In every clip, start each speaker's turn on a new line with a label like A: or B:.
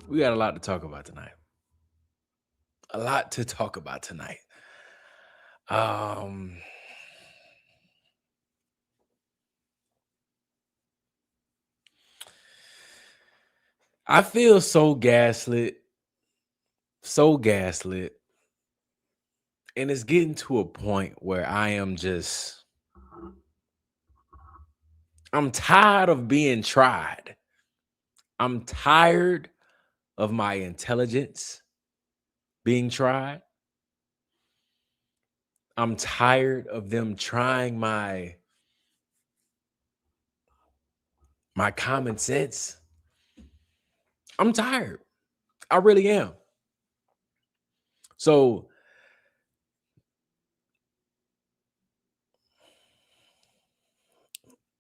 A: We got a lot to talk about tonight. A lot to talk about tonight. Um, I feel so gaslit, and it's getting to a point where I'm tired of being tried. I'm tired of my intelligence being tried. I'm tired of them trying my common sense. I'm tired. I really am. So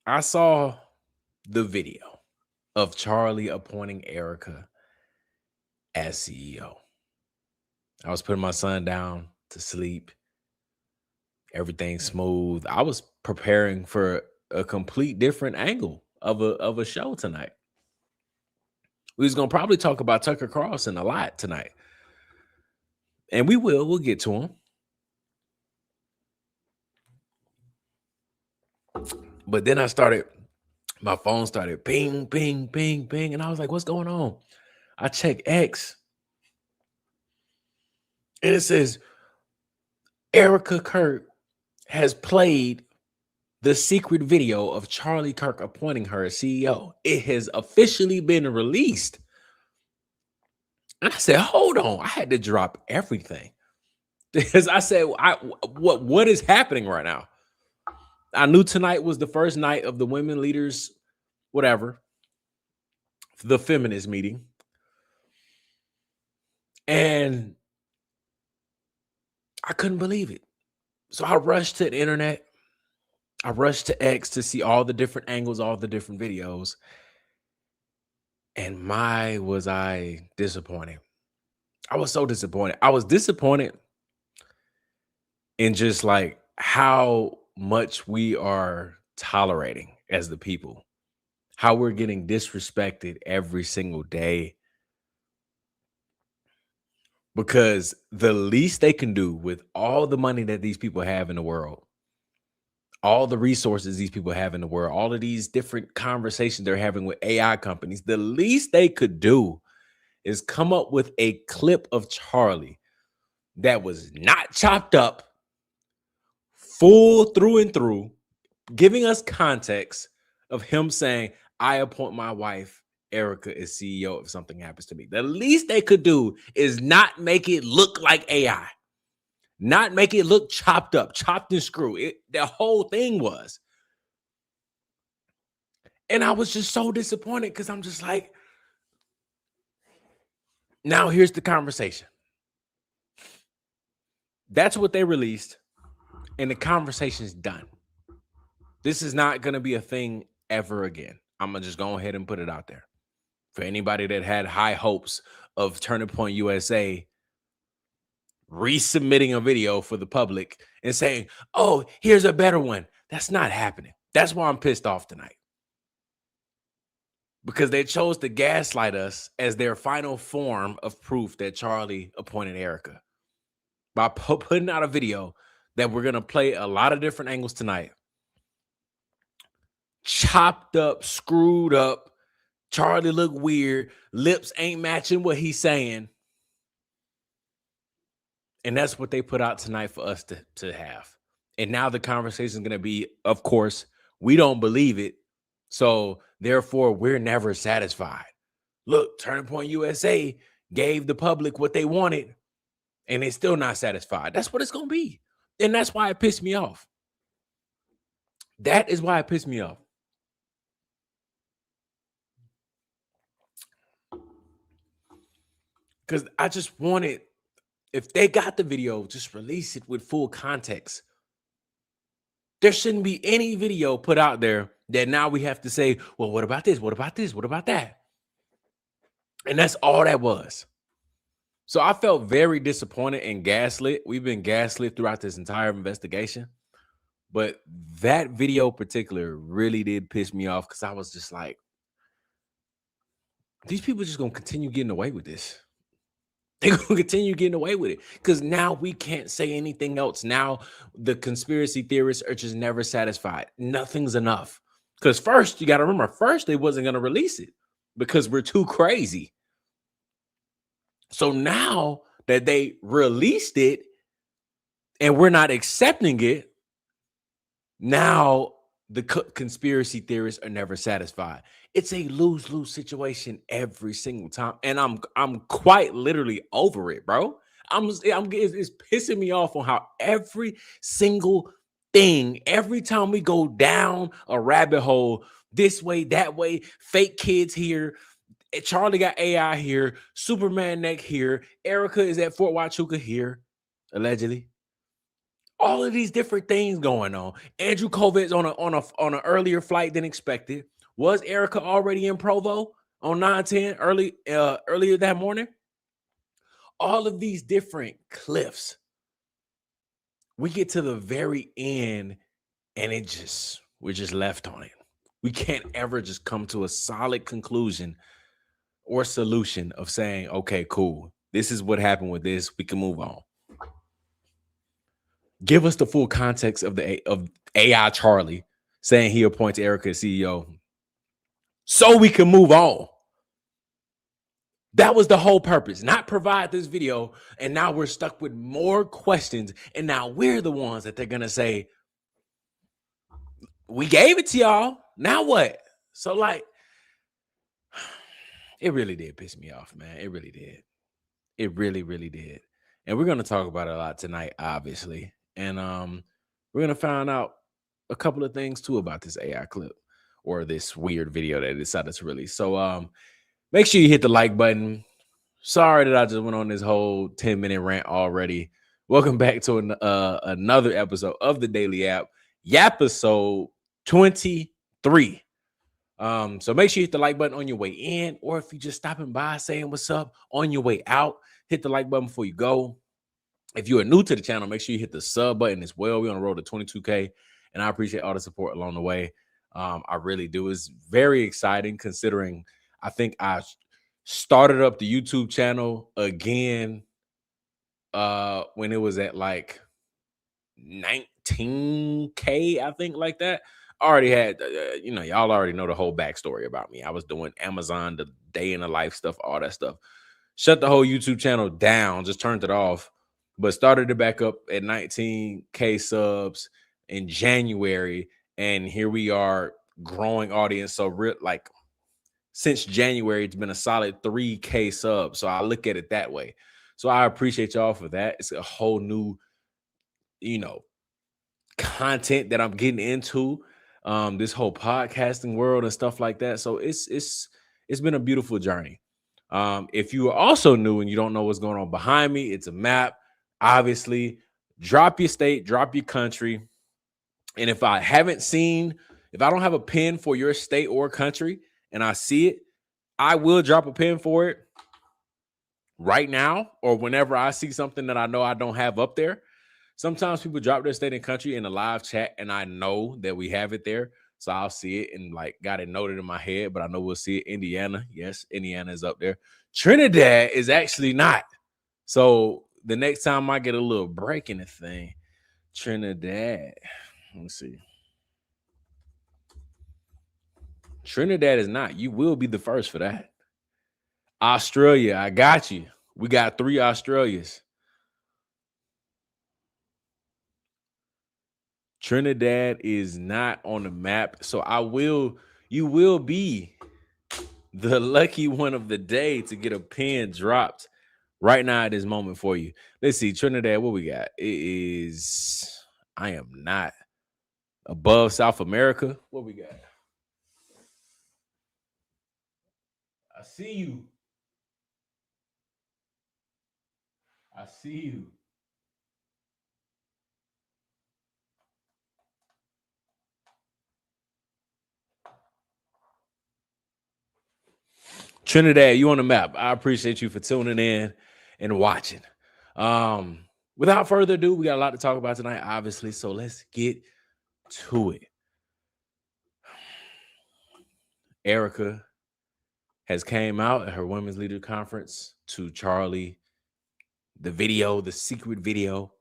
A: I saw the video of Charlie appointing Erica as CEO. I was putting my son down to sleep. Everything smooth. I was preparing for a complete different angle of a show tonight. We was gonna probably talk about Tucker Carlson a lot tonight, and we will. We'll get to him. But then my phone started ping, ping, ping, ping, and I was like, "What's going on?" I check X, and it says Erica Kirk has played the secret video of Charlie Kirk appointing her as CEO. It has officially been released. And I said, hold on. I had to drop everything. Because I said, what is happening right now? I knew tonight was the first night of the women leaders, whatever, the feminist meeting. And I couldn't believe it. So I rushed to the internet. I rushed to X to see all the different angles, all the different videos. And my, was I disappointed. I was so disappointed. I was disappointed in just like how much we are tolerating as the people, how we're getting disrespected every single day. Because the least they can do with all the money that these people have in the world, all the resources these people have in the world, all of these different conversations they're having with AI companies, the least they could do is come up with a clip of Charlie that was not chopped up, full through and through, giving us context of him saying, I appoint my wife, Erika, as CEO if something happens to me. The least they could do is not make it look like AI, not make it look chopped up, chopped and screwed. The whole thing was. And I was just so disappointed because I'm just like, now here's the conversation. That's what they released, and the conversation's done. This is not going to be a thing ever again. I'm going to just go ahead and put it out there. For anybody that had high hopes of Turning Point USA resubmitting a video for the public and saying, oh, here's a better one. That's not happening. That's why I'm pissed off tonight. Because they chose to gaslight us as their final form of proof that Charlie appointed Erika by putting out a video that we're going to play a lot of different angles tonight. Chopped up, screwed up. Charlie look weird. Lips ain't matching what he's saying. And that's what they put out tonight for us to have. And now the conversation is going to be, of course, we don't believe it. So therefore, we're never satisfied. Look, Turning Point USA gave the public what they wanted, and they're still not satisfied. That's what it's going to be. And that's why it pissed me off. That is why it pissed me off. Because I just wanted, if they got the video, just release it with full context. There shouldn't be any video put out there that now we have to say, well, what about this? What about this? What about that? And that's all that was. So I felt very disappointed and gaslit. We've been gaslit throughout this entire investigation. But that video in particular really did piss me off because I was just like, these people just gonna continue getting away with this. They're gonna continue getting away with it because now we can't say anything else. Now the conspiracy theorists are just never satisfied. Nothing's enough. Because first, you got to remember, first they wasn't gonna release it because we're too crazy. So now that they released it and we're not accepting it, now the conspiracy theorists are never satisfied. It's a lose-lose situation every single time, and I'm quite literally over it, bro. It's pissing me off on how every single thing, every time we go down a rabbit hole, this way, that way, fake kids here, Charlie got AI here, Superman neck here, Erika is at Fort Huachuca here, allegedly. All of these different things going on. Andrew COVID's on an earlier flight than expected. Was Erika already in Provo on 9/10 earlier that morning? All of these different cliffs. We get to the very end and we're just left on it. We can't ever just come to a solid conclusion or solution of saying, okay, cool. This is what happened with this. We can move on. Give us the full context of AI Charlie saying he appoints Erika as CEO so we can move on. That was the whole purpose, not provide this video. And now we're stuck with more questions. And now we're the ones that they're going to say, we gave it to y'all. Now what? So like, it really did piss me off, man. It really did. It really, really did. And we're going to talk about it a lot tonight, obviously. And we're going to find out a couple of things too about this AI clip or this weird video that I decided to release. So make sure you hit the like button. Sorry that I just went on this whole 10-minute rant already. Welcome back to another episode of the Daily App, Yappisode 23. So make sure you hit the like button on your way in, or if you're just stopping by saying what's up on your way out, hit the like button before you go. If you are new to the channel, make sure you hit the sub button as well. We're on the road to 22K, and I appreciate all the support along the way. I really do. It's very exciting considering I think I started up the YouTube channel again when it was at like 19K, I think, like that. I already had, y'all already know the whole backstory about me. I was doing Amazon, the day in the life stuff, all that stuff. Shut the whole YouTube channel down, just turned it off, but started it back up at 19K subs in January. And here we are, growing audience. So like since January, it's been a solid 3K subs. So I look at it that way. So I appreciate y'all for that. It's a whole new, content that I'm getting into, this whole podcasting world and stuff like that. So it's been a beautiful journey. If you are also new and you don't know what's going on behind me, it's a map. Obviously, drop your state, drop your country. And if I don't have a pin for your state or country and I see it, I will drop a pin for it right now or whenever I see something that I know I don't have up there. Sometimes people drop their state and country in a live chat, and I know that we have it there. So I'll see it and like got it noted in my head, but I know we'll see it. Indiana. Yes, Indiana is up there. Trinidad is actually not. So the next time I get a little break in the thing, Trinidad. Let's see. Trinidad is not. You will be the first for that. Australia, I got you. We got 3 Australias. Trinidad is not on the map. So you will be the lucky one of the day to get a pin dropped right now at this moment for you. Let's see, Trinidad, what we got? I am not above South America. What we got? I see you. I see you. Trinidad, you on the map. I appreciate you for tuning in and watching. Without further ado, we got a lot to talk about tonight, obviously. So let's get to it. Erika has came out at her women's leader conference to Charlie, the video, the secret video.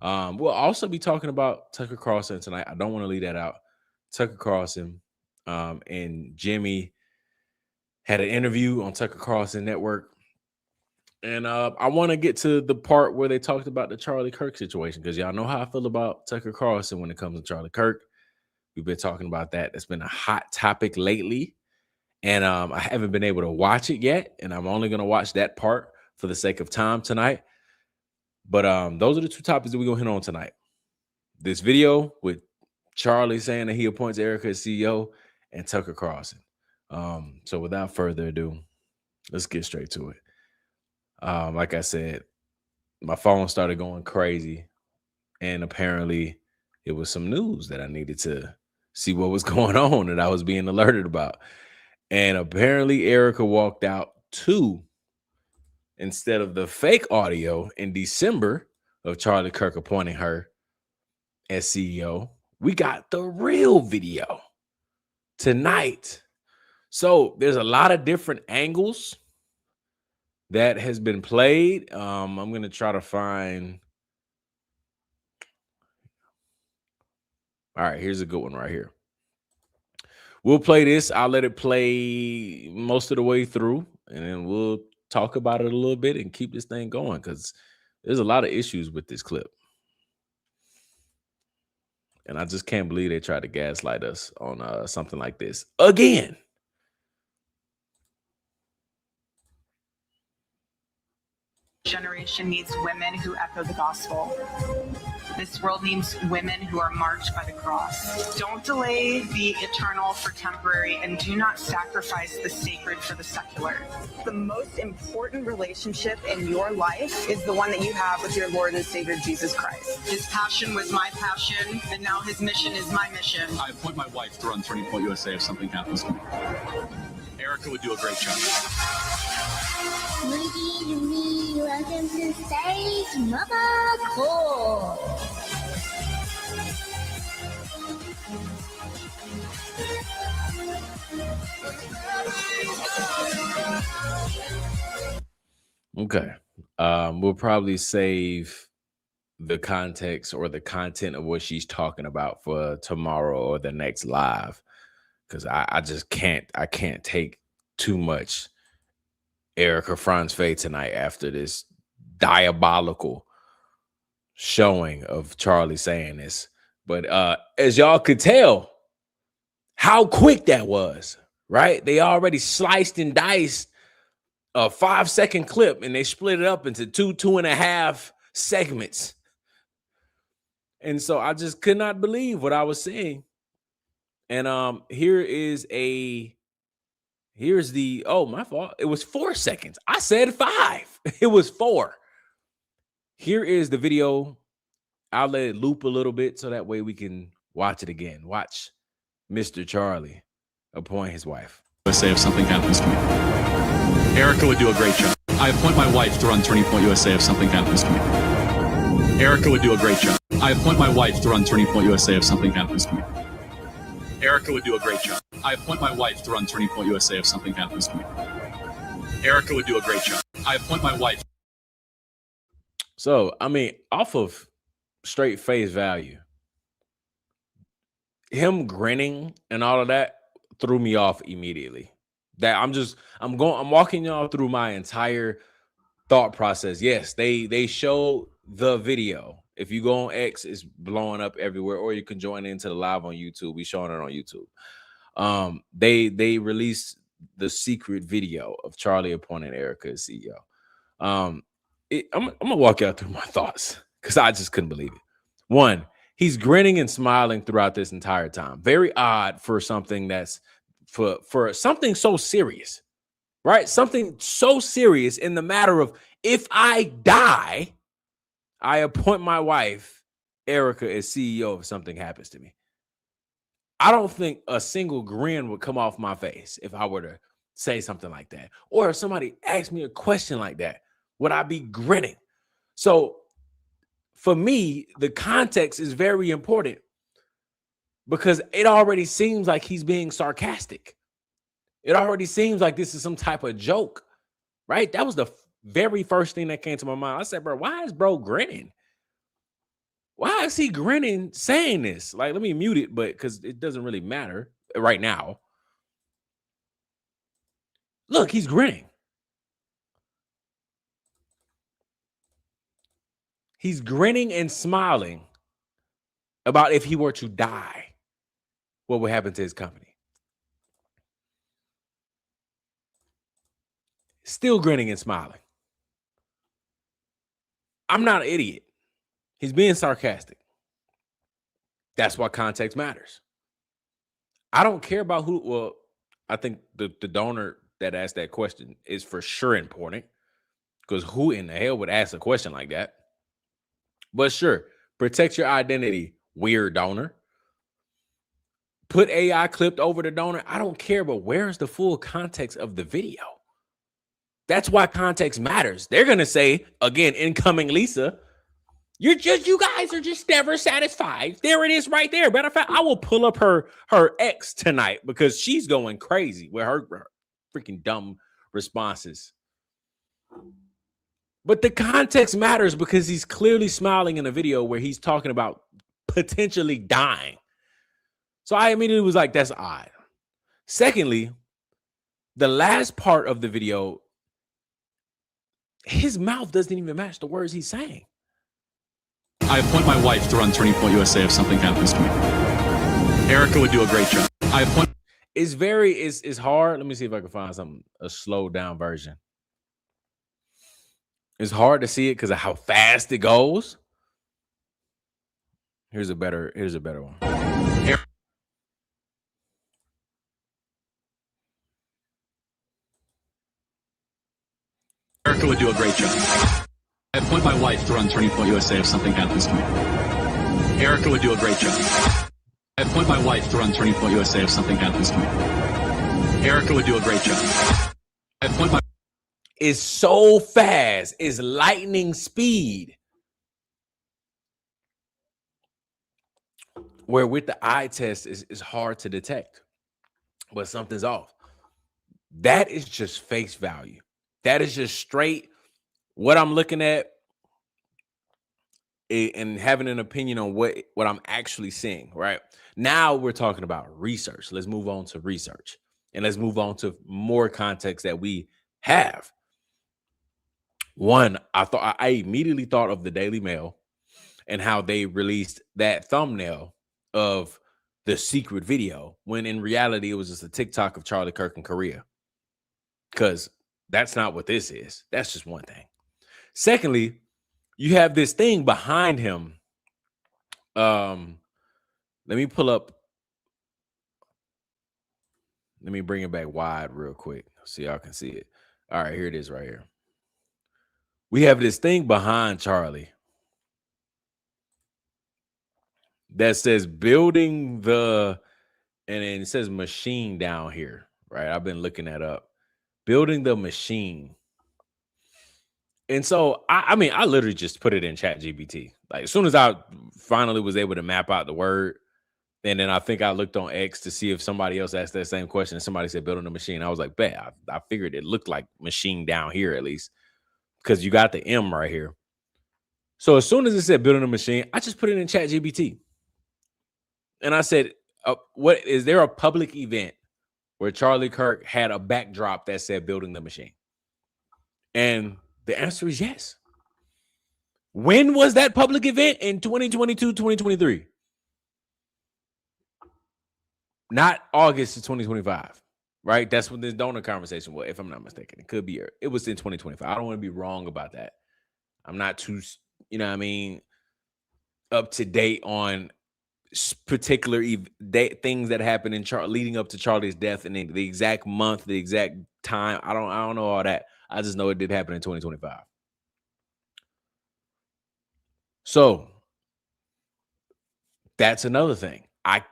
A: We'll also be talking about Tucker Carlson tonight. I don't want to leave that out. Tucker Carlson and Jimmy had an interview on Tucker Carlson Network. And I want to get to the part where they talked about the Charlie Kirk situation, because y'all know how I feel about Tucker Carlson when it comes to Charlie Kirk. We've been talking about that. It's been a hot topic lately. And I haven't been able to watch it yet. And I'm only going to watch that part for the sake of time tonight. But those are the two topics that we're going to hit on tonight. This video with Charlie saying that he appoints Erika as CEO, and Tucker Carlson. So without further ado, let's get straight to it. Like I said, my phone started going crazy, and apparently it was some news that I needed to see what was going on that I was being alerted about. And apparently Erika walked out too. Instead of the fake audio in December of Charlie Kirk appointing her as CEO, we got the real video tonight. So there's a lot of different angles that has been played. I'm going to try to find. All right, here's a good one right here. We'll play this. I'll let it play most of the way through, and then we'll talk about it a little bit and keep this thing going, because there's a lot of issues with this clip. And I just can't believe they tried to gaslight us on something like this again.
B: Generation needs women who echo the gospel. This world needs women who are marked by the cross. Don't delay the eternal for temporary, and do not sacrifice the sacred for the secular. The most important relationship in your life is the one that you have with your Lord and Savior, Jesus Christ. His passion was my passion, and now his mission is my mission.
C: I appoint my wife to run Turning Point USA if something happens to me. Erika would do a great job.
D: Welcome to stage Mama Call.
A: Okay. We'll probably save the context or the content of what she's talking about for tomorrow or the next live, because I just can't take too much Erika Franz Faye tonight after this diabolical showing of Charlie saying this. But as y'all could tell how quick that was, right? They already sliced and diced a 5-second clip, and they split it up into 2.5 segments. And so I just could not believe what I was seeing. And here's the, oh, my fault. It was 4 seconds. I said 5. It was 4. Here is the video. I'll let it loop a little bit so that way we can watch it again. Watch Mr. Charlie appoint his wife.
C: Let's say if something happens to me. Erika would do a great job. I appoint my wife to run Turning Point USA if something happens to me. Erika would do a great job. I appoint my wife to run Turning Point USA if something happens to me. Erika would do a great job. I appoint my wife to run Turning Point USA if something happens to me. Erika would do a great job. I appoint my wife.
A: So, I mean, off of straight face value, him grinning and all of that threw me off immediately. That I'm walking y'all through my entire thought process. Yes, they showed the video. If you go on X, it's blowing up everywhere, or you can join into the live on YouTube. We showing it on YouTube. They released the secret video of Charlie appointing Erika as CEO. I'm gonna walk y'all through my thoughts, because I just couldn't believe it. One, he's grinning and smiling throughout this entire time. Very odd for something that's for something so serious, right? Something so serious in the matter of, if I die, I appoint my wife, Erika, as CEO if something happens to me. I don't think a single grin would come off my face if I were to say something like that. Or if somebody asked me a question like that, would I be grinning? So for me, the context is very important, because it already seems like he's being sarcastic. It already seems like this is some type of joke, right? That was the very first thing that came to my mind. I said, bro, why is bro grinning? Why is he grinning saying this? Like, let me mute it, but because it doesn't really matter right now. Look, he's grinning. He's grinning and smiling about if he were to die, what would happen to his company. Still grinning and smiling. I'm not an idiot. He's being sarcastic. That's why context matters. I don't care about who. Well, I think the donor that asked that question is for sure important, because who in the hell would ask a question like that? But sure, protect your identity, weird donor. Put AI clipped over the donor. I don't care, but where's the full context of the video? That's why context matters. They're going to say, again, incoming Lisa, you guys are just never satisfied. There it is right there. Matter of fact, I will pull up her ex tonight because she's going crazy with her freaking dumb responses. But the context matters because he's clearly smiling in a video where he's talking about potentially dying. So I immediately was like, that's odd. Secondly, the last part of the video, his mouth doesn't even match the words he's saying.
C: I appoint my wife to run Turning Point USA if something happens to me. Erika would do a great job. I appoint.
A: It's hard. Let me see if I can find a slowed down version. It's hard to see it because of how fast it goes. Here's a better one.
C: Erika would do a great job. I appoint my wife to run Turning Point USA if something happens to me. Erika would do a great job. I appoint my wife to run Turning Point USA if something happens to me. Erika would do a great job. I appoint my.
A: It's so fast. It's lightning speed. Where with the eye test is hard to detect, but something's off. That is just face value. That is just straight what I'm looking at and having an opinion on what I'm actually seeing, right? Now we're talking about research. Let's move on to research. And let's move on to more context that we have. One, I immediately thought of the Daily Mail and how they released that thumbnail of the secret video, when in reality it was just a TikTok of Charlie Kirk in Korea. Because that's not what this is. That's just one thing. Secondly, you have this thing behind him. Let me pull up. Let me bring it back wide real quick so y'all can see it. All right, here it is right here. We have this thing behind Charlie that says building the, and then it says machine down here, right? I've been looking that up. Building the machine. And so, I mean, I literally just put it in ChatGPT. Like, as soon as I finally was able to map out the word, and then I think I looked on X to see if somebody else asked that same question, and somebody said building a machine. I was like, bet. I figured it looked like machine down here at least, because you got the M right here. So as soon as it said building a machine, I just put it in ChatGPT. And I said, what is there a public event where Charlie Kirk had a backdrop that said building the machine? And the answer is yes. When was that public event? In 2022, 2023. Not August of 2025, right? That's when this donor conversation was, if I'm not mistaken. It could be, it was in 2025. I don't want to be wrong about that. I'm not too, you know what I mean, up to date on particular things that happened in leading up to Charlie's death, and the exact month, the exact time. I don't know all that. I just know it did happen in 2025. So that's another thing. I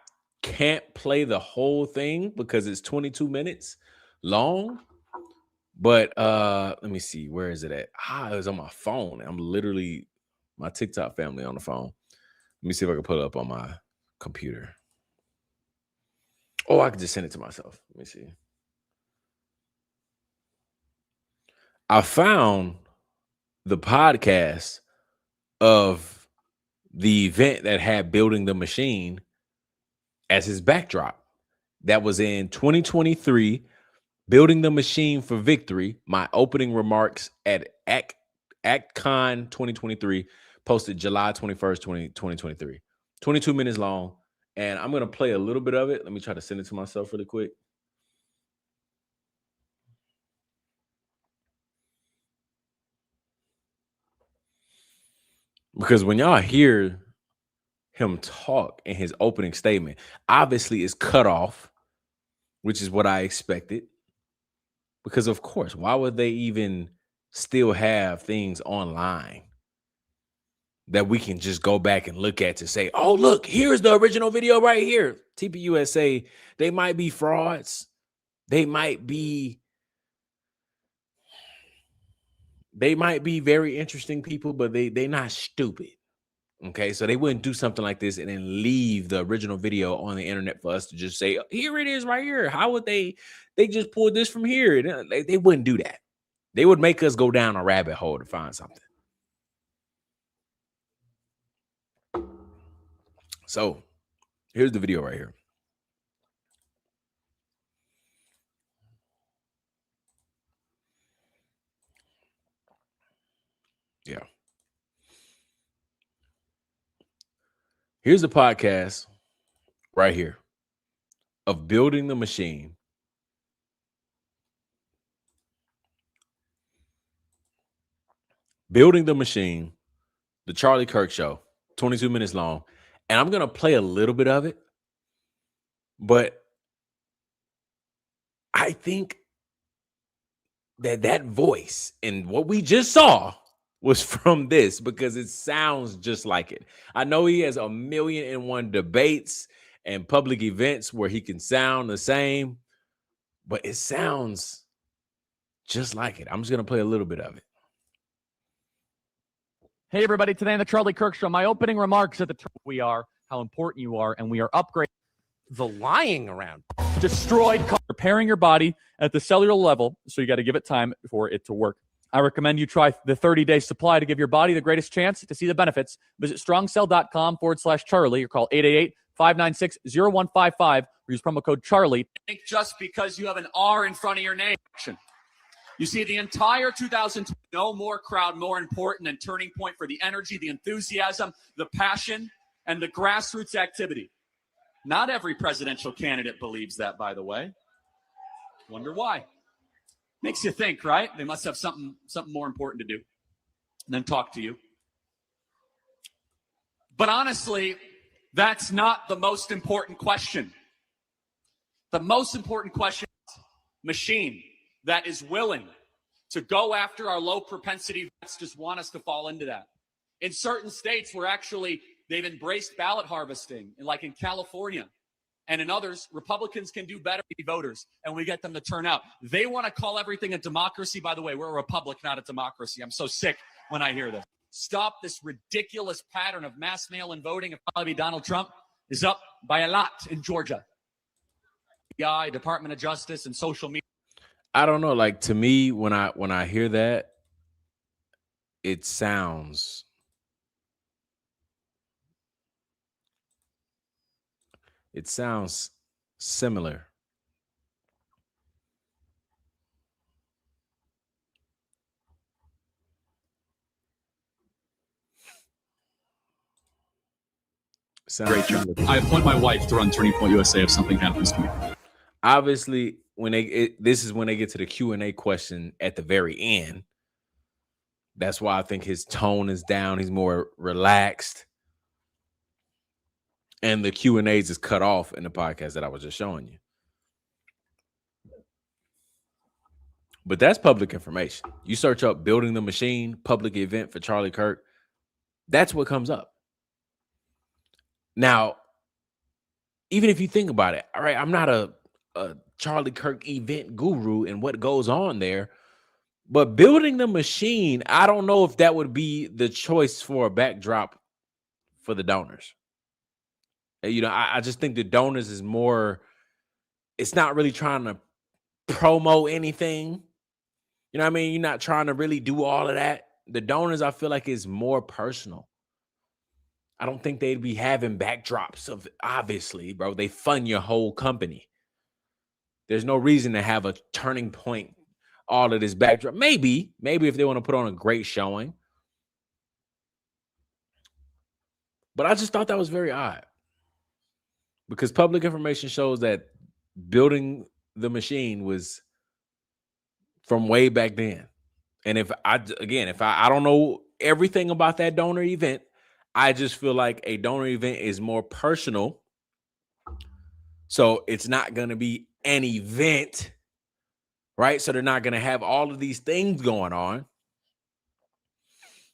A: can't play the whole thing because it's 22 minutes long. But let me see, where is it at? It was on my phone. I'm literally my TikTok family on the phone. Let me see if I can pull it up on my computer. Oh, I can just send it to myself. Let me see. I found the podcast of the event that had Building the Machine as his backdrop. That was in 2023, Building the Machine for Victory. My opening remarks at ActCon 2023, posted July 21st, 2023. 22 minutes long. And I'm going to play a little bit of it. Let me try to send it to myself really quick. Because when y'all hear him talk in his opening statement, obviously it's cut off, which is what I expected. Because of course, why would they even still have things online that we can just go back and look at to say, oh, look, here's the original video right here. TPUSA, they might be frauds. They might be very interesting people, but they're not stupid. Okay, so they wouldn't do something like this and then leave the original video on the internet for us to just say, here it is right here. How would they just pulled this from here? They wouldn't do that. They would make us go down a rabbit hole to find something. So here's the video right here. Yeah. Here's the podcast right here of Building the Machine. Building the Machine, the Charlie Kirk Show, 22 minutes long. And I'm going to play a little bit of it. But I think that voice and what we just saw was from this, because it sounds just like it. I know he has 1,000,001 debates and public events where he can sound the same, but it sounds just like it. I'm just going to play a little bit of it.
E: Hey, everybody. Today on the Charlie Kirk Show, my opening remarks at the we are, how important you are, and we are upgrading
F: the lying around.
E: Destroyed, repairing your body at the cellular level, so you got to give it time for it to work. I recommend you try the 30-day supply to give your body the greatest chance to see the benefits. Visit strongcell.com/Charlie or call 888-596-0155 or use promo code Charlie. Just because you have an R in front of your name. You see, the entire 2020, no more crowd more important than turning point for the energy, the enthusiasm, the passion, and the grassroots activity. Not every presidential candidate believes that, by the way. Wonder why. Makes you think, right? They must have something more important to do than talk to you. But honestly, that's not the most important question. The most important question is machine that is willing to go after our low propensity vets just want us to fall into that. In certain states where actually they've embraced ballot harvesting, like in California, and in others, Republicans can do better with voters, and we get them to turn out. They want to call everything a democracy. By the way, we're a republic, not a democracy. I'm so sick when I hear this. Stop this ridiculous pattern of mass mail-in voting. If probably Donald Trump is up by a lot in Georgia. TDY, Department of Justice, and social media.
A: I don't know. Like, to me, when I hear that, it sounds similar.
C: Great job. I appoint my wife to run Turning Point USA if something happens to me.
A: Obviously, this is when they get to the Q&A question at the very end. That's why I think his tone is down. He's more relaxed. And the Q&As is cut off in the podcast that I was just showing you. But that's public information. You search up Building the Machine, public event for Charlie Kirk. That's what comes up. Now, even if you think about it, all right, I'm not a Charlie Kirk event guru and what goes on there, but Building the Machine, I don't know if that would be the choice for a backdrop for the donors. You know, I just think the donors is more, it's not really trying to promo anything. You You know what I mean? You're not trying to really do all of that. The donors, I feel like, is more personal. I don't think they'd be having backdrops of, obviously, bro. They fund your whole company. There's no reason to have a turning point, all of this backdrop. Maybe if they want to put on a great showing. But I just thought that was very odd. Because public information shows that building the machine was from way back then. And if I don't know everything about that donor event, I just feel like a donor event is more personal. So it's not going to be an event, right? So they're not going to have all of these things going on.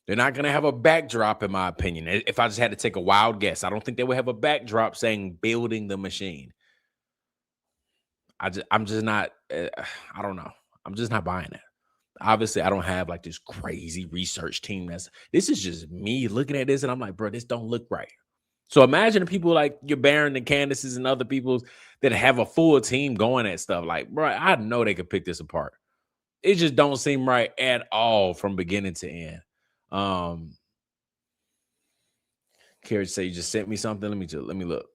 A: They're not going to have a backdrop, in my opinion. If I just had to take a wild guess, I don't think they would have a backdrop saying building the machine. I'm just not, I don't know. I'm just not buying it. Obviously, I don't have like this crazy research team. This is just me looking at this and I'm like, bro, this don't look right. So imagine people like your Baron and Candace's and other people that have a full team going at stuff. Like, bro, I know they could pick this apart. It just don't seem right at all from beginning to end. Carriage say you just sent me something. Let me look.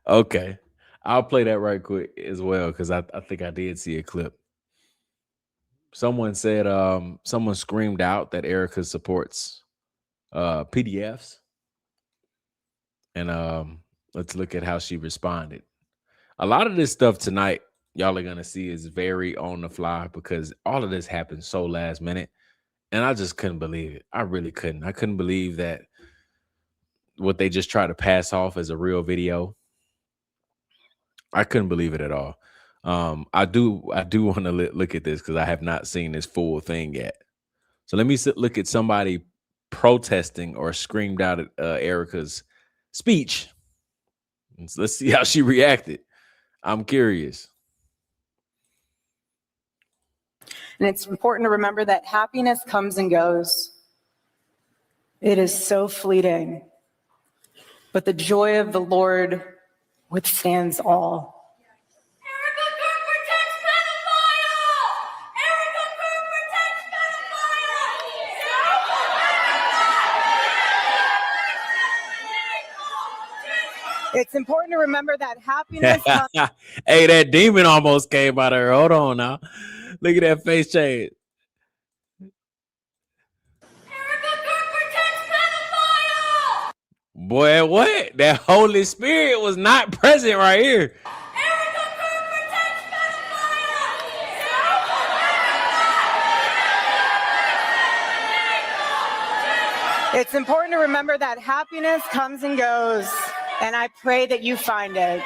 A: Okay, I'll play that right quick as well because I think I did see a clip. Someone said someone screamed out that Erika supports PDFs, and let's look at how she responded. A lot of this stuff tonight y'all are gonna see is very on the fly because all of this happened so last minute, and I just couldn't believe it. I really couldn't. I couldn't believe that what they just tried to pass off as a real video. I couldn't believe it at all. I do want to look at this because I have not seen this full thing yet. So let me look at somebody protesting or screamed out at Erika's speech. Let's see how she reacted. I'm curious.
B: And it's important to remember that happiness comes and goes. It is so fleeting. But the joy of the Lord withstands all.
D: Erika Kirk protects pedophile! Erika Kirk protects pedophile!
B: It's important to remember that happiness comes.
A: Hey, that demon almost came out of her. Hold on now. Look at that face change. Boy, what? That Holy Spirit was not present right here.
B: It's important to remember that happiness comes and goes, and I pray that you find it.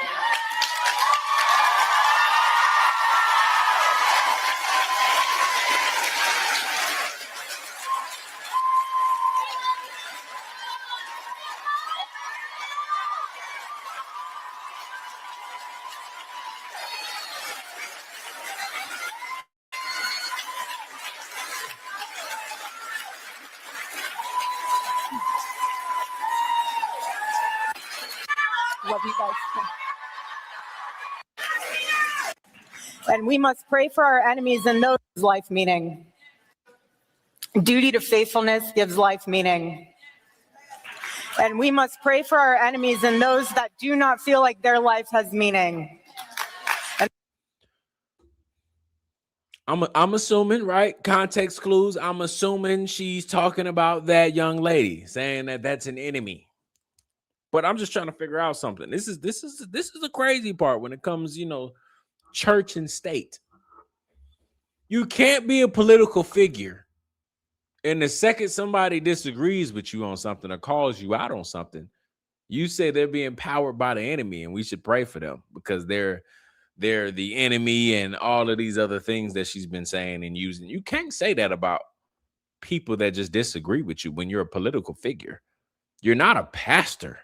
B: Love you guys. And we must pray for our enemies and those who give life meaning. Duty to faithfulness gives life meaning. And we must pray for our enemies and those that do not feel like their life has meaning.
A: I'm assuming, right? Context clues. I'm assuming she's talking about that young lady, saying that that's an enemy. But I'm just trying to figure out something. This is the crazy part when it comes, church and state. You can't be a political figure, and the second somebody disagrees with you on something or calls you out on something, you say they're being powered by the enemy, and we should pray for them because they're the enemy and all of these other things that she's been saying and using. You can't say that about people that just disagree with you when you're a political figure. You're not a pastor.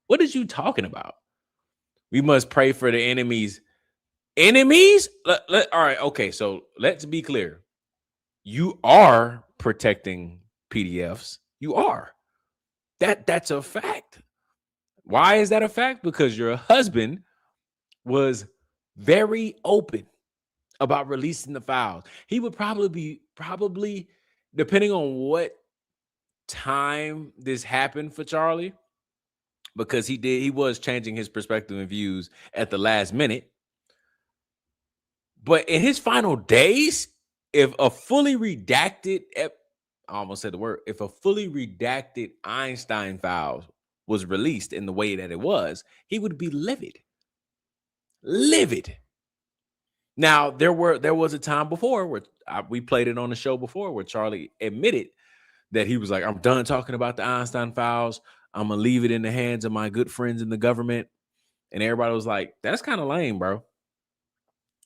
A: What is you talking about? We must pray for the enemies. Enemies? All right, okay, so let's be clear. You are protecting PDFs. You are. That's a fact. Why is that a fact? Because your husband was very open about releasing the files. He would probably depending on what time this happened for Charlie, because he was changing his perspective and views at the last minute. But in his final days, if a fully redacted, I almost said the word, if a fully redacted Einstein files was released in the way that it was, he would be livid. Livid. Now, there was a time before where we played it on the show before where Charlie admitted that he was like, I'm done talking about the Einstein files. I'm going to leave it in the hands of my good friends in the government. And everybody was like, that's kind of lame, bro.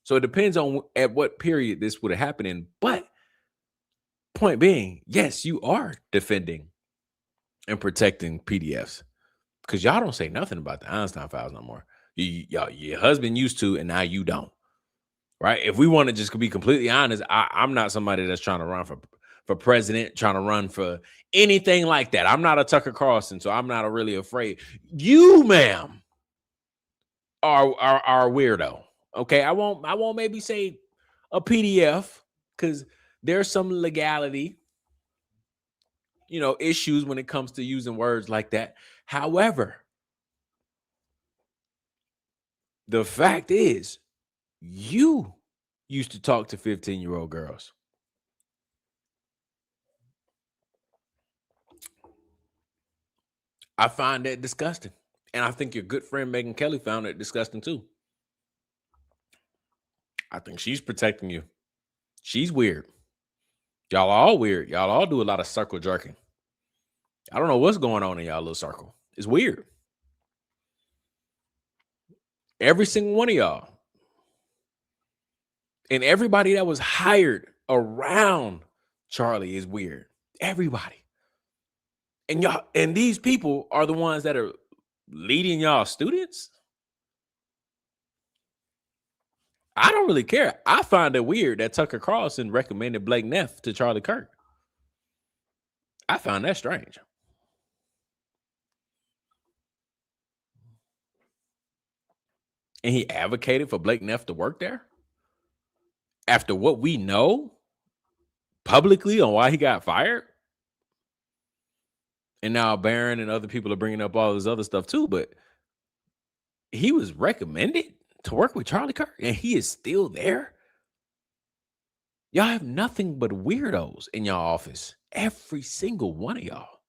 A: So it depends on at what period this would have happened in. But point being, yes, you are defending and protecting PDFs because y'all don't say nothing about the Einstein files no more. Your husband used to, and now you don't. Right? If we want to just be completely honest, I'm not somebody that's trying to run for president, trying to run for anything like that. I'm not a Tucker Carlson, so I'm not really afraid. You, ma'am, are a weirdo. Okay, I won't maybe say a PDF because there's some legality, issues when it comes to using words like that. However, the fact is, you used to talk to 15-year-old girls. I find that disgusting. And I think your good friend Megan Kelly found it disgusting too. I think she's protecting you. She's weird. Y'all are all weird. Y'all all do a lot of circle jerking. I don't know what's going on in y'all little circle. It's weird. Every single one of y'all. And everybody that was hired around Charlie is weird. Everybody. And y'all, and these people are the ones that are leading y'all students. I don't really care. I find it weird that Tucker Carlson recommended Blake Neff to Charlie Kirk. I found that strange. And he advocated for Blake Neff to work there? After what we know publicly on why he got fired? And now Barron and other people are bringing up all this other stuff too, but he was recommended to work with Charlie Kirk, and he is still there. Y'all have nothing but weirdos in y'all office. Every single one of y'all.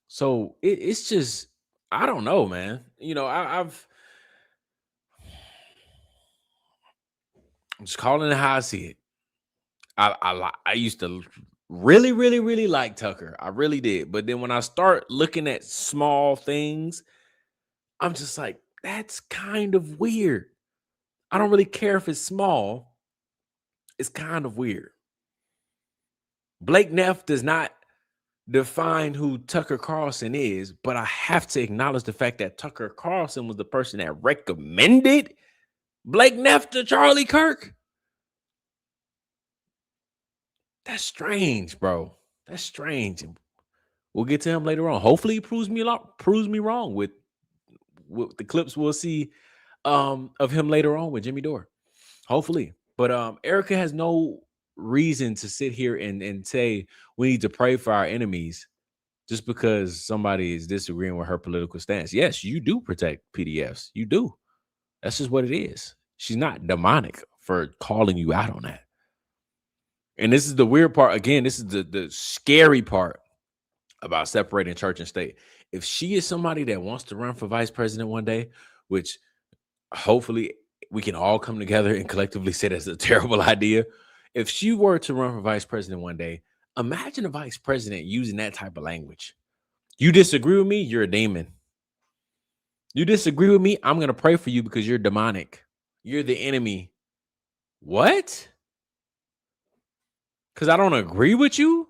A: So it's just, I don't know, man. I'm just calling it how I see it. I used to really, really, really like Tucker. I really did. But then when I start looking at small things, I'm just like, that's kind of weird. I don't really care if it's small. It's kind of weird. Blake Neff does not define who Tucker Carlson is, but I have to acknowledge the fact that Tucker Carlson was the person that recommended Blake Neff to Charlie Kirk. That's strange, bro. That's strange. We'll get to him later on. Hopefully he proves me wrong with the clips we'll see of him later on with Jimmy Dore. Hopefully. But Erika has no reason to sit here and say we need to pray for our enemies just because somebody is disagreeing with her political stance. Yes, you do protect PDFs. You do. That's just what it is. She's not demonic for calling you out on that. And this is the weird part. Again, this is the scary part about separating church and state. If she is somebody that wants to run for vice president one day, which hopefully we can all come together and collectively say that's a terrible idea. If she were to run for vice president one day, imagine a vice president using that type of language. You disagree with me, you're a demon. You disagree with me, I'm going to pray for you because you're demonic. You're the enemy. What? Because I don't agree with you?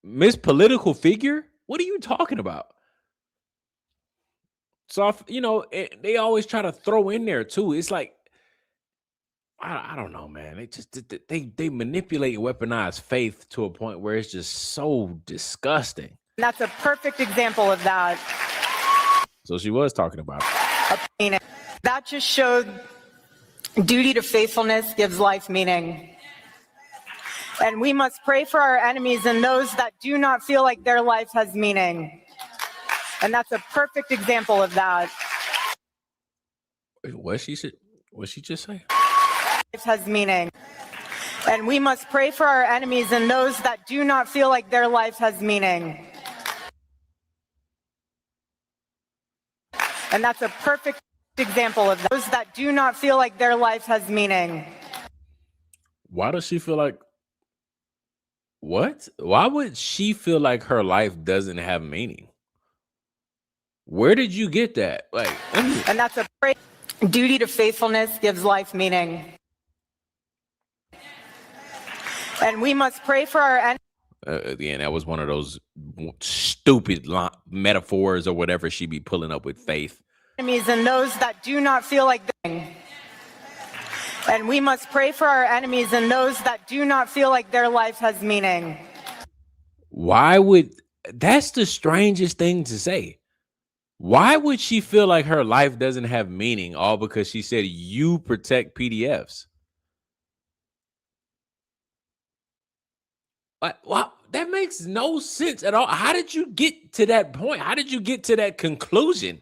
A: Miss Political Figure? What are you talking about? So, they always try to throw in there too. It's like, I don't know, man. They manipulate and weaponize faith to a point where it's just so disgusting.
B: That's a perfect example of that.
A: So she was talking about it.
B: That just showed duty to faithfulness gives life meaning. And we must pray for our enemies and those that do not feel like their life has meaning. And that's a perfect example of that.
A: What she just say?
B: Life has meaning. And we must pray for our enemies and those that do not feel like their life has meaning. And that's a perfect example of those that do not feel like their life has meaning.
A: Why does she feel like what? Why would she feel like her life doesn't have meaning? Where did you get that? Like,
B: And that's a duty to faithfulness gives life meaning. And we must pray for our enemies.
A: Again, that was one of those stupid metaphors or whatever she be pulling up with faith.
B: Enemies and those that do not feel like and we must pray for our enemies and those that do not feel like their life has meaning.
A: Why would that's the strangest thing to say? Why would she feel like her life doesn't have meaning all because she said you protect PDFs? Wow, that makes no sense at all. How did you get to that point? How did you get to that conclusion?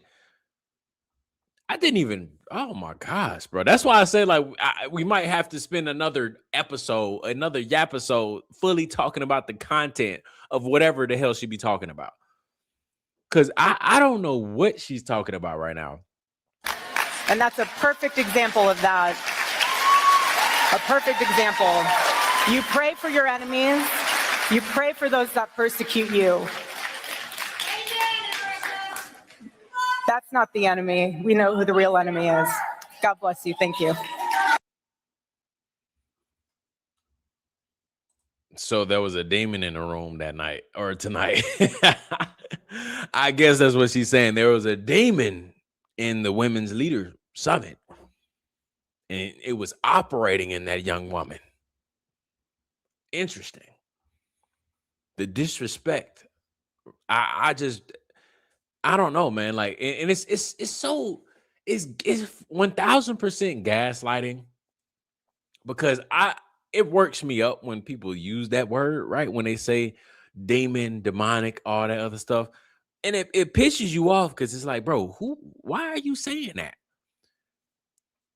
A: I didn't even, oh my gosh, bro. That's why I say like we might have to spend another episode, another Yappisode fully talking about the content of whatever the hell she be talking about. Because I don't know what she's talking about right now.
B: And that's a perfect example of that. A perfect example. You pray for your enemies. You pray for those that persecute you. That's not the enemy. We know who the real enemy is. God bless you. Thank you.
A: So there was a demon in the room that night or tonight. I guess that's what she's saying. There was a demon in the women's leader summit, and it was operating in that young woman. Interesting. The disrespect. I don't know, man. Like, and it's 1000% gaslighting because it works me up when people use that word, right? When they say demon, demonic, all that other stuff. And it pisses you off because it's like, bro, why are you saying that?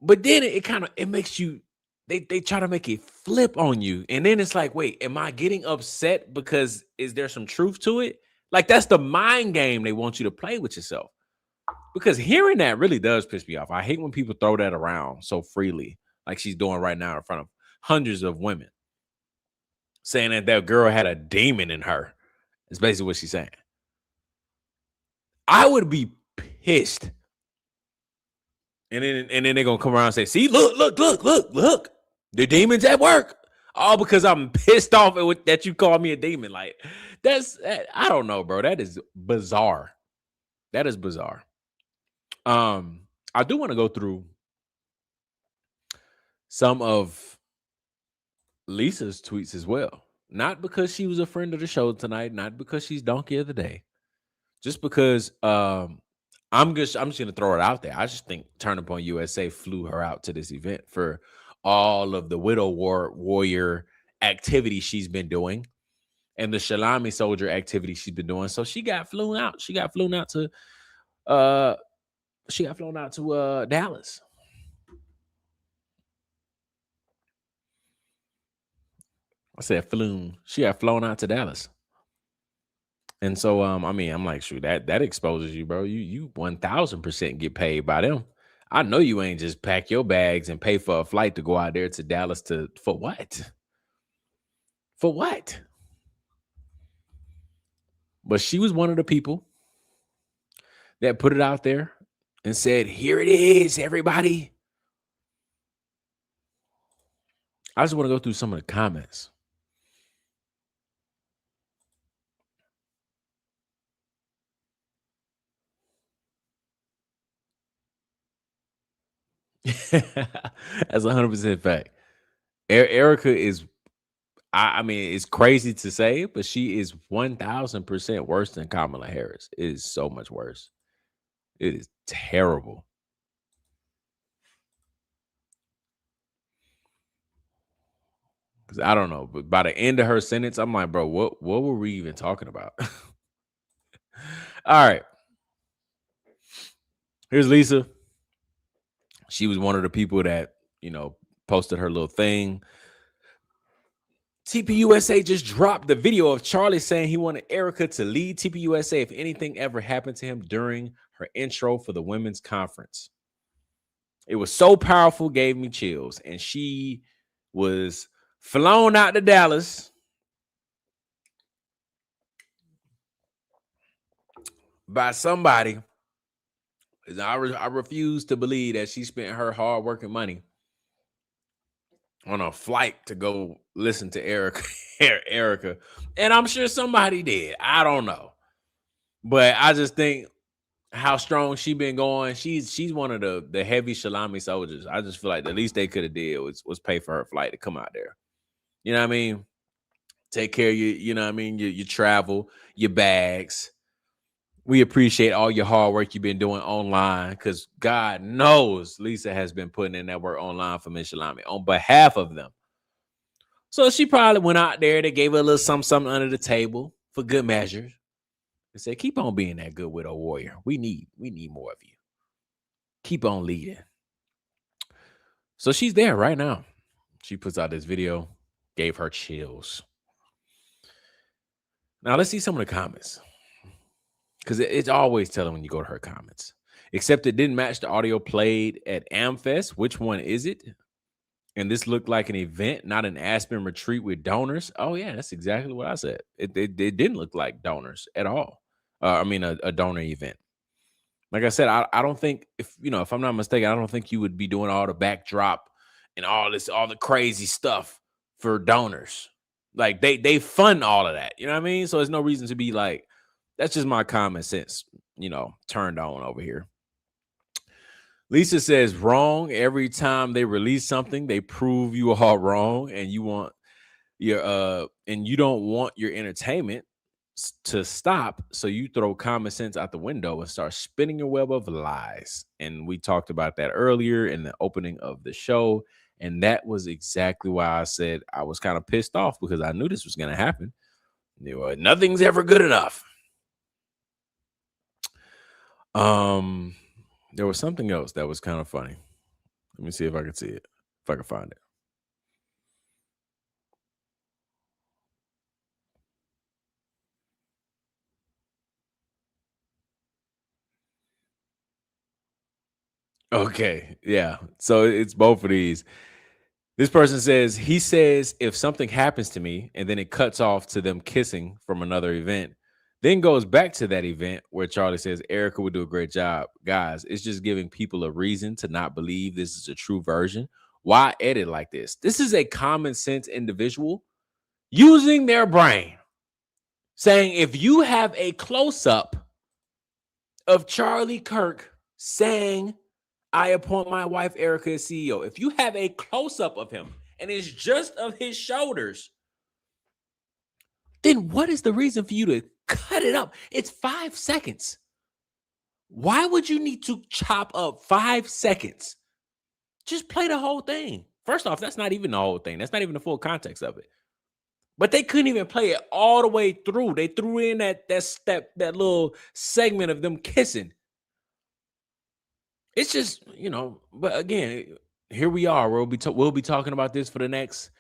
A: But then it makes you, they try to make it flip on you. And then it's like, wait, am I getting upset because is there some truth to it? Like, that's the mind game they want you to play with yourself. Because hearing that really does piss me off. I hate when people throw that around so freely, like she's doing right now in front of hundreds of women, saying that girl had a demon in her. It's basically what she's saying. I would be pissed. And then they're gonna come around and say, see, look. The demon's at work. All because I'm pissed off that you call me a demon. Like, I don't know, bro. That is bizarre. That is bizarre. I do want to go through some of Lisa's tweets as well. Not because she was a friend of the show tonight, not because she's donkey of the day. Just because I'm just gonna throw it out there. I just think Turn Up on USA flew her out to this event for all of the widow warrior activity she's been doing and the Shalami soldier activity she's been doing. So she got flown out. She got flown out to Dallas. I said flown. She got flown out to Dallas. And so, I mean, I'm like, shoot, that exposes you, bro. You 1000% get paid by them. I know you ain't just pack your bags and pay for a flight to go out there to Dallas for what? For what? But she was one of the people that put it out there and said, here it is, everybody. I just want to go through some of the comments. That's 100% fact. Erika is I mean, it's crazy to say, but she is 1000% worse than Kamala Harris. It is so much worse. It is terrible. Because I don't know, but by the end of her sentence, I'm like, bro, what were we even talking about? All right. Here's Lisa. She was one of the people that, posted her little thing. TPUSA just dropped the video of Charlie saying he wanted Erika to lead TPUSA if anything ever happened to him during her intro for the women's conference. It was so powerful, gave me chills. And she was flown out to Dallas by somebody. I refuse to believe that she spent her hard-working money on a flight to go listen to Erika. And I'm sure somebody did. I don't know. But I just think how strong she been going. She's one of the heavy salami soldiers. I just feel like the least they could have did was pay for her flight to come out there. You know what I mean? Take care of you know what I mean? Your travel, your bags. We appreciate all your hard work you've been doing online, because God knows Lisa has been putting in that work online for Miss Shalami on behalf of them. So she probably went out there. They gave her a little something under the table for good measure. They said, keep on being that good widow warrior. We need more of you. Keep on leading. So she's there right now. She puts out this video, gave her chills. Now let's see some of the comments. Because it's always telling when you go to her comments. Except it didn't match the audio played at AmFest. Which one is it? And this looked like an event, not an Aspen retreat with donors. Oh, yeah, that's exactly what I said. It didn't look like donors at all. A donor event. Like I said, I don't think, if I'm not mistaken, I don't think you would be doing all the backdrop and all the crazy stuff for donors. Like they fund all of that. You know what I mean? So there's no reason to be like, that's just my common sense, turned on over here. Lisa says, wrong. Every time they release something, they prove you all wrong, and you want and you don't want your entertainment to stop. So you throw common sense out the window and start spinning your web of lies. And we talked about that earlier in the opening of the show. And that was exactly why I said I was kind of pissed off, because I knew this was going to happen. Nothing's ever good enough. There was something else that was kind of funny. Let me see if I can see it, if I can find it. Okay, yeah. So it's both of these. This person says, he says, if something happens to me, and then it cuts off to them kissing from another event, then goes back to that event where Charlie says Erika would do a great job. Guys, it's just giving people a reason to not believe this is a true version. Why edit like this? This is a common sense individual using their brain, saying if you have a close-up of Charlie Kirk saying, I appoint my wife Erika as CEO, if you have a close-up of him and it's just of his shoulders, then what is the reason for you to cut it up? It's 5 seconds. Why would you need to chop up 5 seconds? Just play the whole thing. First off, that's not even the whole thing. That's not even the full context of it. But they couldn't even play it all the way through. They threw in that little segment of them kissing. It's just, but again, here we are. We'll be talking about this for the next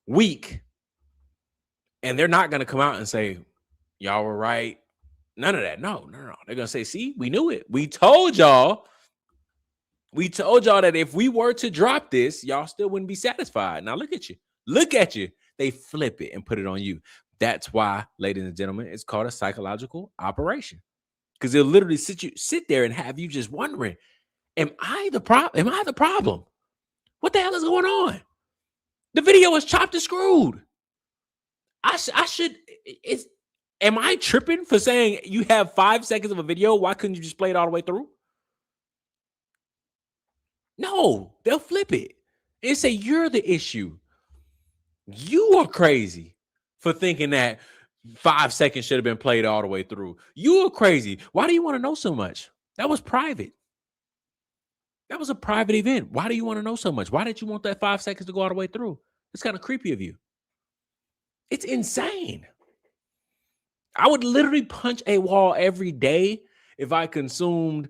A: week. And they're not going to come out and say, y'all were right. None of that. No. They're going to say, see, we knew it. We told y'all that if we were to drop this, y'all still wouldn't be satisfied. Now look at you. They flip it and put it on you. That's why, ladies and gentlemen, it's called a psychological operation. Because they'll literally sit there and have you just wondering, am I the problem? What the hell is going on? The video is chopped and screwed. Am I tripping for saying you have 5 seconds of a video? Why couldn't you just play it all the way through? No, they'll flip it and say you're the issue. You are crazy for thinking that 5 seconds should have been played all the way through. You are crazy. Why do you want to know so much? That was private. That was a private event. Why do you want to know so much? Why did you want that 5 seconds to go all the way through? It's kind of creepy of you. It's insane. I would literally punch a wall every day if I consumed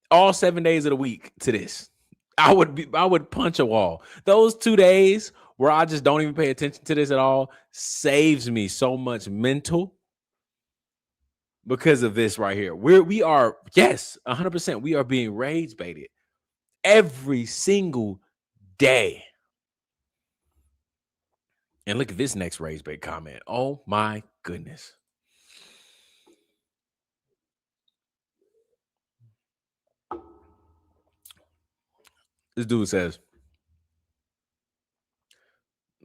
A: all 7 days of the week to this. I would punch a wall. Those 2 days where I just don't even pay attention to this at all saves me so much mental because of this right here. We are, yes, 100%. We are being rage baited every single day. And look at this next rage bait comment. Oh my goodness. This dude says,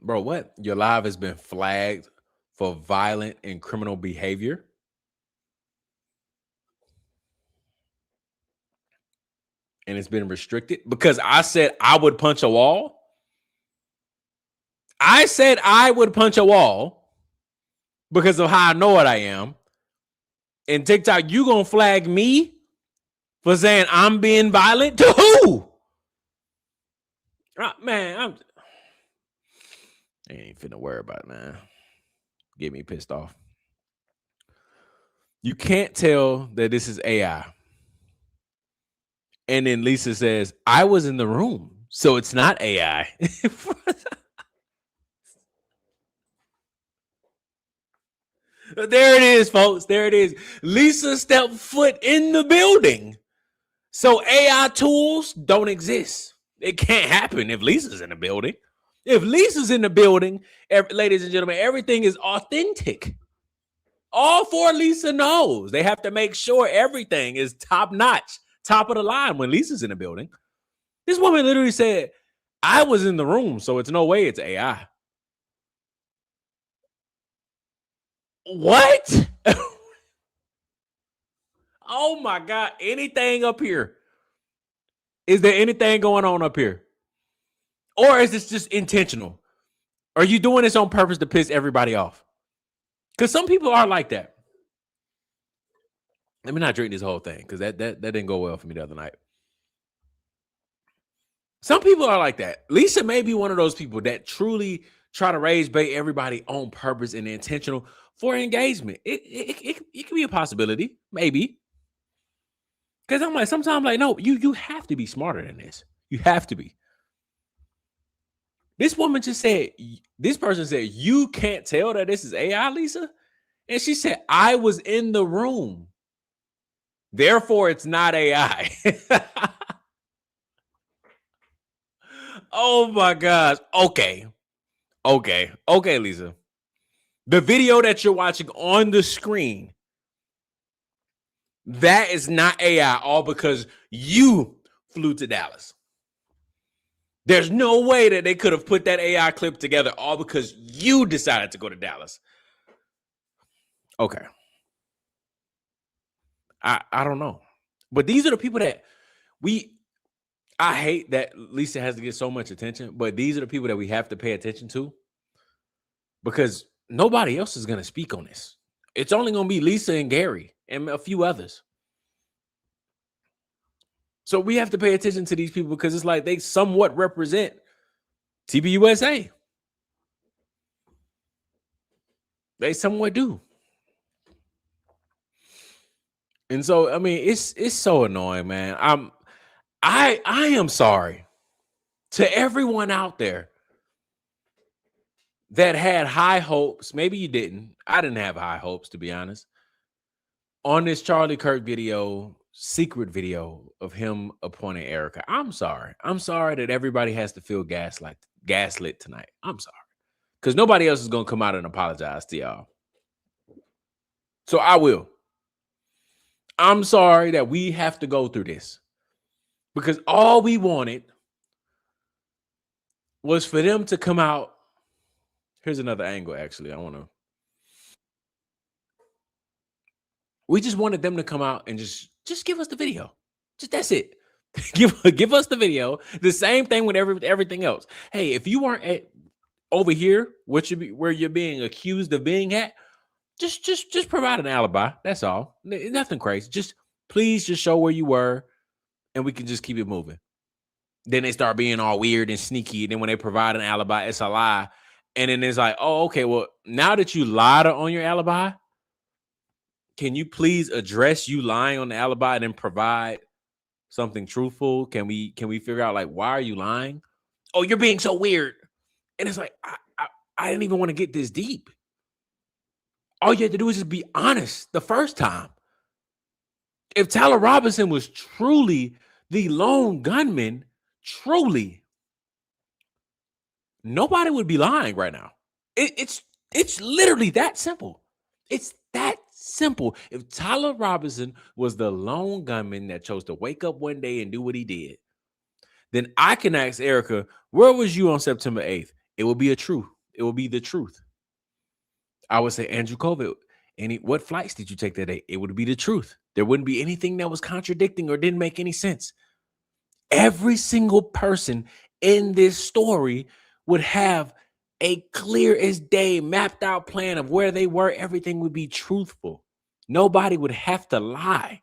A: bro, what? Your live has been flagged for violent and criminal behavior. And it's been restricted because I said I would punch a wall. I said I would punch a wall because of how I know what I am. And TikTok, you gonna flag me for saying I'm being violent? To who? Man, I ain't finna worry about it, man. Get me pissed off. You can't tell that this is AI. And then Lisa says, I was in the room, so it's not AI. There it is, folks. There it is. Lisa stepped foot in the building. So AI tools don't exist. It can't happen if Lisa's in the building. If Lisa's in the building, ladies and gentlemen, everything is authentic. All for Lisa knows. They have to make sure everything is top notch, top of the line when Lisa's in the building. This woman literally said, I was in the room, so it's no way it's AI. What? Oh my God. Anything up here? Is there anything going on up here? Or is this just intentional? Are you doing this on purpose to piss everybody off? Because some people are like that. Let me not drink this whole thing because that didn't go well for me the other night. Some people are like that. Lisa may be one of those people that truly try to rage bait everybody on purpose and intentional for engagement. It can be a possibility, maybe. Because I'm like, sometimes I'm like, no, you have to be smarter than this. You have to be. This woman just said, this person said, you can't tell that this is AI, Lisa? And she said, I was in the room. Therefore, it's not AI. Oh my gosh. Okay, Lisa. The video that you're watching on the screen, that is not AI, all because you flew to Dallas. There's no way that they could have put that AI clip together all because you decided to go to Dallas. Okay. I don't know. But these are the people that I hate that Lisa has to get so much attention, but these are the people that we have to pay attention to because nobody else is going to speak on this. It's only going to be Lisa and Gary and a few others. So we have to pay attention to these people because it's like they somewhat represent TBUSA. They somewhat do. And so, I mean, it's so annoying, man. I am sorry to everyone out there that had high hopes. Maybe you didn't. I didn't have high hopes, to be honest. On this Charlie Kirk video, secret video of him appointing Erika. I'm sorry. I'm sorry that everybody has to feel gaslit tonight. I'm sorry. Because nobody else is going to come out and apologize to y'all. So I will. I'm sorry that we have to go through this. Because all we wanted was for them to come out. Here's another angle, actually. We just wanted them to come out and just give us the video. Just that's it. give us the video. The same thing with everything else. Hey, if you weren't over here, where you're being accused of being at, just provide an alibi. That's all. Nothing crazy. Please just show where you were, and we can just keep it moving. Then they start being all weird and sneaky. And then when they provide an alibi, it's a lie. And then it's like, oh, okay, well, now that you lied on your alibi, can you please address you lying on the alibi and then provide something truthful? Can we figure out, like, why are you lying? Oh, you're being so weird. And it's like, I didn't even want to get this deep. All you had to do is just be honest the first time. If Tyler Robinson was truly the lone gunman, truly, nobody would be lying right now. It's literally that simple. It's that simple. If Tyler Robinson was the lone gunman that chose to wake up one day and do what he did, then I can ask Erika, where was you on September 8th? It will be a truth. It will be the truth. I would say, Andrew Kovic, what flights did you take that day? It would be the truth. There wouldn't be anything that was contradicting or didn't make any sense. Every single person in this story would have a clear as day mapped out plan of where they were. Everything would be truthful. Nobody would have to lie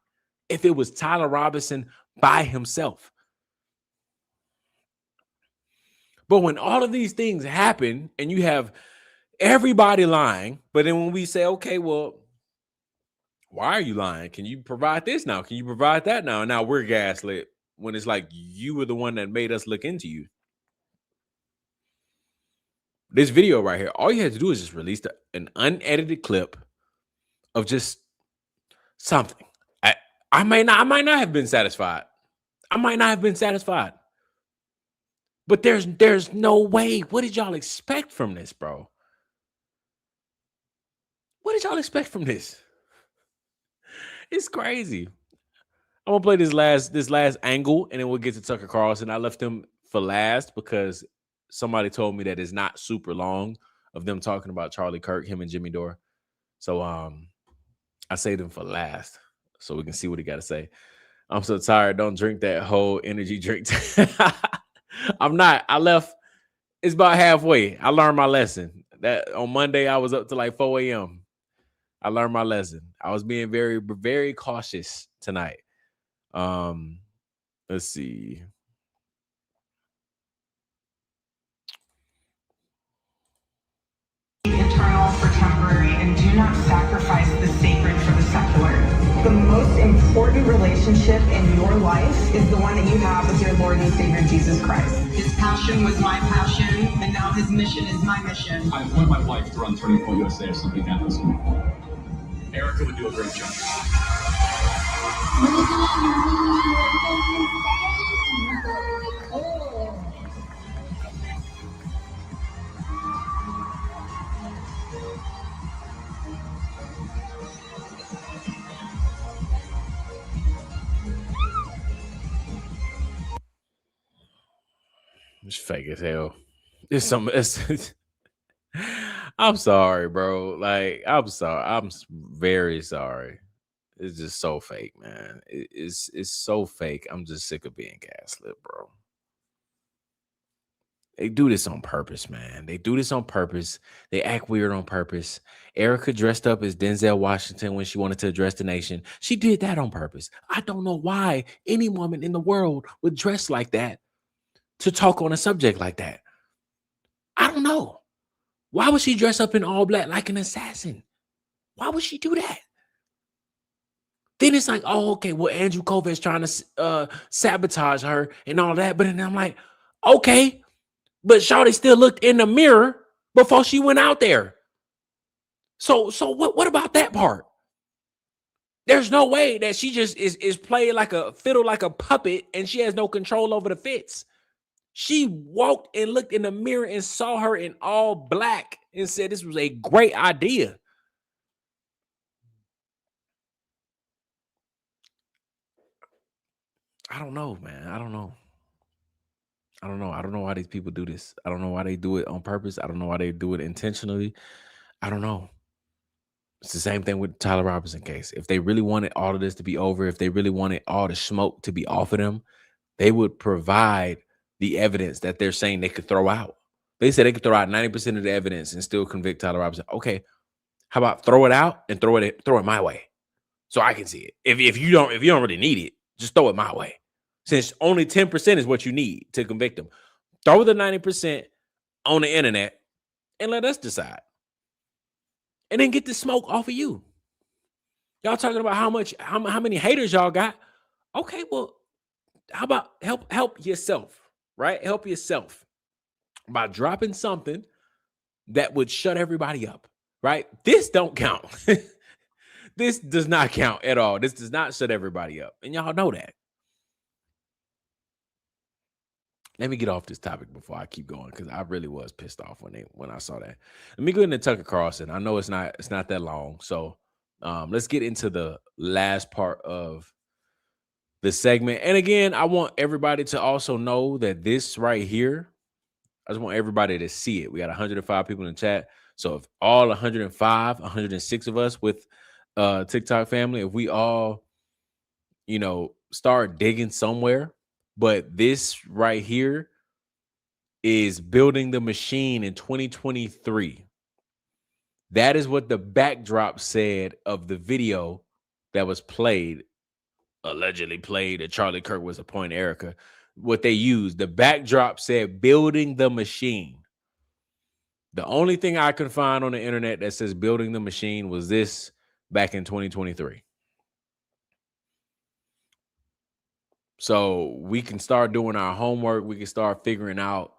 A: if it was Tyler Robinson by himself. But when all of these things happen and you have everybody lying, but then when we say, okay, well, why are you lying? Can you provide this now? Can you provide that now? And now we're gaslit when it's like you were the one that made us look into you. This video right here, all you had to do is just release an unedited clip of just something. I might not have been satisfied. But there's no way. What did y'all expect from this, bro? What did y'all expect from this? It's crazy. I'm gonna play this last angle, and then we'll get to Tucker Carlson. I left him for last because somebody told me that it's not super long of them talking about Charlie Kirk, him and Jimmy Dore. So I saved him for last so we can see what he got to say. I'm so tired. Don't drink that whole energy drink. I'm not. I left. It's about halfway. I learned my lesson. That on Monday I was up to like 4 a.m. I learned my lesson. I was being very, very cautious tonight. Let's see.
B: Eternal for temporary, and do not sacrifice the sacred for the secular. The most important relationship in your life is the one that you have with your Lord and Savior Jesus Christ. His passion was my passion, and now his mission is my mission.
C: I appoint my wife to run Turning Point USA if something happens to me. Erika would do a great job.
A: It's fake as hell. It's something. I'm sorry, bro. Like, I'm sorry. I'm very sorry. It's just so fake, man. It's so fake. I'm just sick of being gaslit, bro. They do this on purpose, man. They do this on purpose. They act weird on purpose. Erika dressed up as Denzel Washington when she wanted to address the nation. She did that on purpose. I don't know why any woman in the world would dress like that to talk on a subject like that. I don't know. Why would she dress up in all black like an assassin? Why would she do that? Then it's like, oh, okay, well, Andrew Kovic's trying to sabotage her and all that. But then I'm like, okay, but Shawty still looked in the mirror before she went out there. So what about that part? There's no way that she just is playing like a fiddle, like a puppet, and she has no control over the fits. She walked and looked in the mirror and saw her in all black and said this was a great idea. I don't know, man. I don't know. I don't know why these people do this. I don't know why they do it on purpose. I don't know why they do it intentionally. I don't know. It's the same thing with the Tyler Robinson case. If they really wanted all of this to be over, if they really wanted all the smoke to be off of them, they would provide the evidence that they're saying they could throw out. They said they could throw out 90% of the evidence and still convict Tyler Robinson. Okay, how about throw it out and throw it my way so I can see it. If you don't really need it, just throw it my way. Since only 10% is what you need to convict them. Throw the 90% on the internet and let us decide. And then get the smoke off of you. Y'all talking about how many haters y'all got. Okay, well, how about help yourself, right? Help yourself by dropping something that would shut everybody up, right? This don't count. This does not count at all. This does not shut everybody up. And y'all know that. Let me get off this topic before I keep going, because I really was pissed off when I saw that. Let me go into Tucker Carlson. I know it's not that long. So let's get into the last part of the segment. And again, I want everybody to also know that this right here, I just want everybody to see it. We got 105 people in the chat. So if all 105, 106 of us with TikTok family, if we all, start digging somewhere, but this right here is building the machine in 2023. That is what the backdrop said of the video that was allegedly played that Charlie Kirk was appointing Erika. What they used, the backdrop said building the machine. The only thing I could find on the internet that says building the machine was this back in 2023. So we can start doing our homework. We can start figuring out.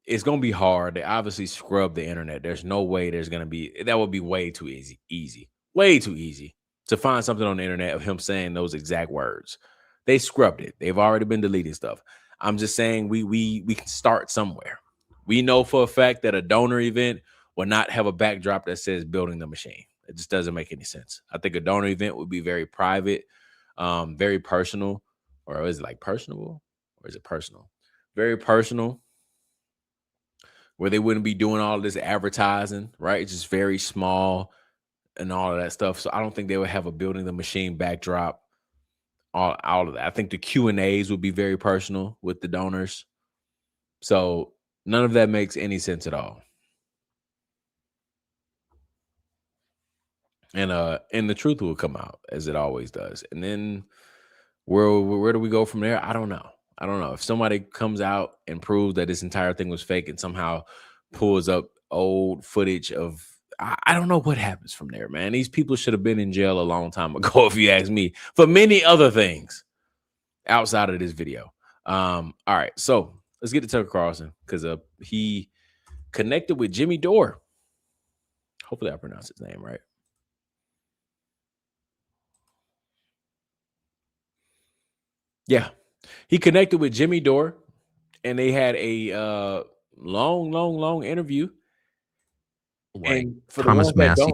A: It's going to be hard. They obviously scrubbed the internet. There's no way that would be way too easy, way too easy to find something on the internet of him saying those exact words. They scrubbed it. They've already been deleting stuff. I'm just saying we can start somewhere. We know for a fact that a donor event will not have a backdrop that says building the machine. It just doesn't make any sense. I think a donor event would be very private, very personal. Or is it like personable? Or is it personal? Very personal, where they wouldn't be doing all of this advertising, right? It's just very small and all of that stuff. So I don't think they would have a building the machine backdrop, all of that. I think the Q&As would be very personal with the donors. So none of that makes any sense at all. And the truth will come out, as it always does. And then where do we go from there? I don't know. If somebody comes out and proves that this entire thing was fake and somehow pulls up old footage of, I don't know what happens from there, man. These people should have been in jail a long time ago, if you ask me, for many other things outside of this video. All right, so let's get to Tucker Carlson, because he connected with Jimmy Dore. Hopefully I pronounced his name right. Yeah, he connected with Jimmy Dore, and they had a long interview.
F: Right.
A: And for
F: Thomas Massey.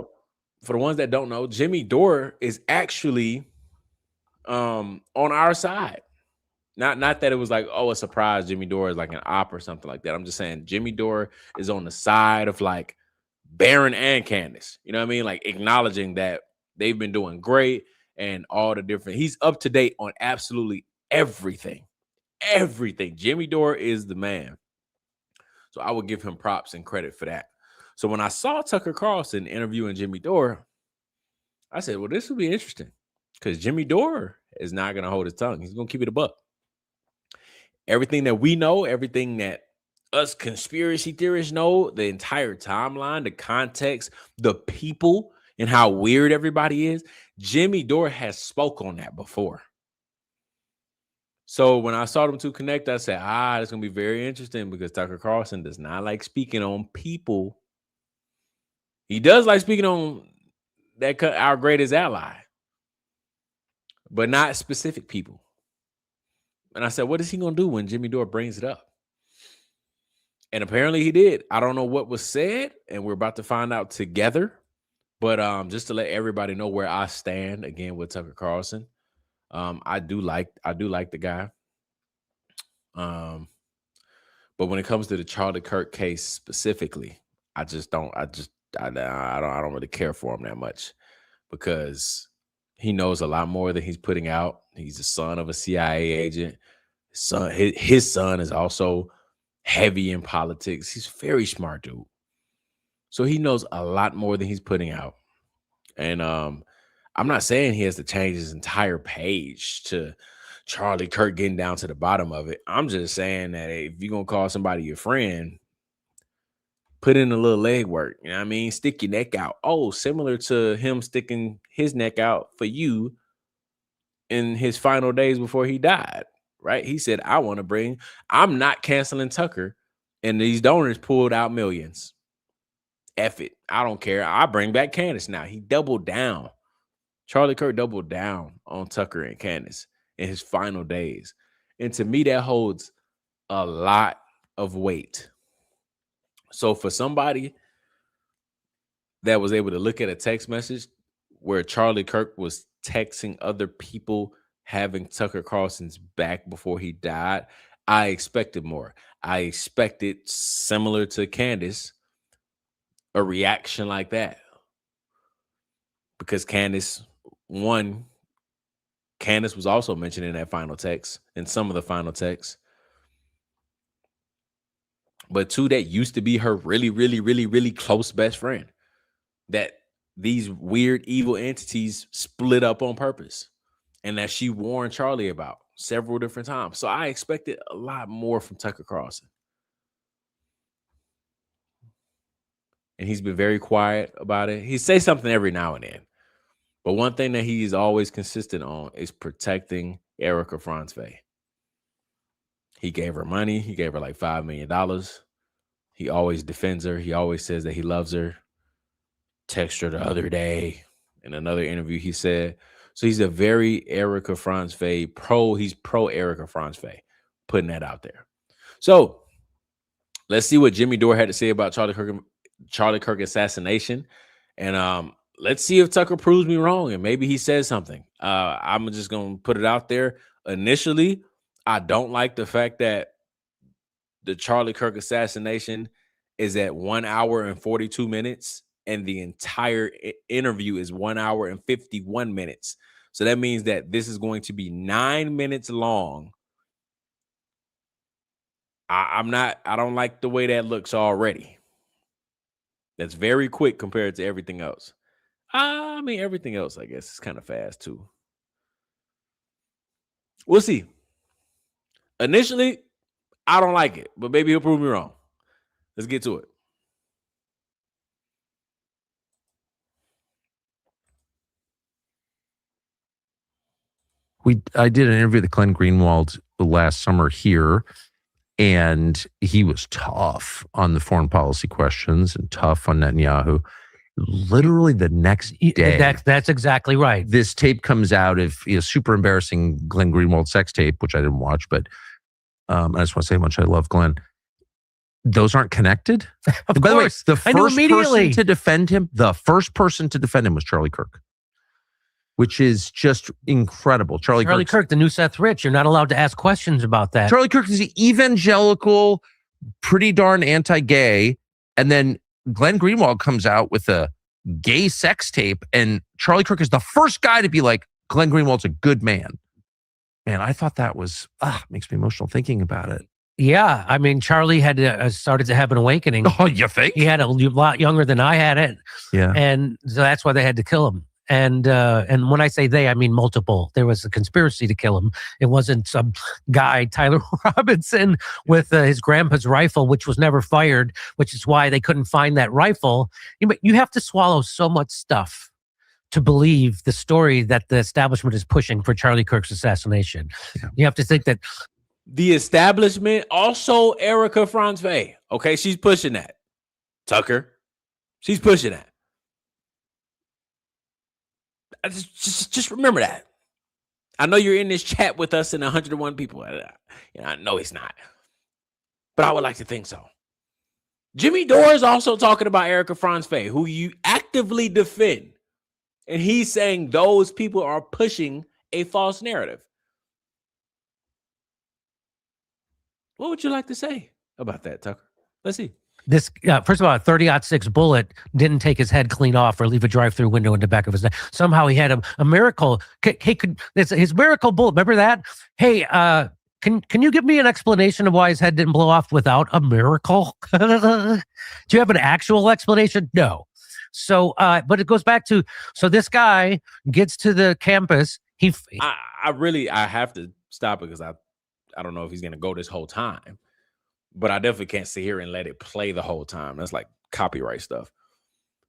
A: The ones that don't know, Jimmy Dore is actually on our side. Not that it was like, oh, a surprise. Jimmy Dore is like an op or something like that. I'm just saying Jimmy Dore is on the side of like Barron and Candace. You know what I mean? Like acknowledging that they've been doing great and all the different. He's up to date on absolutely everything. Jimmy Dore is the man. So I would give him props and credit for that. So when I saw Tucker Carlson interviewing Jimmy Dore, I said, well, this will be interesting, because Jimmy Dore is not going to hold his tongue. He's going to keep it a buck. Everything that we know, everything that us conspiracy theorists know, the entire timeline, the context, the people, and how weird everybody is, Jimmy Dore has spoke on that before. So when I saw them two connect, I said, it's going to be very interesting, because Tucker Carlson does not like speaking on people. He does like speaking on our greatest ally, but not specific people. And I said, what is he going to do when Jimmy Dore brings it up? And apparently he did. I don't know what was said, and we're about to find out together. But just to let everybody know where I stand again with Tucker Carlson. I do like the guy. But when it comes to the Charlie Kirk case specifically, I don't really care for him that much, because he knows a lot more than he's putting out. He's the son of a CIA agent. His son is also heavy in politics. He's a very smart dude. So he knows a lot more than he's putting out. And I'm not saying he has to change his entire page to Charlie Kirk getting down to the bottom of it. I'm just saying that if you're going to call somebody your friend, put in a little leg work. You know what I mean? Stick your neck out. Oh, similar to him sticking his neck out for you in his final days before he died, right? He said, I'm not canceling Tucker. And these donors pulled out millions. F it. I don't care. I bring back Candace now. He doubled down. Charlie Kirk doubled down on Tucker and Candace in his final days. And to me, that holds a lot of weight. So for somebody that was able to look at a text message where Charlie Kirk was texting other people having Tucker Carlson's back before he died, I expected more. I expected, similar to Candace, a reaction like that. Because Candace was also mentioned in that final text, in some of the final texts. But two, that used to be her really, really, really, really close best friend that these weird evil entities split up on purpose and that she warned Charlie about several different times. So I expected a lot more from Tucker Carlson. And he's been very quiet about it. He says something every now and then. But one thing that he's always consistent on is protecting Erika Franzwey. He gave her money. He gave her like $5 million. He always defends her. He always says that he loves her. Text her the other day in another interview, he said. So he's a very Erika Franzwey pro. He's pro Erika Franzwey, putting that out there. So let's see what Jimmy Dore had to say about Charlie Kirk assassination. And let's see if Tucker proves me wrong and maybe he says something. I'm just going to put it out there. Initially, I don't like the fact that the Charlie Kirk assassination is at 1 hour and 42 minutes and the entire interview is 1 hour and 51 minutes. So that means that this is going to be 9 minutes long. I don't like the way that looks already. That's very quick compared to everything else. I mean, everything else, I guess, is kind of fast too. We'll see. Initially, I don't like it, but maybe he'll prove me wrong. Let's get to it.
F: I did an interview with Glenn Greenwald last summer here, and he was tough on the foreign policy questions and tough on Netanyahu. Literally the next day,
G: that's exactly right.
F: This tape comes out of super embarrassing Glenn Greenwald sex tape, which I didn't watch, but I just want to say how much I love Glenn. Those aren't connected.
G: Of
F: By
G: course,
F: the way,
G: I knew immediately.
F: the first person to defend him was Charlie Kirk, which is just incredible. Charlie
G: Kirk, the new Seth Rich. You're not allowed to ask questions about that.
F: Charlie Kirk is the evangelical, pretty darn anti-gay, and then Glenn Greenwald comes out with a gay sex tape, and Charlie Kirk is the first guy to be like, Glenn Greenwald's a good man. Man, I thought that was, makes me emotional thinking about it.
G: Yeah, I mean, Charlie had started to have an awakening.
F: Oh, you think?
G: He had a lot younger than I had it.
F: Yeah.
G: And so that's why they had to kill him. And when I say they, I mean multiple. There was a conspiracy to kill him. It wasn't some guy, Tyler Robinson, with his grandpa's rifle, which was never fired, which is why they couldn't find that rifle. You have to swallow so much stuff to believe the story that the establishment is pushing for Charlie Kirk's assassination. Yeah. You have to think that
A: the establishment, also Erika Franzwey. Okay, she's pushing that. Tucker, she's pushing that. Just remember that. I know you're in this chat with us and 101 people. I know it's not, but I would like to think so. Jimmy Dore is also talking about Erika Franzwey, who you actively defend. And he's saying those people are pushing a false narrative. What would you like to say about that, Tucker? Let's see.
G: This, first of all, a 30-06 bullet didn't take his head clean off or leave a drive-through window in the back of his neck. Somehow he had a miracle. His miracle bullet. Remember that? Hey, Can you give me an explanation of why his head didn't blow off without a miracle? Do you have an actual explanation? No. So, but it goes back to, so this guy gets to the campus.
A: I have to stop it because I don't know if he's gonna go this whole time, but I definitely can't sit here and let it play the whole time. That's like copyright stuff.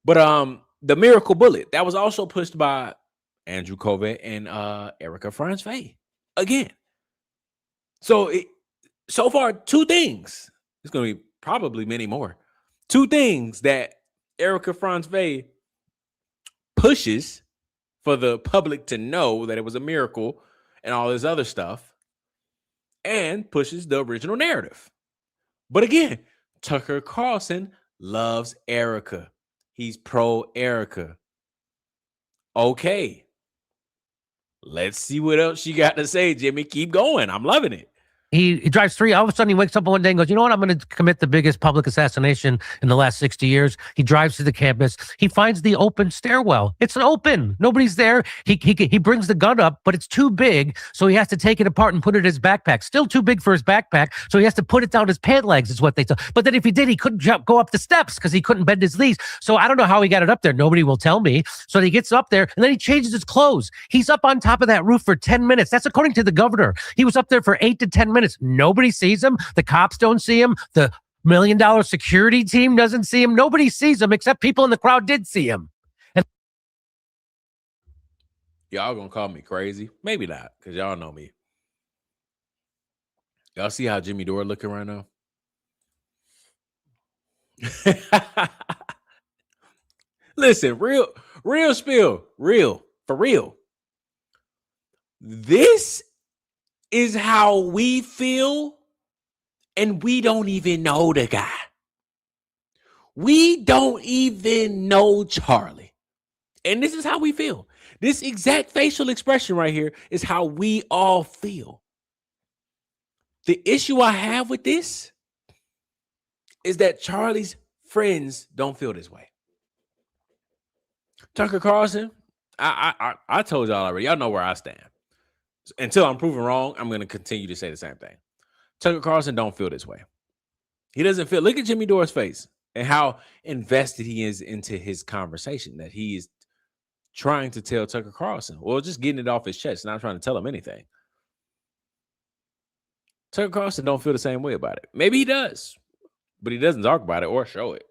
A: But the miracle bullet that was also pushed by Andrew Kovac and Erika Franz-Faye again. So so far, two things. It's gonna be probably many more. Two things that Erika Franz-Faye pushes for the public to know that it was a miracle and all this other stuff, and pushes the original narrative. But again, Tucker Carlson loves Erika. He's pro Erika. Okay. Let's see what else you got to say, Jimmy. Keep going. I'm loving it.
G: He drives 3. All of a sudden, he wakes up one day and goes, you know what? I'm going to commit the biggest public assassination in the last 60 years. He drives to the campus. He finds the open stairwell. It's open. Nobody's there. He brings the gun up, but it's too big. So he has to take it apart and put it in his backpack. Still too big for his backpack. So he has to put it down his pant legs is what they tell. But then if he did, he couldn't go up the steps because he couldn't bend his knees. So I don't know how he got it up there. Nobody will tell me. So he gets up there and then he changes his clothes. He's up on top of that roof for 10 minutes. That's according to the governor. He was up there for 8 to 10 minutes. Nobody sees him. The cops don't see him. The $1 million security team doesn't see him. Nobody sees him except people in the crowd did see him. And
A: y'all gonna call me crazy? Maybe not, because y'all know me. Y'all see how Jimmy Dore looking right now? Listen, real spill, for real. This is how we feel, and we don't even know the guy. We don't even know Charlie. And this is how we feel. This exact facial expression right here is how we all feel. The issue I have with this is that Charlie's friends don't feel this way. Tucker Carlson, I told y'all already. Y'all know where I stand. Until I'm proven wrong, I'm going to continue to say the same thing. Tucker Carlson don't feel this way. He doesn't feel. Look at Jimmy Dore's face and how invested he is into his conversation, that he is trying to tell Tucker Carlson, or just getting it off his chest, not trying to tell him anything. Tucker Carlson don't feel the same way about it. Maybe he does, but he doesn't talk about it or show it.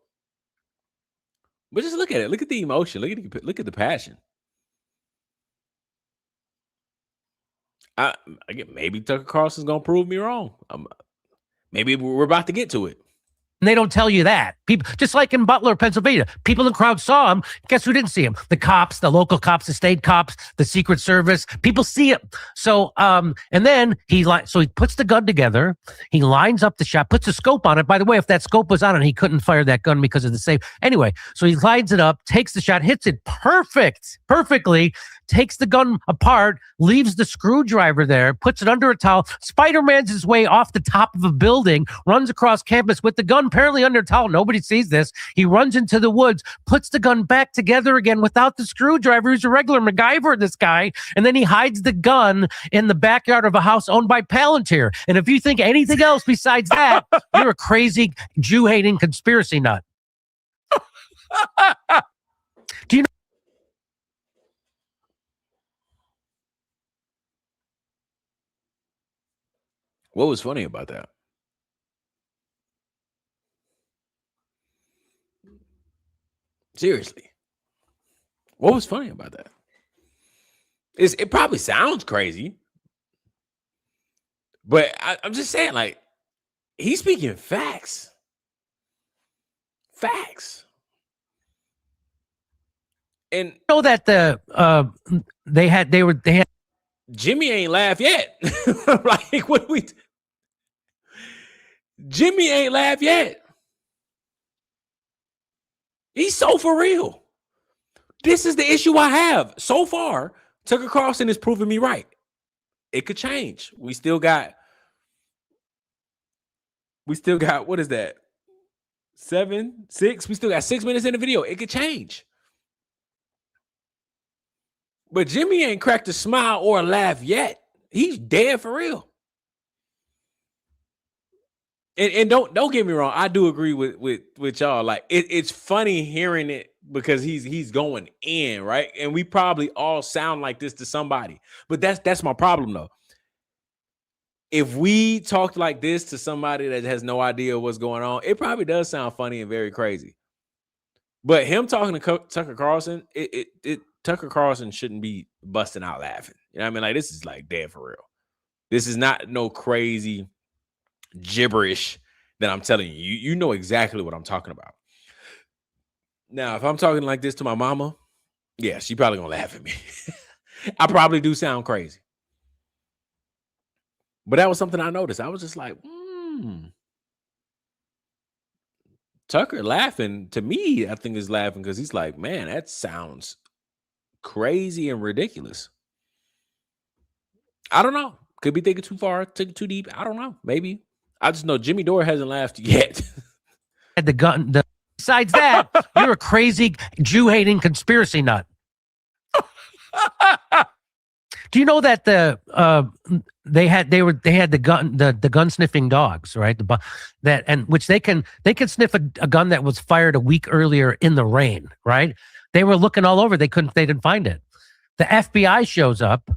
A: But just look at it. Look at the emotion. Look at the passion. Maybe Tucker Carlson's gonna prove me wrong. Maybe we're about to get to it.
G: And they don't tell you that. People, just like in Butler, Pennsylvania, people in the crowd saw him. Guess who didn't see him? The cops, the local cops, the state cops, the Secret Service. People see him. So, and then he puts the gun together. He lines up the shot, puts a scope on it. By the way, if that scope was on it, he couldn't fire that gun because of the safe. Anyway, so he lines it up, takes the shot, hits it perfectly, takes the gun apart, leaves the screwdriver there, puts it under a towel, Spider-Man's his way off the top of a building, runs across campus with the gun apparently under a towel. Nobody sees this. He runs into the woods, puts the gun back together again without the screwdriver. He's a regular MacGyver, this guy. And then he hides the gun in the backyard of a house owned by Palantir. And if you think anything else besides that, you're a crazy Jew-hating conspiracy nut. Do you know?
A: What was funny about that? Seriously. What was funny about that? It probably sounds crazy, but I'm just saying, like, he's speaking facts. Facts. And
G: Know that they had
A: Jimmy ain't laugh yet. Like, what we? Jimmy ain't laugh yet. He's so for real. This is the issue I have. So far, Tucker Carlson is proving me right. It could change. We still got, what is that? 7, 6? We still got 6 minutes in the video. It could change. But Jimmy ain't cracked a smile or a laugh yet. He's dead for real. And don't get me wrong, I do agree with y'all. Like it's funny hearing it because he's going in, right? And we probably all sound like this to somebody. But that's my problem though. If we talked like this to somebody that has no idea what's going on, it probably does sound funny and very crazy. But him talking to Tucker Carlson, Tucker Carlson shouldn't be busting out laughing. You know what I mean? Like this is like dead for real. This is not no crazy gibberish that I'm telling you. You know exactly what I'm talking about. Now, if I'm talking like this to my mama, yeah, she probably gonna laugh at me. I probably do sound crazy. But that was something I noticed. I was just like, Tucker laughing to me, I think is laughing because he's like, man, that sounds crazy and ridiculous. I don't know. Could be thinking too far, thinking too deep. I don't know. Maybe. I just know Jimmy Dore hasn't laughed yet.
G: Had the gun. Besides that, you're a crazy Jew-hating conspiracy nut. Do you know that they had the gun sniffing dogs, right? Which they can sniff a gun that was fired a week earlier in the rain, right? They were looking all over. They didn't find it. The FBI shows up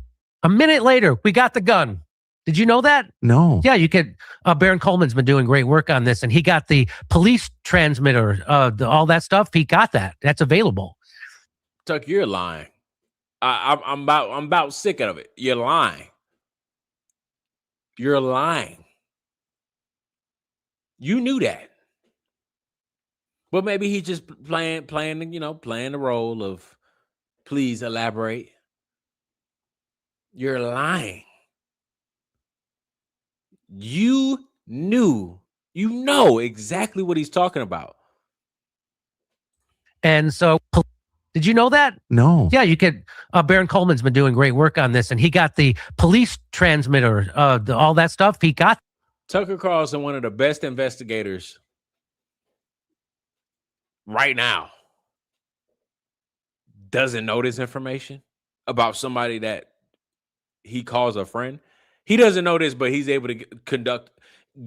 G: a minute later. We got the gun. Did you know that?
F: No.
G: Yeah, you could. Baron Coleman's been doing great work on this, and he got the police transmitter, all that stuff. He got that. That's available.
A: Tuck, you're lying. I'm about sick of it. You're lying. You're lying. You knew that, but maybe he's just playing the role of. Please elaborate. You're lying. You know exactly what he's talking about.
G: And so, did you know that?
F: No.
G: Yeah, you could. Baron Coleman's been doing great work on this, and he got the police transmitter, all that stuff. He got.
A: Tucker Carlson, one of the best investigators right now, doesn't know this information about somebody that he calls a friend. He doesn't know this, but he's able to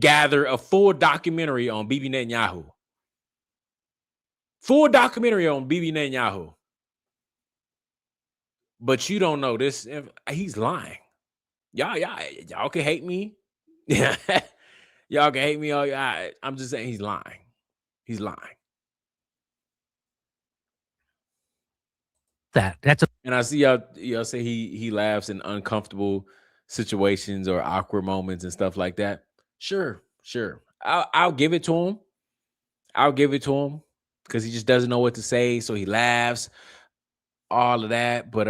A: gather a full documentary on Bibi Netanyahu. Full documentary on Bibi Netanyahu. But you don't know this. He's lying. Y'all can hate me. Yeah. Y'all can hate me. I'm just saying he's lying. He's lying. And I see y'all say he laughs in uncomfortable situations or awkward moments and stuff like that. Sure. I'll give it to him. I'll give it to him because he just doesn't know what to say, so he laughs. All of that, but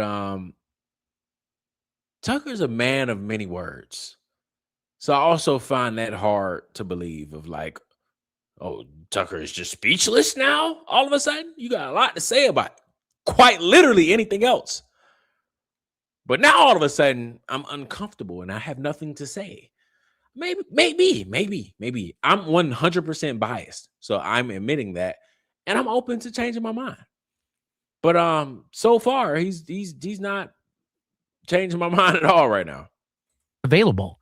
A: Tucker's a man of many words, so I also find that hard to believe. Of like, oh, Tucker is just speechless now. All of a sudden, you got a lot to say about quite literally anything else. But now all of a sudden, I'm uncomfortable and I have nothing to say. Maybe. I'm 100% biased, so I'm admitting that, and I'm open to changing my mind. But so far he's not changing my mind at all right now.
G: Available.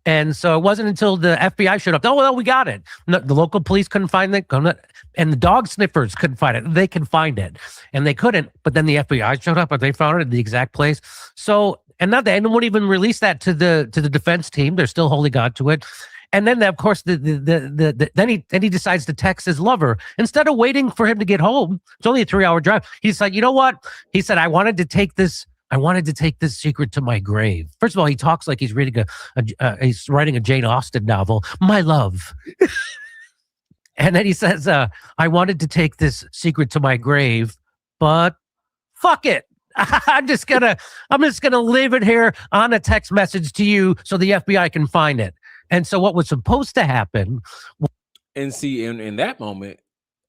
G: And so it wasn't until the FBI showed up. Oh, well, we got it. The local police couldn't find it, and the dog sniffers couldn't find it. They can find it, and they couldn't. But then the FBI showed up, but they found it at the exact place. So, and not that anyone won't even release that to the defense team. They're still holding on to it. And then, of course, then he decides to text his lover instead of waiting for him to get home. It's only a 3-hour drive. He's like, you know what? He said, I wanted to take this secret to my grave. First of all, he talks like he's reading he's writing a Jane Austen novel, My Love. And then he says, I wanted to take this secret to my grave, but fuck it. I'm just gonna leave it here on a text message to you so the FBI can find it. And so what was supposed to happen,
A: and see, in that moment,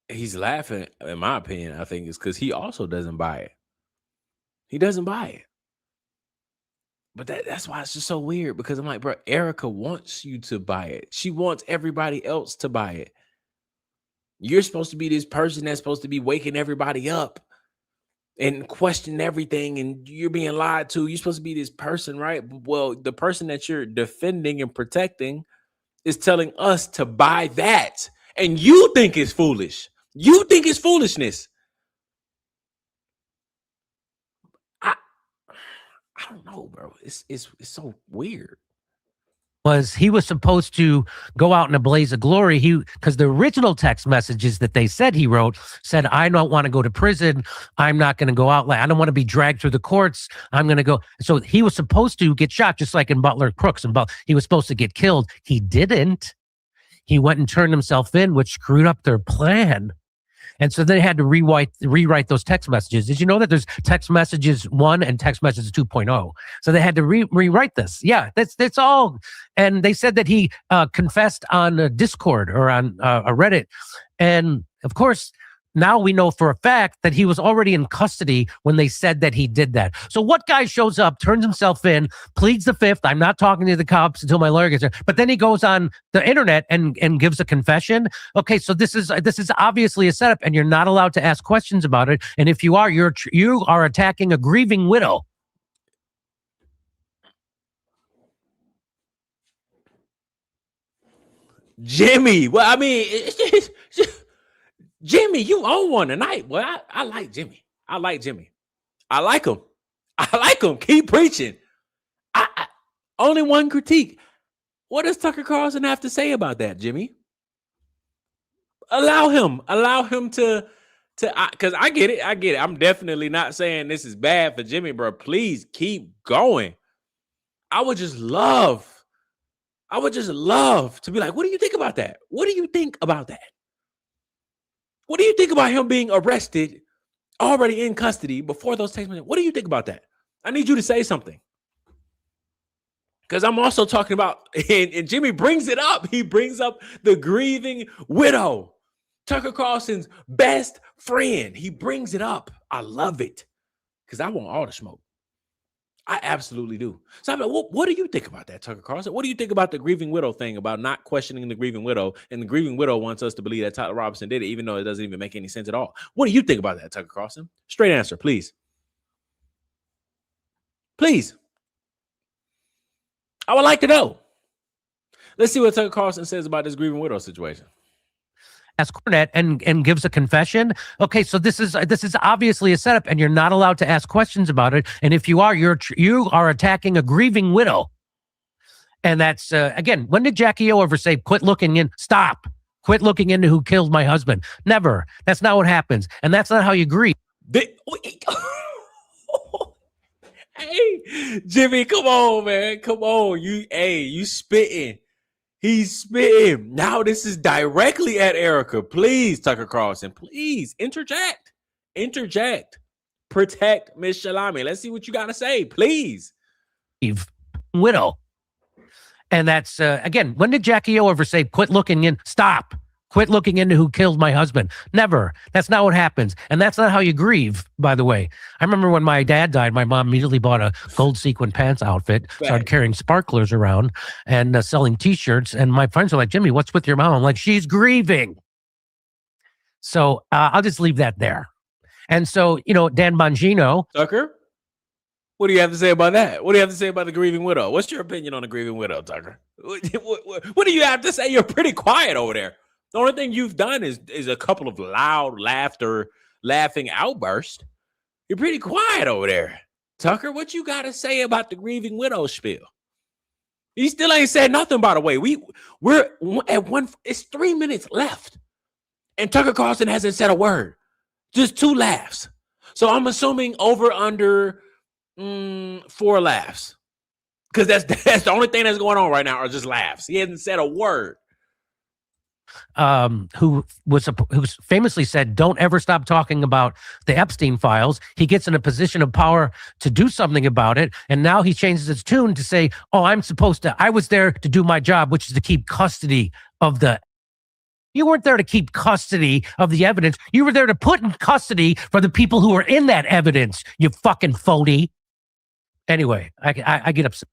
A: he's laughing, in my opinion, I think, is because he also doesn't buy it. He doesn't buy it. But that's why it's just so weird, because I'm like, bro, Erika wants you to buy it. She wants everybody else to buy it. You're supposed to be this person that's supposed to be waking everybody up and questioning everything, and you're being lied to. You're supposed to be this person, right? Well, the person that you're defending and protecting is telling us to buy that. And you think it's foolish. You think it's foolishness. I don't know, bro. It's so weird.
G: He was supposed to go out in a blaze of glory. Because the original text messages that they said he wrote said, I don't want to go to prison. I'm not going to go out. I don't want to be dragged through the courts. I'm going to go. So he was supposed to get shot, just like in Butler Crooks. And he was supposed to get killed. He didn't. He went and turned himself in, which screwed up their plan. And so they had to rewrite those text messages. Did you know that there's text messages 1 and text messages 2.0? So they had to rewrite this. Yeah, that's all. And they said that he confessed on Discord or on a Reddit. And of course, now we know for a fact that he was already in custody when they said that he did that. So what guy shows up, turns himself in, pleads the fifth, I'm not talking to the cops until my lawyer gets there, but then he goes on the internet and gives a confession. Okay, so this is obviously a setup, and you're not allowed to ask questions about it. And if you are, you are attacking a grieving widow.
A: Jimmy, well, I mean, Jimmy, you own one tonight. Well, I like Jimmy. I like Jimmy. I like him. I like him. Keep preaching. I only one critique. What does Tucker Carlson have to say about that, Jimmy? Allow him to because I get it. I'm definitely not saying this is bad for Jimmy, bro. Please keep going. I would just love to be like, what do you think about that? What do you think about that? What do you think about him being arrested, already in custody before those text messages? What do you think about that? I need you to say something. Because I'm also talking about, and Jimmy brings it up. He brings up the grieving widow, Tucker Carlson's best friend. He brings it up. I love it because I want all the smoke. I absolutely do. So I'm like, what do you think about that, Tucker Carlson? What do you think about the grieving widow thing, about not questioning the grieving widow? And the grieving widow wants us to believe that Tyler Robinson did it, even though it doesn't even make any sense at all. What do you think about that, Tucker Carlson? Straight answer, please. Please. I would like to know. Let's see what Tucker Carlson says about this grieving widow situation.
G: As Cornette and gives a confession. Okay, so this is obviously a setup, and you're not allowed to ask questions about it. And if you are, you are attacking a grieving widow. And that's again, when did Jackie O ever say, "Quit looking in"? Stop. Quit looking into who killed my husband. Never. That's not what happens, and that's not how you grieve.
A: Hey, Jimmy, come on, man, come on. You spitting. He's spitting. Now this is directly at Erika. Please, Tucker Carlson, please interject. Protect Miss Shalami. Let's see what you got to say, please.
G: Widow. And that's, again, when did Jackie O ever say, "Quit looking in"? Stop. Quit looking into who killed my husband. Never. That's not what happens. And that's not how you grieve, by the way. I remember when my dad died, my mom immediately bought a gold sequin pants outfit, started carrying sparklers around and selling T-shirts. And my friends were like, "Jimmy, what's with your mom?" I'm like, "She's grieving." So I'll just leave that there. And so, Dan Bongino.
A: Tucker, what do you have to say about that? What do you have to say about the grieving widow? What's your opinion on the grieving widow, Tucker? What do you have to say? You're pretty quiet over there. The only thing you've done is a couple of loud laughing outbursts. You're pretty quiet over there. Tucker, what you got to say about the grieving widow spiel? He still ain't said nothing, by the way. We're at it's 3 minutes left. And Tucker Carlson hasn't said a word. Just 2 laughs. So I'm assuming over under 4 laughs. Because that's the only thing that's going on right now are just laughs. He hasn't said a word.
G: Who famously said, "Don't ever stop talking about the Epstein files." He gets in a position of power to do something about it, and now he changes his tune to say, "Oh, I was there to do my job, which is to keep custody of the." You weren't there to keep custody of the evidence. You were there to put in custody for the people who were in that evidence. You fucking phony. Anyway, I get upset.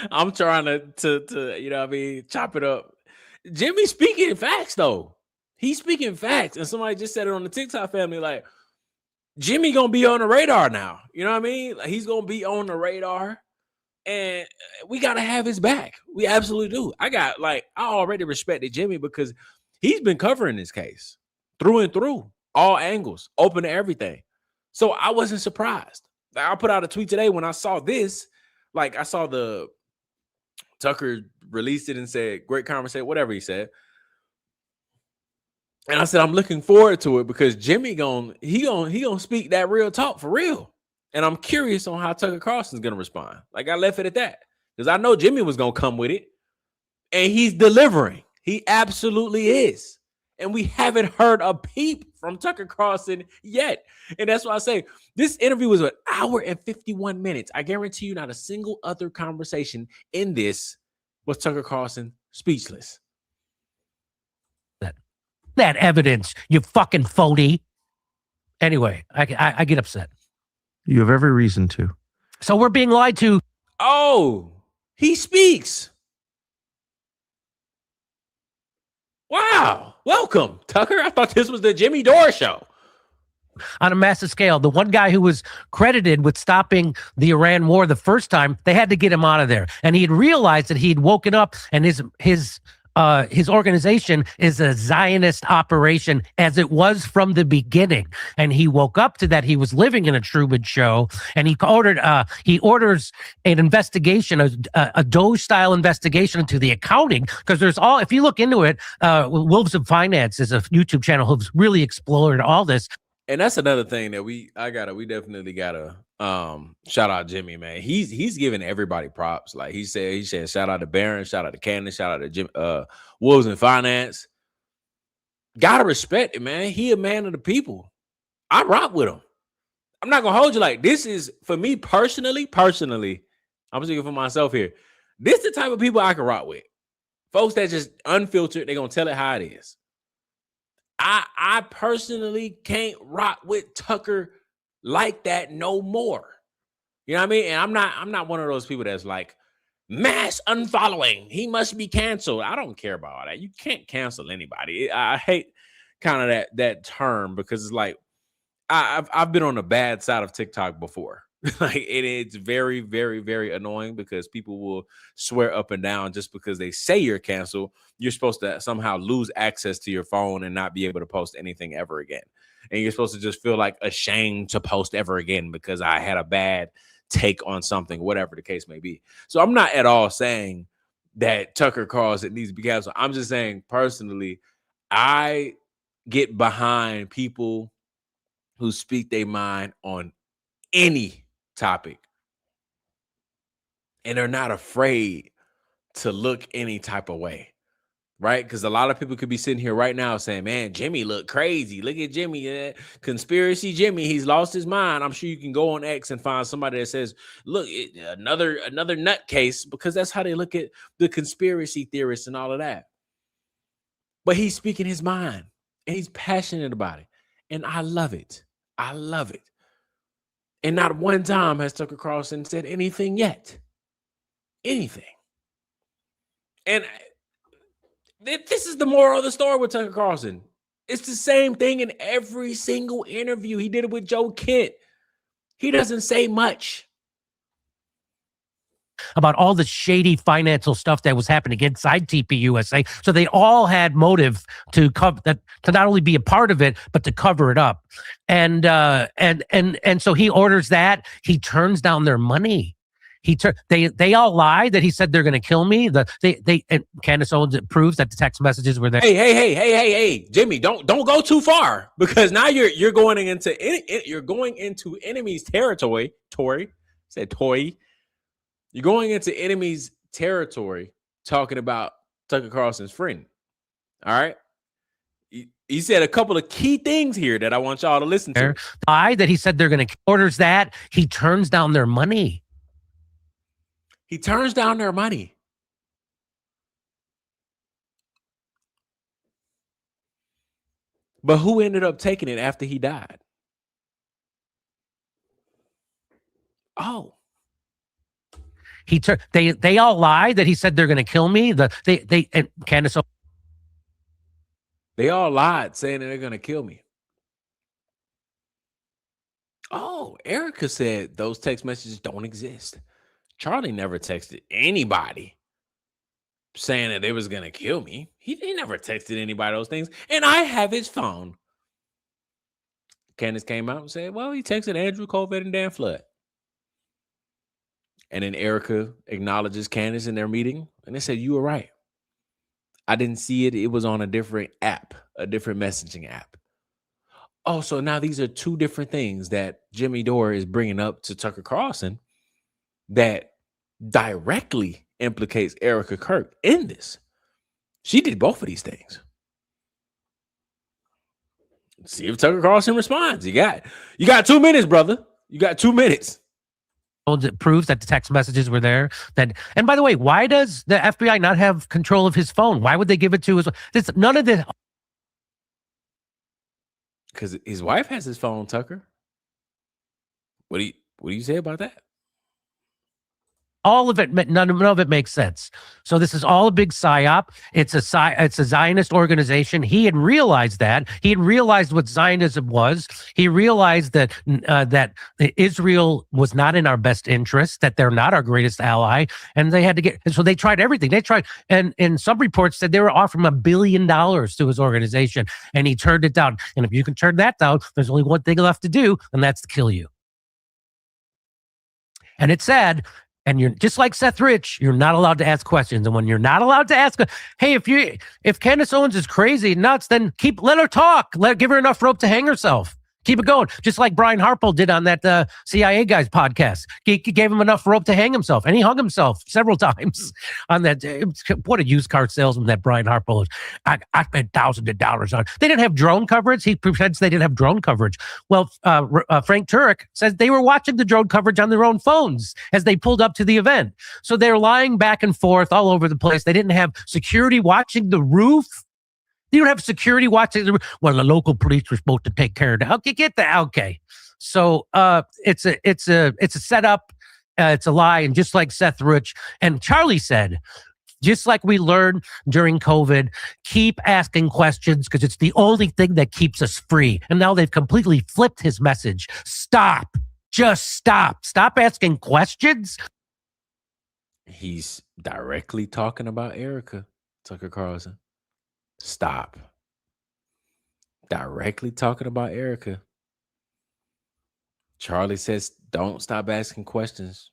A: I'm trying to chop it up. Jimmy's speaking facts, though. He's speaking facts. And somebody just said it on the TikTok family, like, Jimmy gonna be on the radar now. You know what I mean? Like, he's gonna be on the radar. And we got to have his back. We absolutely do. I already respected Jimmy because he's been covering this case through and through, all angles, open to everything. So I wasn't surprised. I put out a tweet today when I saw this. Like, I saw the Tucker released it and said, great conversation, whatever he said. And I said, I'm looking forward to it because Jimmy he gonna speak that real talk for real. And I'm curious on how Tucker Carlson's gonna respond. Like, I left it at that because I know Jimmy was gonna come with it, and he's delivering. He absolutely is. And we haven't heard a peep from Tucker Carlson yet. And that's why I say this interview was an hour and 51 minutes. I guarantee you not a single other conversation in this was Tucker Carlson speechless.
G: That evidence, you fucking phony. Anyway, I get upset.
F: You have every reason to.
G: So we're being lied to.
A: Oh, he speaks. Wow. Welcome, Tucker. I thought this was the Jimmy Dore show.
G: On a massive scale. The one guy who was credited with stopping the Iran war the first time, they had to get him out of there. And he had realized that he'd woken up and his organization is a Zionist operation, as it was from the beginning. And he woke up to that. He was living in a Truman show, and he orders an investigation, a Doge style investigation into the accounting, because if you look into it, Wolves of Finance is a YouTube channel who's really explored all this.
A: And that's another thing that we definitely gotta shout out Jimmy, man. He's giving everybody props. Like he said shout out to Barron, shout out to Candace, shout out to Jim Wolves in Finance. Gotta respect it, man. He a man of the people. I rock with him. I'm not gonna hold you. Like, this is, for me personally, I'm speaking for myself here. This is the type of people I can rock with. Folks that just unfiltered, they're gonna tell it how it is. I personally can't rock with Tucker like that no more. You know what I mean? And I'm not one of those people that's like mass unfollowing. He must be canceled. I don't care about all that. You can't cancel anybody. I hate kind of that term because it's like I've been on the bad side of TikTok before. Like, it's very, very, very annoying because people will swear up and down just because they say you're canceled. You're supposed to somehow lose access to your phone and not be able to post anything ever again. And you're supposed to just feel like ashamed to post ever again because I had a bad take on something, whatever the case may be. So I'm not at all saying that Tucker Carlson needs to be canceled. I'm just saying, personally, I get behind people who speak their mind on any topic, and they're not afraid to look any type of way, right? Because a lot of people could be sitting here right now saying, man, Jimmy look crazy. Look at Jimmy, conspiracy Jimmy, he's lost his mind. I'm sure you can go on X and find somebody that says, look, another nutcase, because that's how they look at the conspiracy theorists and all of that. But he's speaking his mind, and he's passionate about it, and I love it. I love it. And not one time has Tucker Carlson said anything yet. Anything. And this is the moral of the story with Tucker Carlson. It's the same thing in every single interview. He did it with Joe Kent. He doesn't say much
G: about all the shady financial stuff that was happening inside TPUSA. So they all had motive to not only be a part of it, but to cover it up. And so he orders that. He turns down their money. They all lied that he said they're going to kill me. And Candace Owens proves that the text messages were there.
A: Hey, Jimmy, don't go too far, because now you're going into enemy's territory. You're going into enemy's territory talking about Tucker Carlson's friend. All right. He said a couple of key things here that I want y'all to listen to.
G: That he said they're going to orders that. He turns down their money.
A: He turns down their money. But who ended up taking it after he died? Oh.
G: They all lied that he said they're going to kill me. And Candace.
A: They all lied saying that they're going to kill me. Oh, Erika said those text messages don't exist. Charlie never texted anybody saying that they was going to kill me. He never texted anybody those things. And I have his phone. Candace came out and said, well, he texted Andrew, Colvett, and Dan Flood. And then Erika acknowledges Candace in their meeting. And they said, you were right. I didn't see it. It was on a different app, a different messaging app. Oh, so now these are two different things that Jimmy Dore is bringing up to Tucker Carlson that directly implicates Erika Kirk in this. She did both of these things. See if Tucker Carlson responds. You got 2 minutes, brother. You got 2 minutes.
G: It proves that the text messages were there. And by the way, why does the FBI not have control of his phone? Why would they give it to none of the?
A: Because his wife has his phone, Tucker. What do you say about that?
G: All of it, none of it makes sense. So this is all a big psyop. It's a Zionist organization. He had realized that. He had realized what Zionism was. He realized that that Israel was not in our best interest, that they're not our greatest ally, and they had to get. So they tried everything. They tried, and some reports said they were offering $1 billion to his organization, and he turned it down. And if you can turn that down, there's only one thing left to do, and that's to kill you. And it's sad. And you're just like Seth Rich, you're not allowed to ask questions. And when you're not allowed to ask, hey, if Candace Owens is crazy nuts, then let her talk. Give her enough rope to hang herself. Keep it going. Just like Brian Harpo did on that CIA guy's podcast. He gave him enough rope to hang himself. And he hung himself several times on that. What a used car salesman that Brian Harpo is. I spent thousands of dollars on. They didn't have drone coverage. He pretends they didn't have drone coverage. Well, Frank Turek says they were watching the drone coverage on their own phones as they pulled up to the event. So they're lying back and forth all over the place. They didn't have security watching the roof. You don't have security watching. Well, the local police were supposed to take care of that. Okay, get that. Okay, so it's a setup. It's a lie, and just like Seth Rich and Charlie said, just like we learned during COVID, keep asking questions because it's the only thing that keeps us free. And now they've completely flipped his message. Stop. Just stop. Stop asking questions.
A: He's directly talking about Erika, Tucker Carlson. Stop. Directly talking about Erika. Charlie says, don't stop asking questions.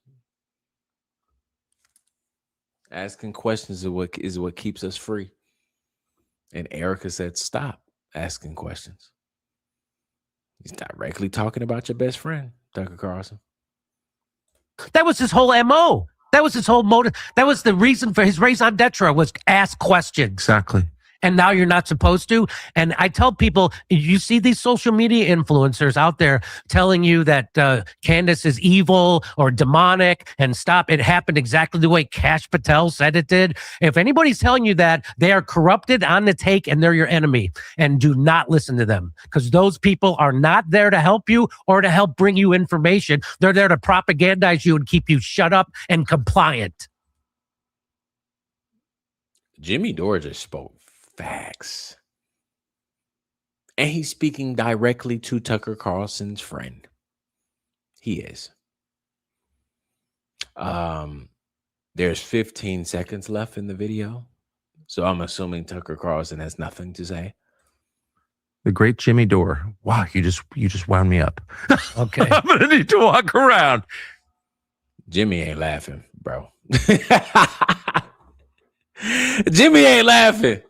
A: Asking questions is what keeps us free. And Erika said, stop asking questions. He's directly talking about your best friend, Tucker Carlson.
G: That was his whole MO. That was his whole motive. That was the reason for his raison d'etre was ask questions.
F: Exactly.
G: And now you're not supposed to. And I tell people, you see these social media influencers out there telling you that Candace is evil or demonic and stop. It happened exactly the way Kash Patel said it did. If anybody's telling you that, they are corrupted on the take and they're your enemy. And do not listen to them because those people are not there to help you or to help bring you information. They're there to propagandize you and keep you shut up and compliant.
A: Jimmy Dore just spoke facts. And he's speaking directly to Tucker Carlson's friend. He is. There's 15 seconds left in the video. So I'm assuming Tucker Carlson has nothing to say.
F: The great Jimmy Dore. Wow, you just wound me up.
G: Okay.
F: I'm gonna need to walk around.
A: Jimmy ain't laughing, bro. Jimmy ain't laughing.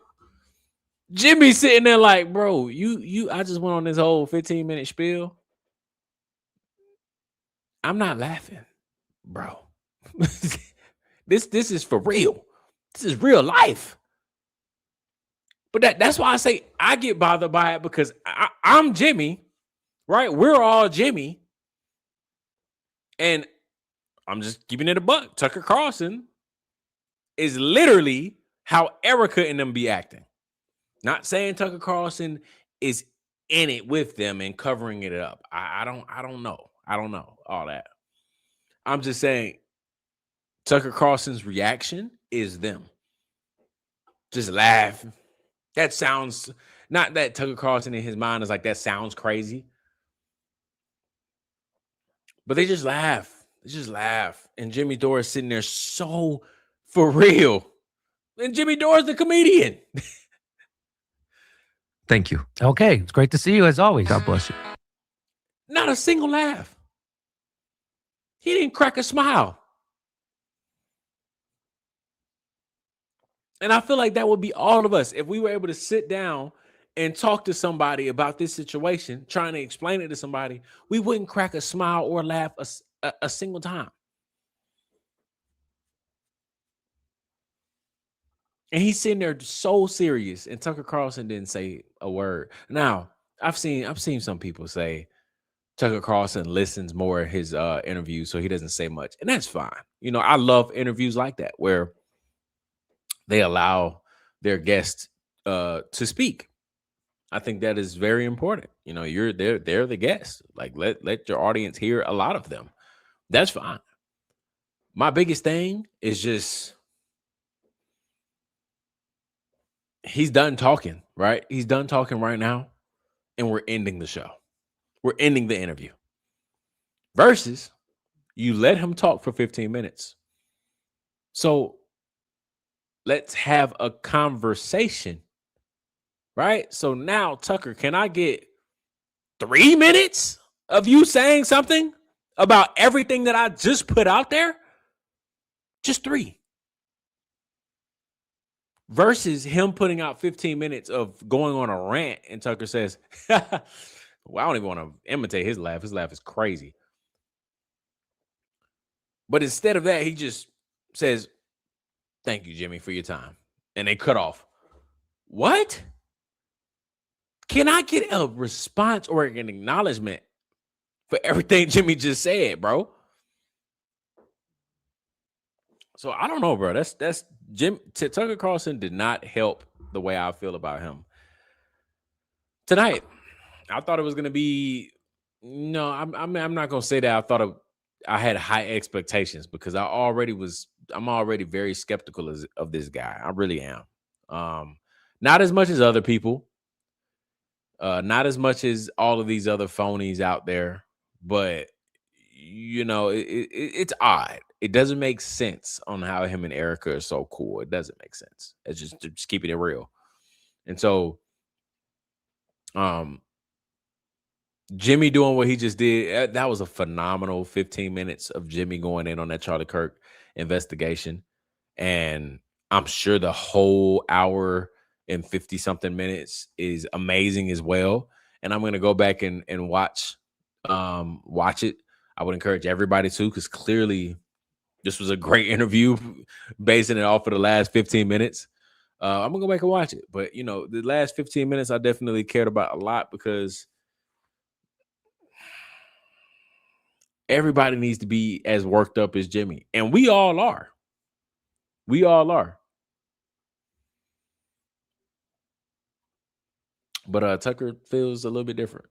A: Jimmy's sitting there like, bro, I just went on this whole 15-minute spiel. I'm not laughing, bro. This is for real. This is real life. But that's why I say I get bothered by it because I'm Jimmy, right? We're all Jimmy. And I'm just keeping it a buck. Tucker Carlson is literally how Erika and them be acting. Not saying Tucker Carlson is in it with them and covering it up. I don't know. I don't know all that. I'm just saying Tucker Carlson's reaction is them. Just laugh. That sounds, not that Tucker Carlson in his mind is like, that sounds crazy. But they just laugh. Just laugh. And Jimmy Dore is sitting there so for real. And Jimmy Dore is the comedian.
F: Thank you.
G: Okay, it's great to see you as always.
F: God bless you.
A: Not a single laugh. He didn't crack a smile. And I feel like that would be all of us if we were able to sit down and talk to somebody about this situation, trying to explain it to somebody. We wouldn't crack a smile or laugh a single time. And he's sitting there so serious, and Tucker Carlson didn't say a word. Now, I've seen some people say Tucker Carlson listens more at his interviews, so he doesn't say much, and that's fine. You know, I love interviews like that where they allow their guests to speak. I think that is very important. You know, they're the guest. Like let your audience hear a lot of them. That's fine. My biggest thing is just he's done talking, right? He's done talking right now, and we're ending the show. We're ending the interview. Versus you let him talk for 15 minutes. So let's have a conversation, right? So now, Tucker, can I get 3 minutes of you saying something about everything that I just put out there? Just 3. Versus him putting out 15 minutes of going on a rant, and Tucker says, well, I don't even want to imitate his laugh. His laugh is crazy. But instead of that, he just says, thank you, Jimmy, for your time. And they cut off. What? Can I get a response or an acknowledgement for everything Jimmy just said, bro? So I don't know, bro. That's Tucker Carlson did not help the way I feel about him tonight. I thought it was gonna be I'm not gonna say that I thought I had high expectations because I'm already very skeptical of this guy. I really am. Not as much as other people, not as much as all of these other phonies out there, but you know, it's odd. It doesn't make sense on how him and Erika are so cool. It doesn't make sense. It's just keeping it real. And so, Jimmy doing what he just did, that was a phenomenal 15 minutes of Jimmy going in on that Charlie Kirk investigation. And I'm sure the whole hour and 50 something minutes is amazing as well. And I'm going to go back and watch it. I would encourage everybody to, because clearly this was a great interview basing it off of the last 15 minutes. I'm going to go back and watch it. But, you know, the last 15 minutes I definitely cared about a lot because everybody needs to be as worked up as Jimmy. And we all are. We all are. But Tucker feels a little bit different.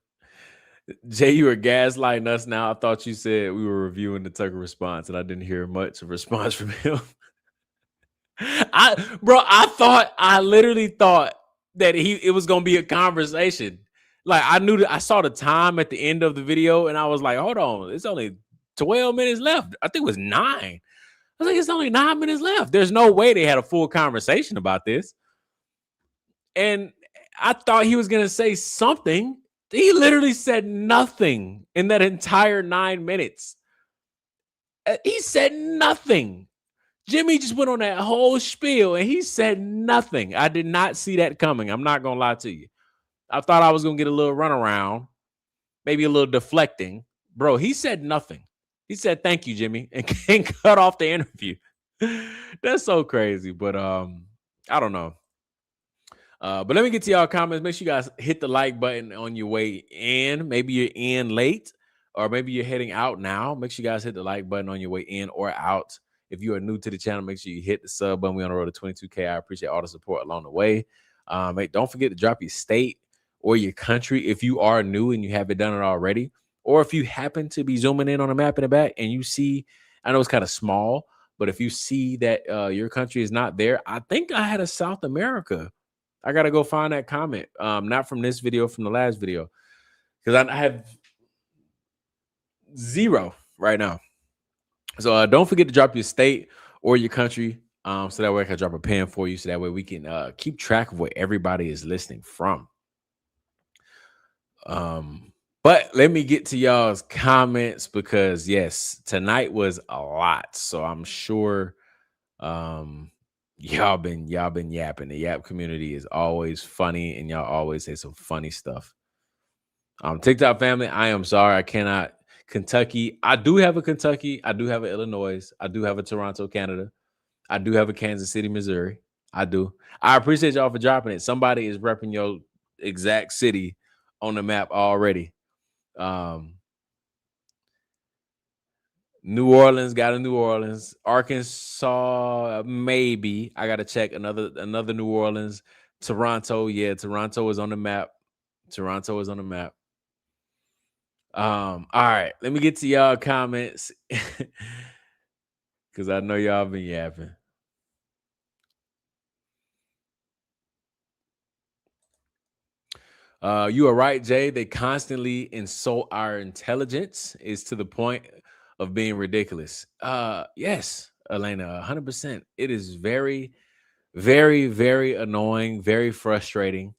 A: Jay, you were gaslighting us now. I thought you said we were reviewing the Tucker response, and I didn't hear much of response from him. I literally thought that it was gonna be a conversation. Like I knew that I saw the time at the end of the video, and I was like, hold on, it's only 12 minutes left. I think it was 9. I was like, it's only 9 minutes left. There's no way they had a full conversation about this. And I thought he was gonna say something. He literally said nothing in that entire 9 minutes. He said nothing. Jimmy just went on that whole spiel and he said nothing. I did not see that coming. I'm not going to lie to you. I thought I was going to get a little runaround, maybe a little deflecting. Bro, he said nothing. He said, thank you, Jimmy, and cut off the interview. That's so crazy. But I don't know. But let me get to y'all comments. Make sure you guys hit the like button on your way in. Maybe you're in late or maybe you're heading out now. Make sure you guys hit the like button on your way in or out. If you are new to the channel, make sure you hit the sub button. We're on the road to 22K. I appreciate all the support along the way. Hey, don't forget to drop your state or your country if you are new and you haven't done it already. Or if you happen to be zooming in on a map in the back and you see, I know it's kind of small, but if you see that your country is not there, I think I had a South America. I got to go find that comment. Not from this video, from the last video. Because I have 0 right now. So don't forget to drop your state or your country, so that way I can drop a pin for you, so that way we can keep track of where everybody is listening from. But let me get to y'all's comments, because yes, tonight was a lot. So I'm sure y'all been yapping. The Yap community is always funny, and y'all always say some funny stuff. TikTok family, I am sorry I cannot. Kentucky, I do have a Kentucky, I do have an Illinois, I do have a Toronto, Canada, I do have a Kansas City, Missouri. I do. I appreciate y'all for dropping it. Somebody is repping your exact city on the map already. New Orleans, got a New Orleans. Arkansas, maybe. I gotta check another New Orleans. Toronto, yeah, Toronto is on the map. Toronto is on the map. All right, let me get to y'all comments, because I know y'all been yapping. You are right, Jay. They constantly insult our intelligence, is to the point of being ridiculous. Yes, Elena, 100%. It is very, very, very annoying, very frustrating.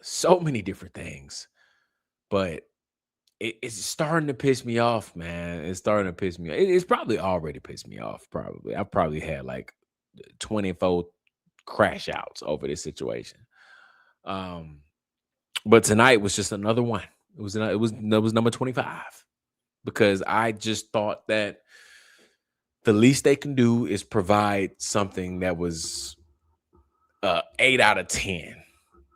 A: So many different things, but it's starting to piss me off, man. It's starting to piss me off. It's probably already pissed me off. Probably, I've probably had like 24 crash outs over this situation. But tonight was just another one. It was number 25, because I just thought that the least they can do is provide something that was 8 out of 10.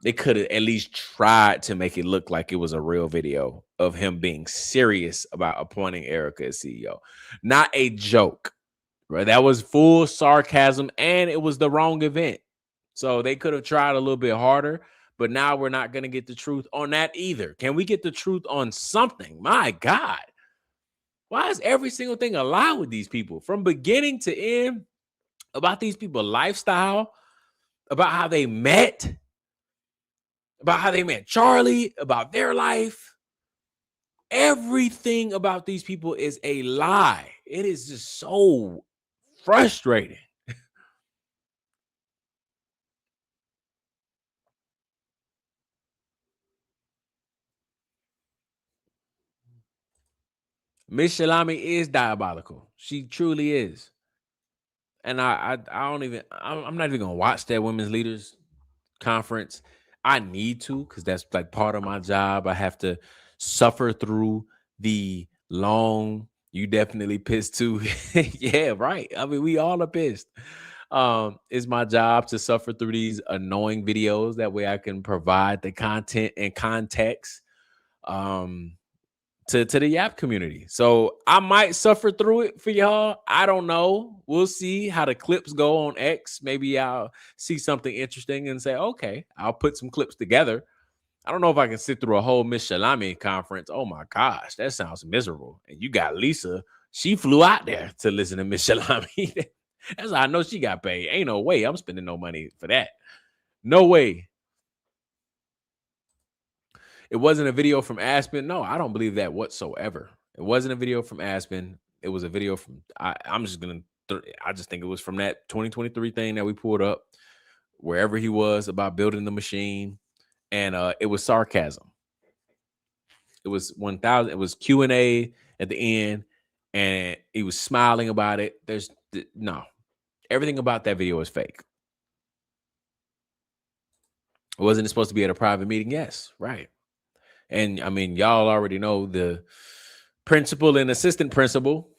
A: They could have at least tried to make it look like it was a real video of him being serious about appointing Erika as CEO, not a joke. Right? That was full sarcasm, and it was the wrong event. So they could have tried a little bit harder, but now we're not going to get the truth on that either. Can we get the truth on something? My God. Why is every single thing a lie with these people from beginning to end about these people's lifestyle, about how they met, about how they met Charlie, about their life? Everything about these people is a lie. It is just so frustrating. Miss Shalami is diabolical. She truly is. And I'm not even gonna watch that women's leaders conference. I need to, because that's like part of my job. I have to suffer through the long, you definitely pissed too. Yeah, right. I mean, we all are pissed. It's my job to suffer through these annoying videos. That way I can provide the content and context to the Yap community. So I might suffer through it for y'all. I don't know. We'll see how the clips go on X. Maybe I'll see something interesting and say, okay, I'll put some clips together. I don't know if I can sit through a whole Miss Shalami conference. Oh my gosh, that sounds miserable. And you got Lisa. She flew out there to listen to Miss Shalami. That's how I know she got paid. Ain't no way I'm spending no money for that. No way. It wasn't a video from Aspen. No, I don't believe that whatsoever. It wasn't a video from Aspen. It was a video from, I just think it was from that 2023 thing that we pulled up, wherever he was, about building the machine. And it was sarcasm. It was 1,000. It was Q&A at the end, and he was smiling about it. No, everything about that video is fake. Wasn't it supposed to be at a private meeting? Yes, right. And I mean, y'all already know the principal and assistant principal,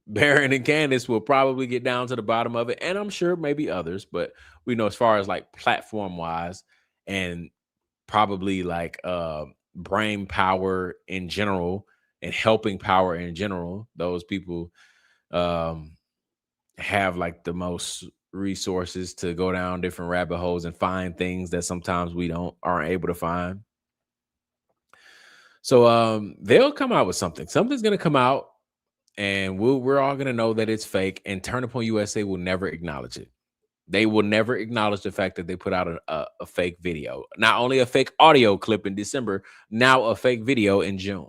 A: Baron and Candace, will probably get down to the bottom of it. And I'm sure maybe others, but we know as far as like platform wise and probably like brain power in general and helping power in general, those people have like the most resources to go down different rabbit holes and find things that sometimes we aren't able to find. So they'll come out with something. Something's going to come out, and we're all going to know that it's fake. And Turn Up on USA will never acknowledge it. They will never acknowledge the fact that they put out a fake video. Not only a fake audio clip in December, now a fake video in June.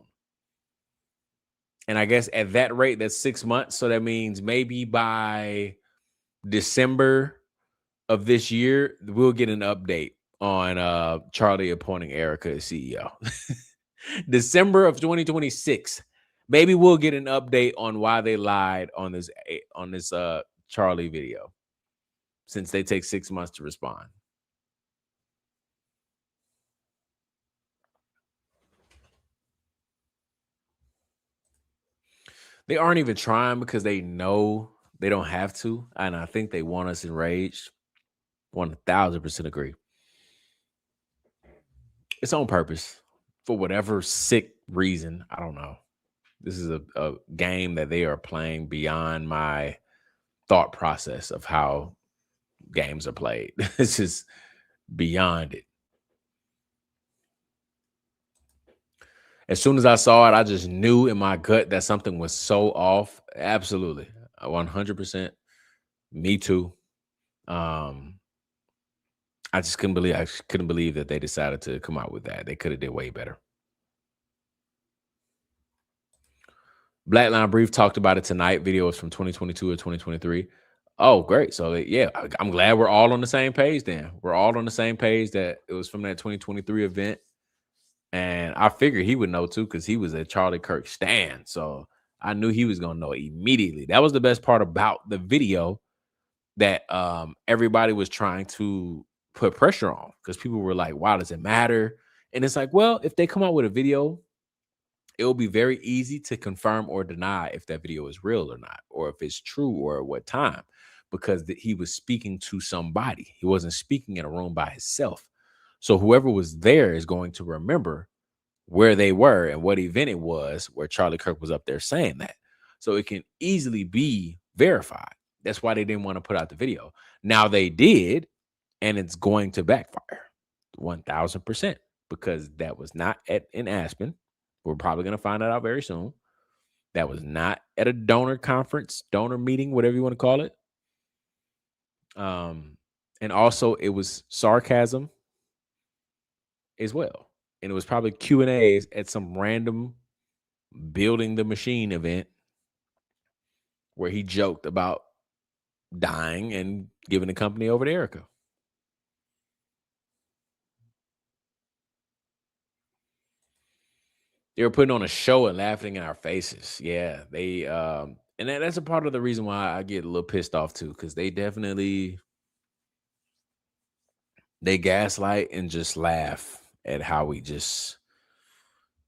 A: And I guess at that rate, that's 6 months. So that means maybe by December of this year, we'll get an update on Charlie appointing Erika as CEO. December of 2026. Maybe we'll get an update on why they lied on this Charlie video, since they take 6 months to respond. They aren't even trying because they know they don't have to. And I think they want us enraged. 1000% agree. It's on purpose for whatever sick reason. I don't know. This is a game that they are playing beyond my thought process of how games are played. This is beyond it. As soon as I saw it, I just knew in my gut that something was so off. Absolutely. 100%. Me too. I just couldn't believe that they decided to come out with that. They could have did way better. Black Line Brief talked about it tonight. Videos from 2022 or 2023. Oh, great. So yeah, I'm glad we're all on the same page then. We're all on the same page that it was from that 2023 event. And I figured he would know too, because he was a Charlie Kirk stan. So I knew he was going to know immediately. That was the best part about the video that everybody was trying to put pressure on, because people were like, wow, does it matter? And it's like, well, if they come out with a video, it will be very easy to confirm or deny if that video is real or not, or if it's true or at what time, because he was speaking to somebody. He wasn't speaking in a room by himself. So whoever was there is going to remember where they were and what event it was where Charlie Kirk was up there saying that. So it can easily be verified. That's why they didn't want to put out the video. Now they did, and it's going to backfire 1000%, because that was not in Aspen. We're probably going to find that out very soon. That was not at a donor conference, donor meeting, whatever you want to call it. And also it was sarcasm as well. And it was probably Q&As at some random building the machine event where he joked about dying and giving the company over to Erika. They were putting on a show and laughing in our faces. Yeah, they and that's a part of the reason why I get a little pissed off too, because they gaslight and just laugh at how we just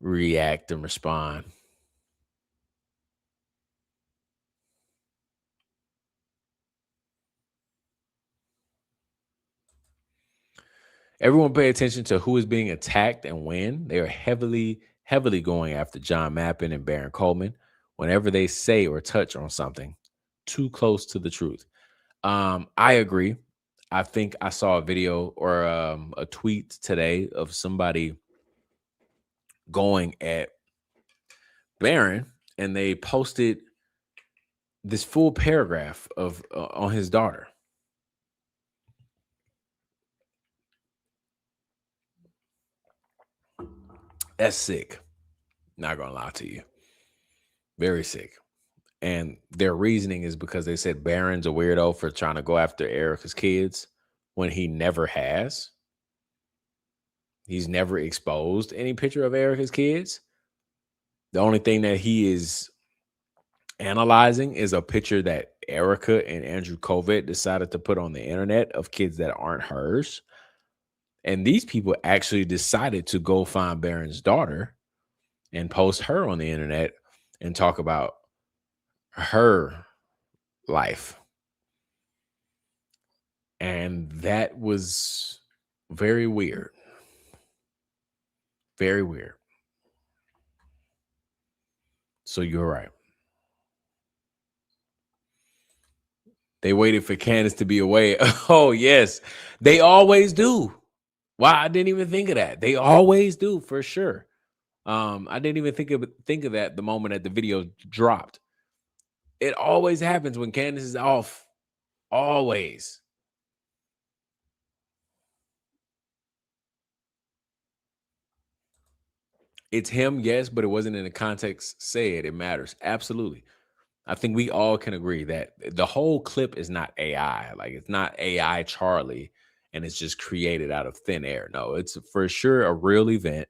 A: react and respond. Everyone pay attention to who is being attacked and when. They are heavily going after John Mappin and Baron Coleman whenever they say or touch on something too close to the truth. I agree. I think I saw a video or a tweet today of somebody going at Baron, and they posted this full paragraph of on his daughter. That's sick. Not gonna lie to you. Very sick. And their reasoning is because they said Baron's a weirdo for trying to go after Erika's kids when he never has. He's never exposed any picture of Erika's kids. The only thing that he is analyzing is a picture that Erika and Andrew Kovic decided to put on the internet of kids that aren't hers. And these people actually decided to go find Baron's daughter and post her on the internet and talk about her life. And that was very weird. Very weird. So you're right. They waited for Candace to be away. Oh, yes. They always do. Wow, I didn't even think of that. They always do, for sure. I didn't even think of that the moment that the video dropped. It always happens when Candace is off. Always. It's him, yes, but it wasn't in the context said. It matters. Absolutely. I think we all can agree that the whole clip is not AI. Like, it's not AI Charlie and it's just created out of thin air. No, it's for sure a real event.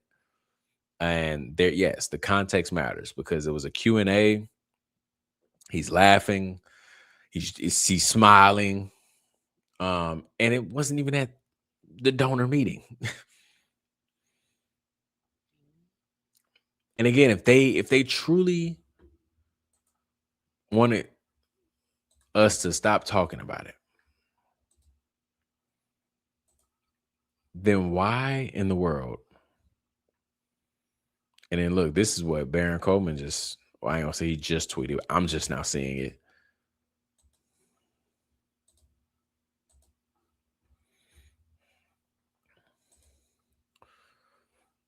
A: And there, yes, the context matters because it was a Q&A. He's laughing. He's smiling. And it wasn't even at the donor meeting. And again, if they truly wanted us to stop talking about it, then why in the world? And then look, this is what Baron Coleman just, well, I ain't gonna say he just tweeted. I'm just now seeing it.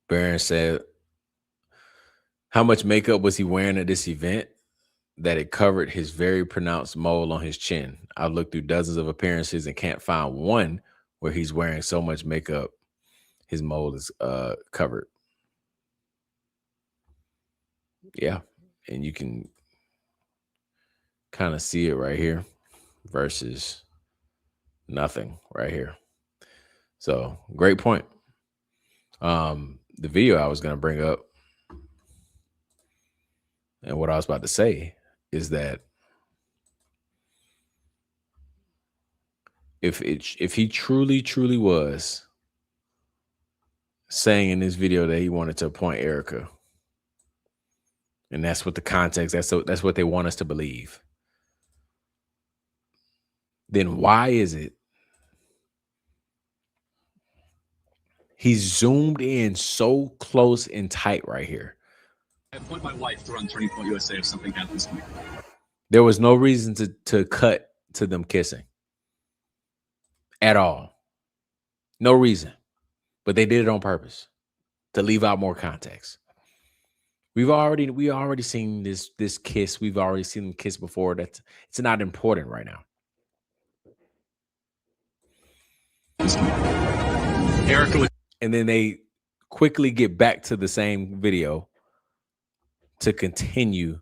A: Baron said, how much makeup was he wearing at this event that it covered his very pronounced mole on his chin? I've looked through dozens of appearances and can't find one where he's wearing so much makeup his mole is covered. Yeah, and you can kind of see it right here versus nothing right here. So great point. The video I was going to bring up and what I was about to say is that if he truly was saying in this video that he wanted to appoint Erika, and that's what the context, that's what they want us to believe, then why is it he's zoomed in so close and tight right here?
C: I appoint my wife to run Turning Point USA if something happens to me.
A: There was no reason to cut to them kissing at all. No reason. But they did it on purpose to leave out more context. We already seen this kiss. We've already seen them kiss before. It's not important right now.
C: Erika,
A: and then they quickly get back to the same video to continue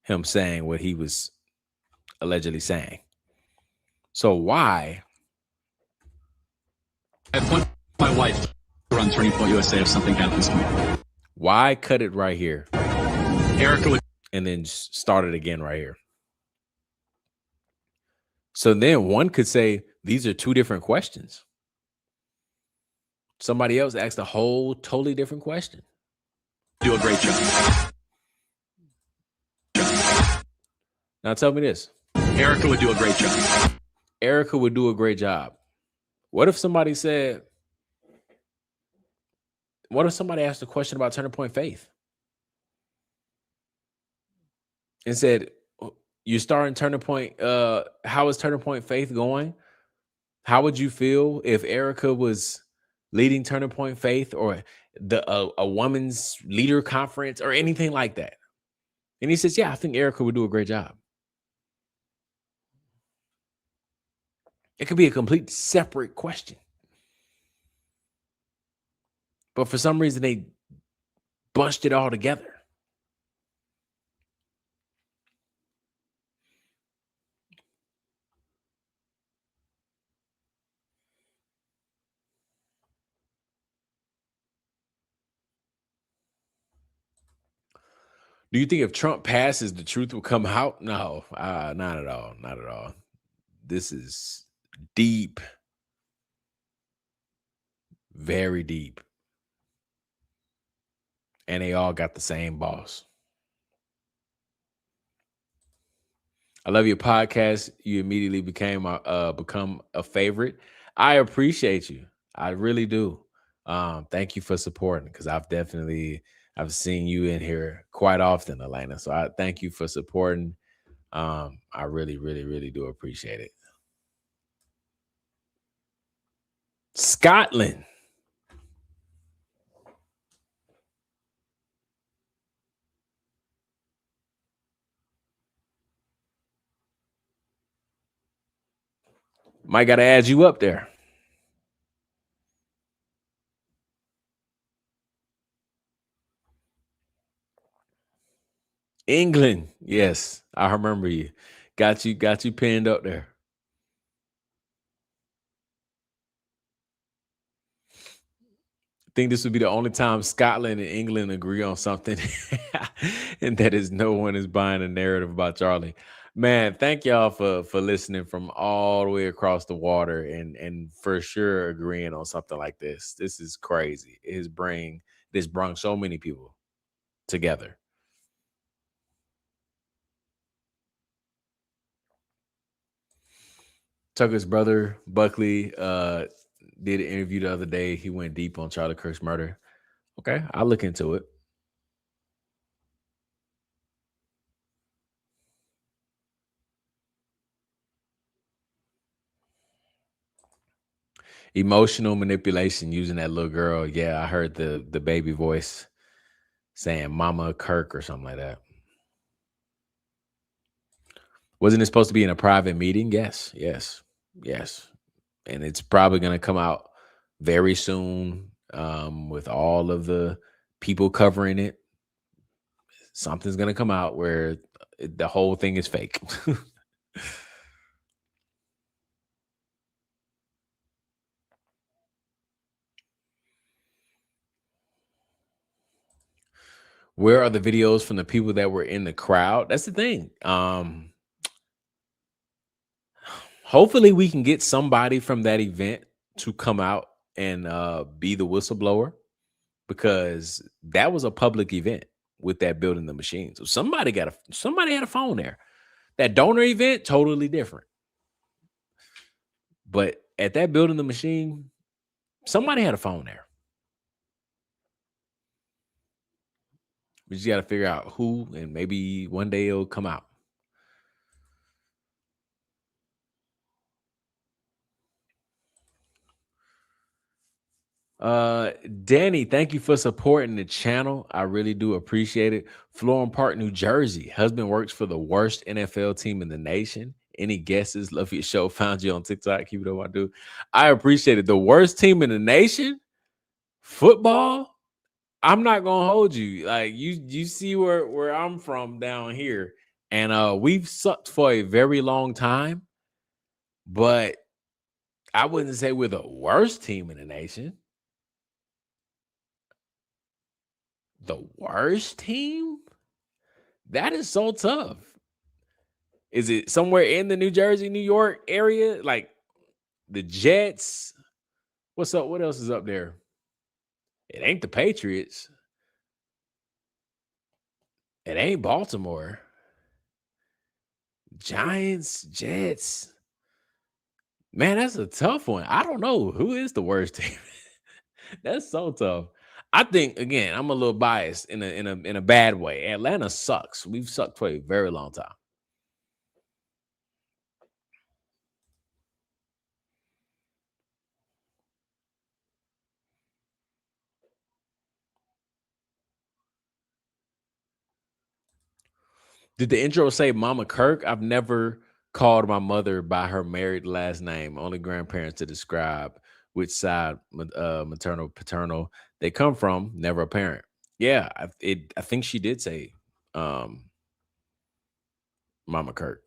A: him saying what he was allegedly saying. So why?
C: I appoint my wife to run Turning Point USA if something happens to me.
A: Why cut it right here?
C: Erika,
A: and then start it again right here. So then one could say these are two different questions. Somebody else asked a whole totally different question.
C: do a great job.
A: Now tell me this.
C: Erika would do a great job.
A: Erika would do a great job. What if somebody said, what if somebody asked a question about Turning Point Faith and said, you're starting Turning Point, how is Turning Point Faith going? How would you feel if Erika was leading Turning Point Faith or a women's leader conference or anything like that? And he says, yeah, I think Erika would do a great job. It could be a complete separate question. But for some reason, they bunched it all together. Do you think if Trump passes, the truth will come out? No, not at all. Not at all. This is deep, very deep. And they all got the same boss. I love your podcast. You immediately become a favorite. I appreciate you. I really do. Thank you for supporting, because I've seen you in here quite often, Elena. So I thank you for supporting. I really, really, really do appreciate it. Scotland. Might got to add you up there. England. Yes, I remember you. Got you pinned up there. I think this would be the only time Scotland and England agree on something, and that is no one is buying a narrative about Charlie. Man, thank y'all for listening from all the way across the water and for sure agreeing on something like this. This is crazy. This brung so many people together. Tucker's brother Buckley did an interview the other day. He went deep on Charlie Kirk's murder. Okay, I'll look into it. Emotional manipulation using that little girl. Yeah, I heard the baby voice saying Mama Kirk or something like that. Wasn't it supposed to be in a private meeting? Yes. And it's probably going to come out very soon with all of the people covering it. Something's going to come out where the whole thing is fake. Where are the videos from the people that were in the crowd? That's the thing. Hopefully we can get somebody from that event to come out and be the whistleblower, because that was a public event with that building the machine. So somebody had a phone there. That donor event, totally different. But at that building the machine, somebody had a phone there. We just got to figure out who, and maybe one day it'll come out. Danny, thank you for supporting the channel. I really do appreciate it. Florham Park, New Jersey. Husband works for the worst NFL team in the nation. Any guesses? Love your show. Found you on TikTok. Keep it up, my dude. I appreciate it. The worst team in the nation? Football? I'm not gonna hold you. Like you see where I'm from down here, and we've sucked for a very long time, but I wouldn't say we're the worst team in the nation. The worst team? That is so tough. Is it somewhere in the New Jersey, New York area? Like the Jets? What's up? What else is up there? It ain't the Patriots. It ain't Baltimore. Giants, Jets. Man, that's a tough one. I don't know. Who is the worst team? That's so tough. I think, again, I'm a little biased in a bad way. Atlanta sucks. We've sucked for a very long time. Did the intro say Mama Kirk? I've never called my mother by her married last name. Only grandparents to describe which side, maternal, paternal, they come from. Never a parent. Yeah, I think she did say Mama Kirk.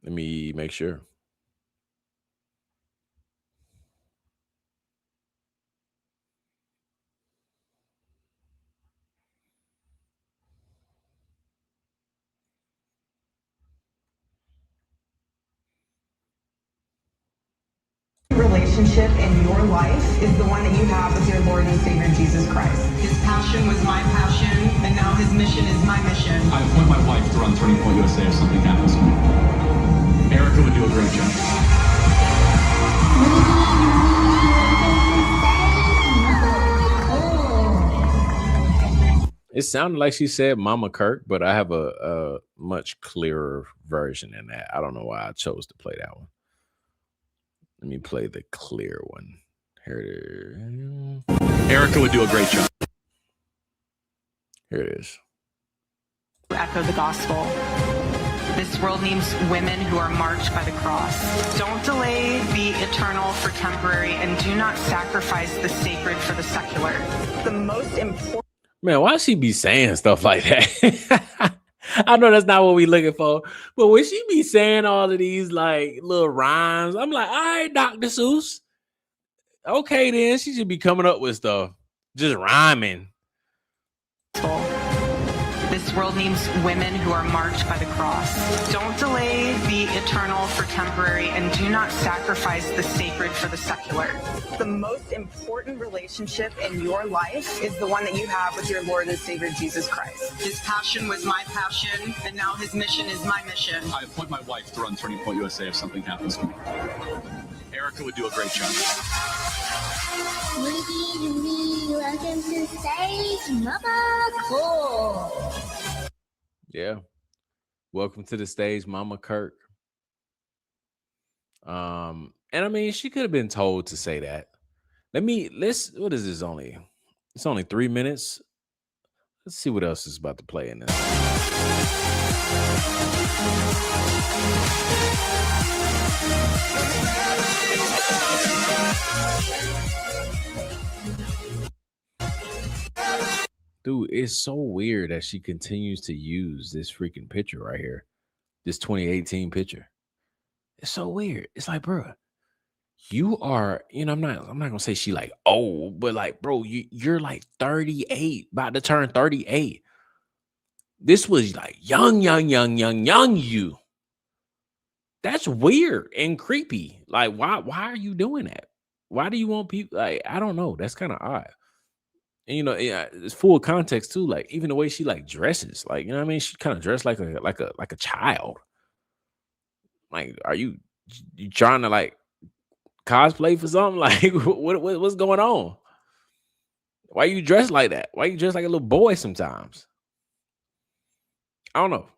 A: Let me make sure.
B: Relationship in your life is the one that you have with your Lord and Savior Jesus Christ. His passion was my passion, and now his mission is my mission.
C: I appoint my wife to run Turning Point USA if something happens to me. Erika would do a great job.
A: It sounded like she said Mama Kirk, but I have a much clearer version than that. I don't know why I chose to play that one. Let me play the clear one. Here it is.
C: Erika would do a great job.
A: Here it is.
B: Echo the gospel. This world needs women who are marked by the cross. Don't delay the eternal for temporary, and do not sacrifice the sacred for the secular. The most important.
A: Man, why she be saying stuff like that? I know that's not what we looking for, but when she be saying all of these like little rhymes, I'm like, all right, Dr. Seuss. Okay, then she should be coming up with stuff, just rhyming.
B: This world needs women who are marked by the cross. Don't delay the eternal for temporary, and do not sacrifice the sacred for the secular. The most important relationship in your life is the one that you have with your Lord and Savior Jesus Christ. His passion was my passion, and now his mission is my mission.
C: I appoint my wife to run Turning Point USA if something happens to me. Erika would do a great job.
D: Welcome to stage, Mama Cool.
A: Yeah. Welcome to the stage, Mama Kirk. And I mean, she could have been told to say that. What is this only? It's only 3 minutes. Let's see what else is about to play in this. Dude, it's so weird that she continues to use this freaking picture right here. This 2018 picture. It's so weird. It's like, bro, you are, I'm not gonna say she like old, but like, bro, you're like 38, about to turn 38. This was like young you. That's weird and creepy. Like, why are you doing that? Why do you want people like, I don't know. That's kind of odd. And it's full context too. Like, even the way she like dresses, like, you know what I mean? She kind of dressed like a child. Like, are you trying to like cosplay for something? Like, what's going on? Why you dressed like that? Why you dressed like a little boy sometimes? I don't know.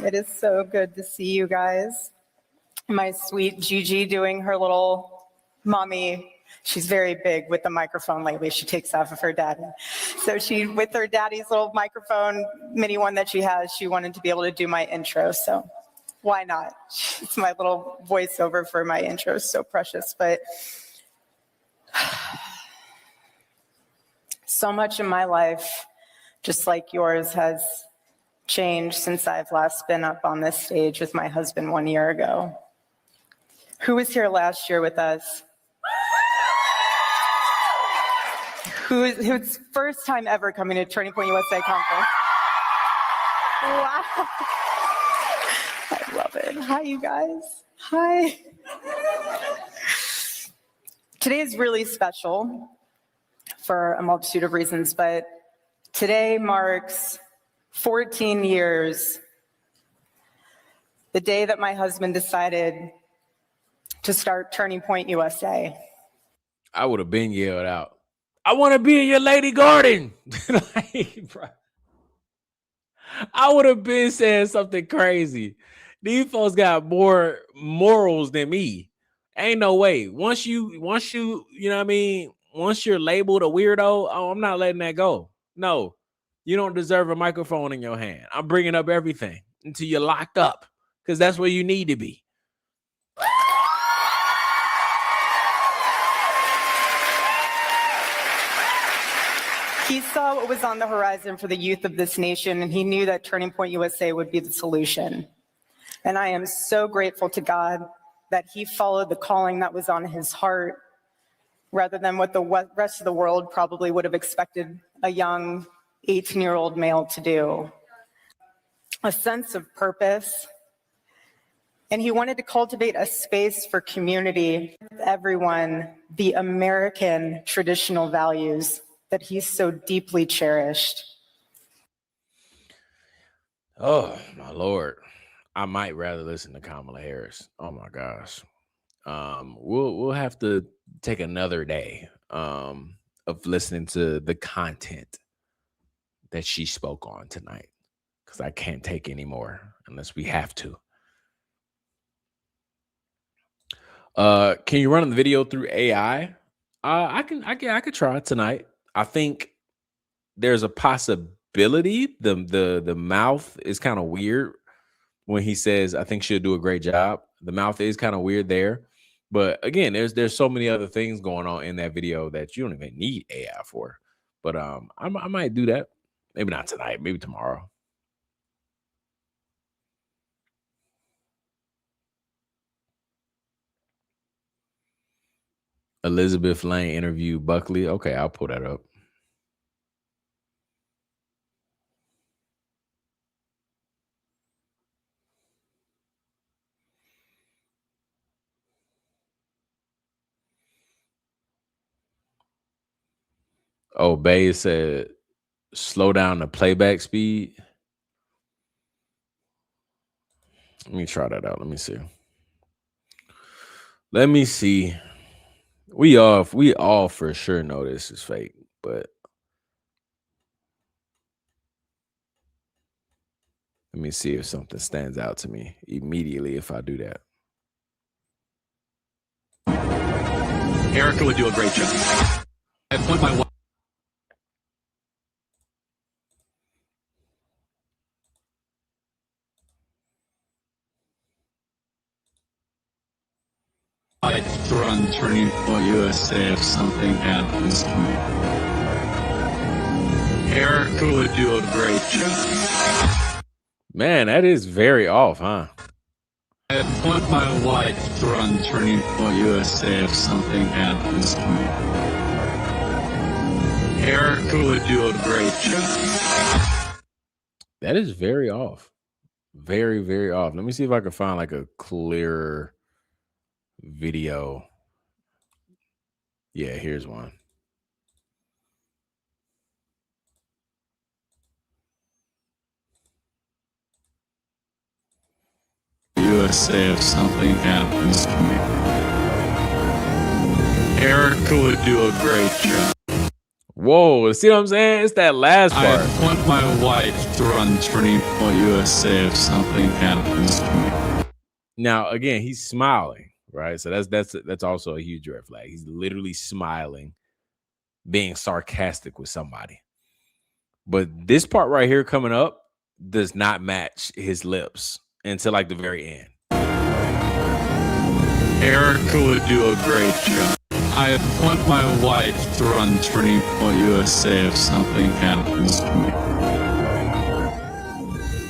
B: It is so good to see you guys. My sweet Gigi doing her little mommy. She's very big with the microphone lately. She takes off of her daddy. So she, with her daddy's little microphone, mini one that she has, she wanted to be able to do my intro. So why not? It's my little voiceover for my intro. So precious. But so much in my life, just like yours, has changed since I've last been up on this stage with my husband 1 year ago. Who was here last year with us? Who's first time ever coming to Turning Point USA conference? Wow. I love it. Hi, you guys. Hi. Today is really special for a multitude of reasons, but today marks 14 years, the day that my husband decided to start Turning Point USA.
A: I would have been yelled out, I want to be in your Lady Garden. Like, bro, I would have been saying something crazy. These folks got more morals than me. Ain't no way. Once you, you know what I mean? Once you're labeled a weirdo, oh, I'm not letting that go. No, you don't deserve a microphone in your hand. I'm bringing up everything until you're locked up, because that's where you need to be.
B: He saw what was on the horizon for the youth of this nation, and he knew that Turning Point USA would be the solution. And I am so grateful to God that he followed the calling that was on his heart, rather than what the rest of the world probably would have expected a young 18-year-old male to do. A sense of purpose. And he wanted to cultivate a space for community, everyone, the American traditional values that he's so deeply cherished.
A: Oh, my Lord. I might rather listen to Kamala Harris. Oh my gosh. We'll have to take another day of listening to the content that she spoke on tonight, because I can't take any more unless we have to. Can you run the video through AI? I could try it tonight. I think there's a possibility. The mouth is kind of weird when he says, I think she'll do a great job. The mouth is kind of weird there. But again, there's so many other things going on in that video that you don't even need AI for. But I might do that. Maybe not tonight, maybe tomorrow. Elizabeth Lane interview Buckley. Okay, I'll pull that up. Oh, Bay said slow down the playback speed. Let me try that out. Let me see. Let me see. We all for sure know this is fake, but let me see if something stands out to me immediately if I do that.
C: Erika would do a great job. I appoint my wife. I'd run Turning Point USA if something happens to me. Erika would do a great job.
A: Man, that is very off, huh?
C: I appoint my wife to run Turning Point USA if something happens to me. Erika would do a great job.
A: That is very off. Very, very off. Let me see if I can find like a clearer video. Yeah, here's one.
C: USA if something happens to me. Erika would do a great job.
A: Whoa, see what I'm saying? It's that last part.
C: I appoint my wife to run Turning Point USA if something happens to me.
A: Now, again, he's smiling, right? So that's also a huge red flag. He's literally smiling, being sarcastic with somebody. But this part right here coming up does not match his lips until like the very end.
C: Erika would do a great job. I appoint my wife to run Turning Point USA if something happens to me.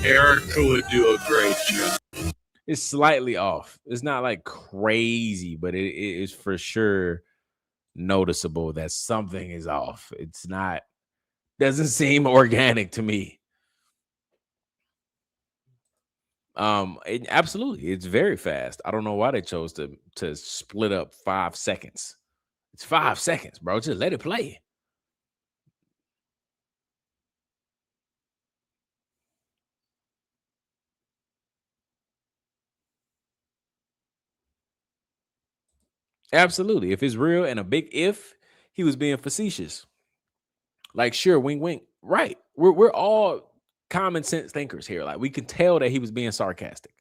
C: Erika would do a great job.
A: It's slightly off. It's not like crazy, but it is for sure noticeable that something is off. It's not, doesn't seem organic to me. Absolutely, it's very fast. I don't know why they chose to split up 5 seconds. It's 5 seconds, bro. Just let it play. Absolutely. If it's real and a big if, he was being facetious. Like, sure, wink, wink. Right. We're all common sense thinkers here. Like, we can tell that he was being sarcastic.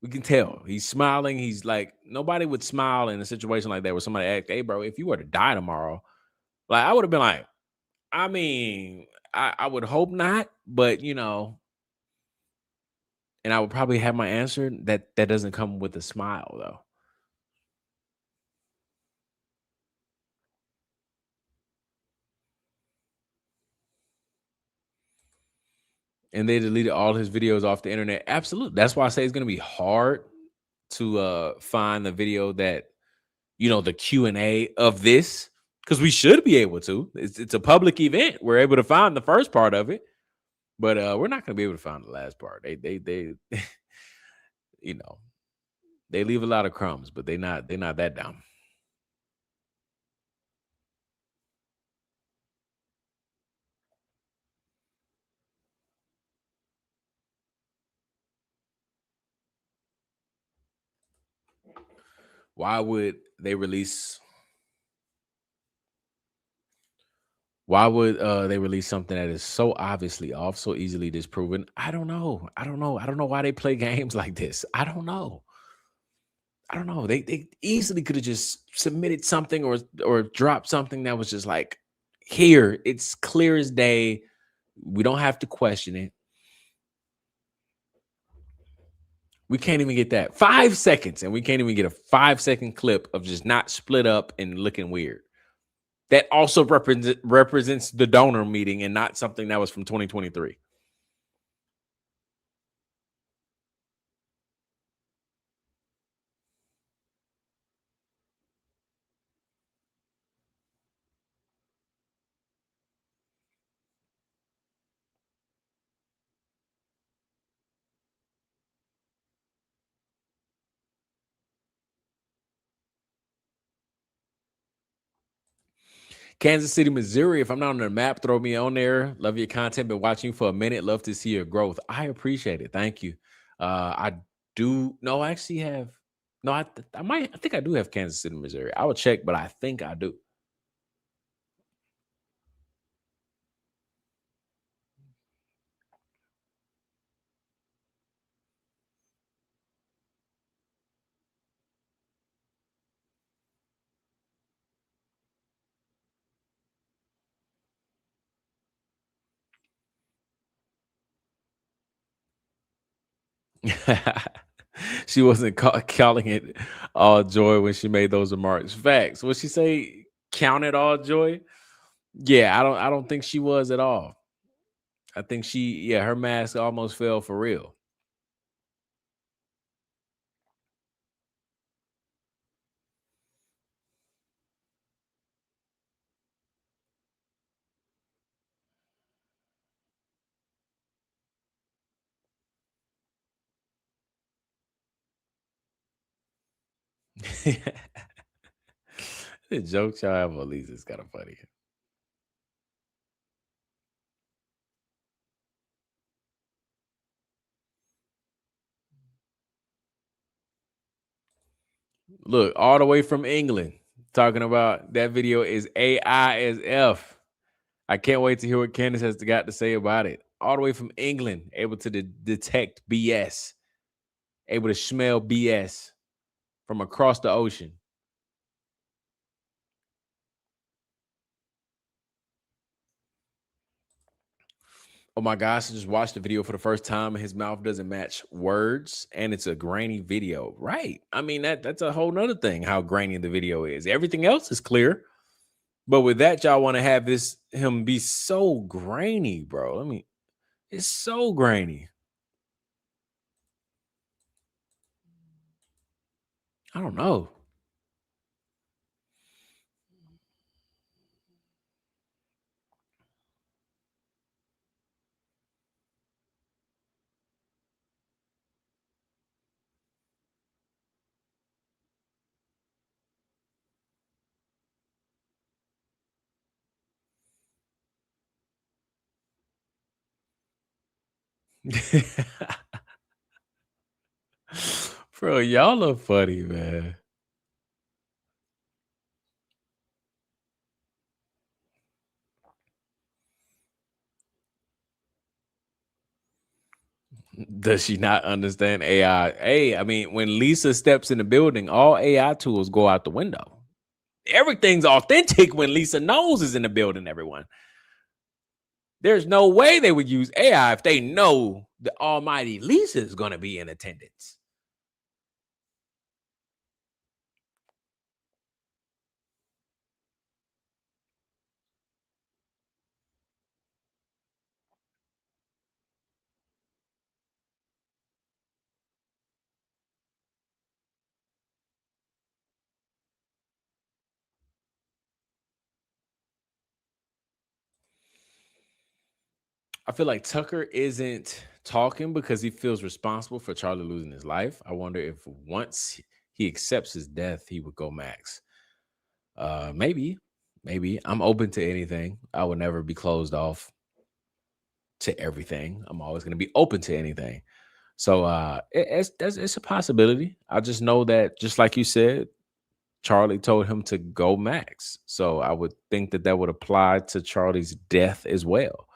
A: We can tell. He's smiling. He's like, nobody would smile in a situation like that where somebody asked, hey, bro, if you were to die tomorrow, like, I would have been like, I mean, I would hope not, but you know, and I would probably have my answer. That doesn't come with a smile, though. And they deleted all his videos off the internet. Absolutely. That's why I say it's going to be hard to find the video that, you know, the Q&A of this, because we should be able to. It's a public event. We're able to find the first part of it, but we're not going to be able to find the last part. They you know, they leave a lot of crumbs, but they're not that dumb. Why would they release something that is so obviously off, so easily disproven? I don't know. I don't know why they play games like this. I don't know. I don't know. They easily could have just submitted something or dropped something that was just like, here, it's clear as day. We don't have to question it. We can't even get that 5 seconds, and we can't even get a 5-second clip of just not split up and looking weird. That also represents the donor meeting and not something that was from 2023. Kansas City, Missouri. If I'm not on the map, throw me on there. Love your content. Been watching you for a minute. Love to see your growth. I appreciate it. Thank you. I do. No, I actually have. No, I think I do have Kansas City, Missouri. I will check, but I think I do. She wasn't calling it all joy when she made those remarks. Facts. What she say? Count it all joy? Yeah, I don't think she was at all. I think her mask almost fell for real. The jokes y'all have on Lisa is kind of funny. Look, all the way from England, talking about that video is AI as F. I can't wait to hear what Candace has got to say about it. All the way from England, able to detect BS, able to smell BS from across the ocean. Oh my gosh, I just watched the video for the first time and his mouth doesn't match words and it's a grainy video. Right. I mean, that's a whole nother thing, how grainy the video is. Everything else is clear. But with that, y'all want to have him be so grainy, bro. I mean, it's so grainy. I don't know. Bro, y'all are funny, man. Does she not understand AI? Hey, I mean, when Lisa steps in the building, all AI tools go out the window. Everything's authentic when Lisa knows is in the building, everyone. There's no way they would use AI if they know the almighty Lisa is going to be in attendance. I feel like Tucker isn't talking because he feels responsible for Charlie losing his life. I wonder if once he accepts his death, he would go max. Maybe. I'm open to anything. I would never be closed off to everything. I'm always going to be open to anything. So it's a possibility. I just know that, just like you said, Charlie told him to go max. So I would think that would apply to Charlie's death as well.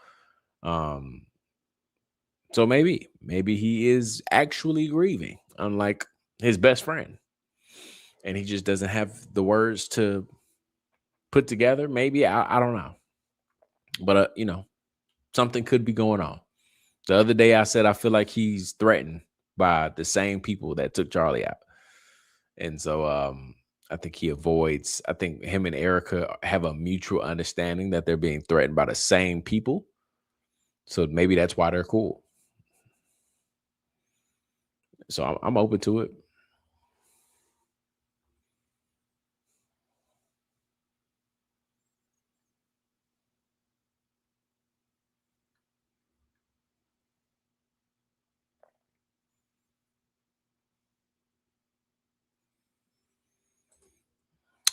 A: So maybe he is actually grieving, unlike his best friend. and he just doesn't have the words to put together. Maybe I don't know, but something could be going on. The other day I said I feel like he's threatened by the same people that took Charlie out, and so I think he avoids. I think him and Erika have a mutual understanding that they're being threatened by the same people, so maybe that's why they're cool. So I'm open to it.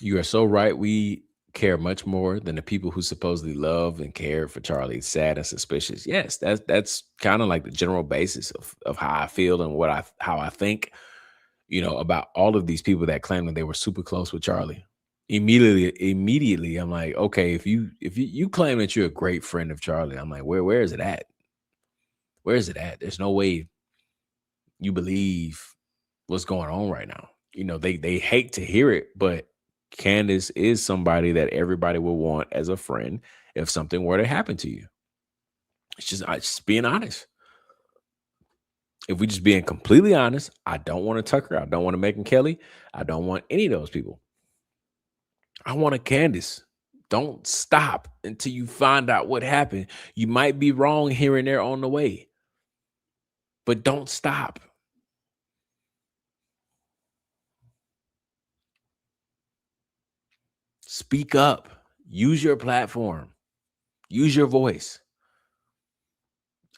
A: You are so right. We care much more than the people who supposedly love and care for Charlie. Sad and suspicious. Yes, that's kind of like the general basis of how I feel and how I think, about all of these people that claim that they were super close with Charlie. Immediately, I'm like, okay, if you claim that you're a great friend of Charlie, I'm like, where is it at? Where is it at? There's no way you believe what's going on right now. They hate to hear it, but Candace is somebody that everybody will want as a friend if something were to happen to you. It's just being honest. If we just being completely honest, I don't want a Tucker. I don't want a Megyn Kelly. I don't want any of those people. I want a Candace. Don't stop until you find out what happened. You might be wrong here and there on the way, but don't stop. Speak up. Use your platform. Use your voice.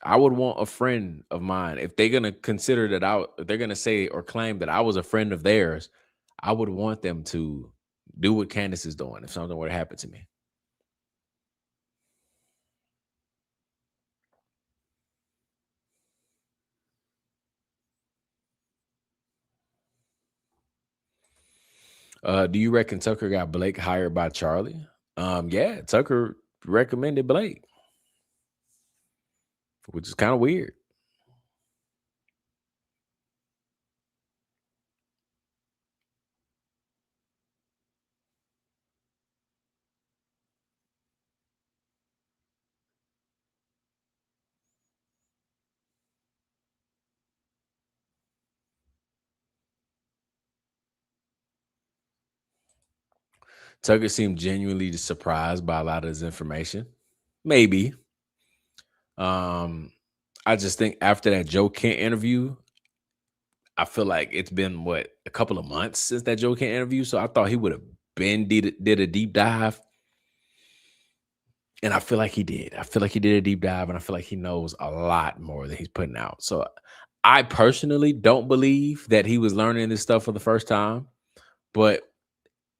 A: I would want a friend of mine, if they're going to consider that if they're going to say or claim that I was a friend of theirs, I would want them to do what Candace is doing if something were to happen to me. Do you reckon Tucker got Blake hired by Charlie? Yeah, Tucker recommended Blake, which is kind of weird. Tucker seemed genuinely surprised by a lot of this information. Maybe. I just think after that Joe Kent interview, I feel like it's been a couple of months since that Joe Kent interview. So I thought he would have did a deep dive. And I feel like he did. I feel like he did a deep dive, and I feel like he knows a lot more than he's putting out. So I personally don't believe that he was learning this stuff for the first time, but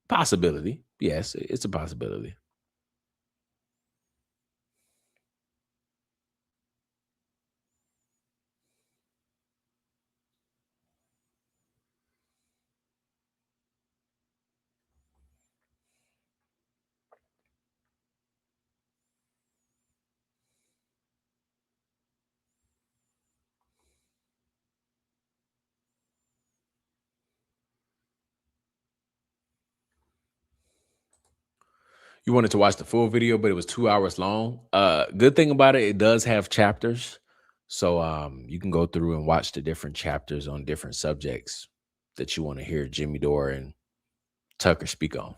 A: possibility. Yes, it's a possibility. You wanted to watch the full video, but it was 2 hours long. Good thing about it does have chapters. So you can go through and watch the different chapters on different subjects that you want to hear Jimmy Dore and Tucker speak on.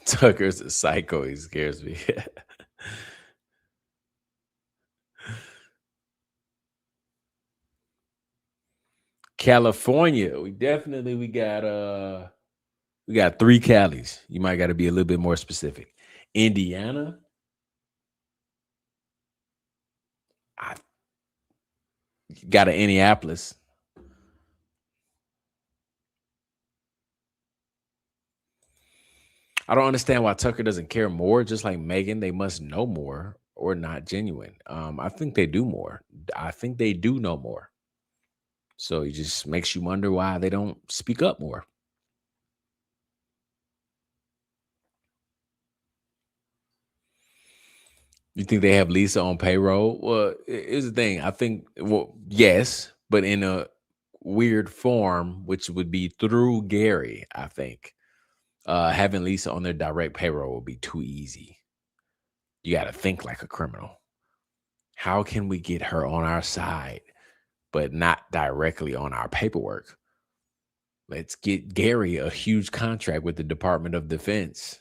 A: Tucker's a psycho. He scares me. California. We got 3 Calis. You might got to be a little bit more specific. Indiana. I got an Indianapolis. I don't understand why Tucker doesn't care more. Just like Megyn, they must know more, or not genuine. I think they do more. I think they do know more. So it just makes you wonder why they don't speak up more. You think they have Lisa on payroll? Well, here's the thing. I think, well, yes, but in a weird form, which would be through Gary, I think. Having Lisa on their direct payroll would be too easy. You got to think like a criminal. How can we get her on our side, but not directly on our paperwork? Let's get Gary a huge contract with the Department of Defense.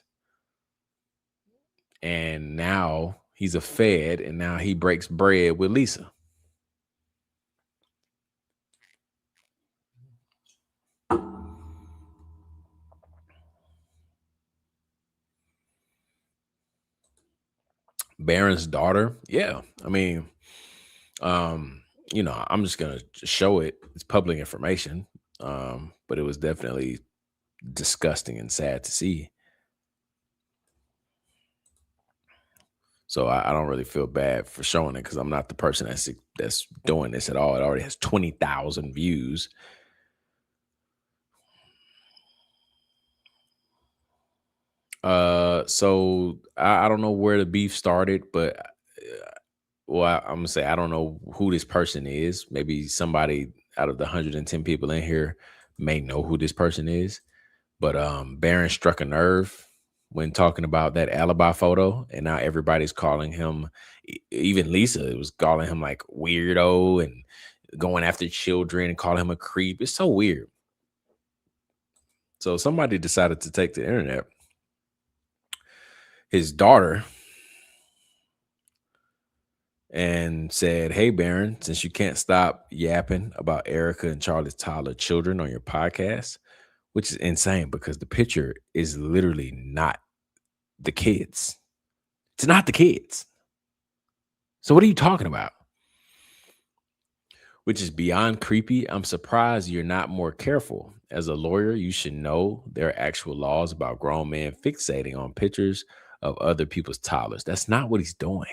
A: And now he's a Fed, and now he breaks bread with Lisa. Barron's daughter, yeah. I mean, I'm just gonna show it. It's public information, but it was definitely disgusting and sad to see. So I don't really feel bad for showing it because I'm not the person that's doing this at all. It already has 20,000 views. So I don't know where the beef started, but I'm gonna say I don't know who this person is. Maybe somebody out of the 110 people in here may know who this person is. But Barron struck a nerve when talking about that alibi photo, and now everybody's calling him, even Lisa was calling him like weirdo and going after children and calling him a creep. It's so weird. So somebody decided to take the internet. His daughter, and said, "Hey, Barron, since you can't stop yapping about Erika and Charlie's toddler children on your podcast," which is insane because the picture is literally not the kids. It's not the kids. So what are you talking about? Which is beyond creepy. I'm surprised you're not more careful. As a lawyer, you should know there are actual laws about grown men fixating on pictures of other people's toddlers. That's not what he's doing.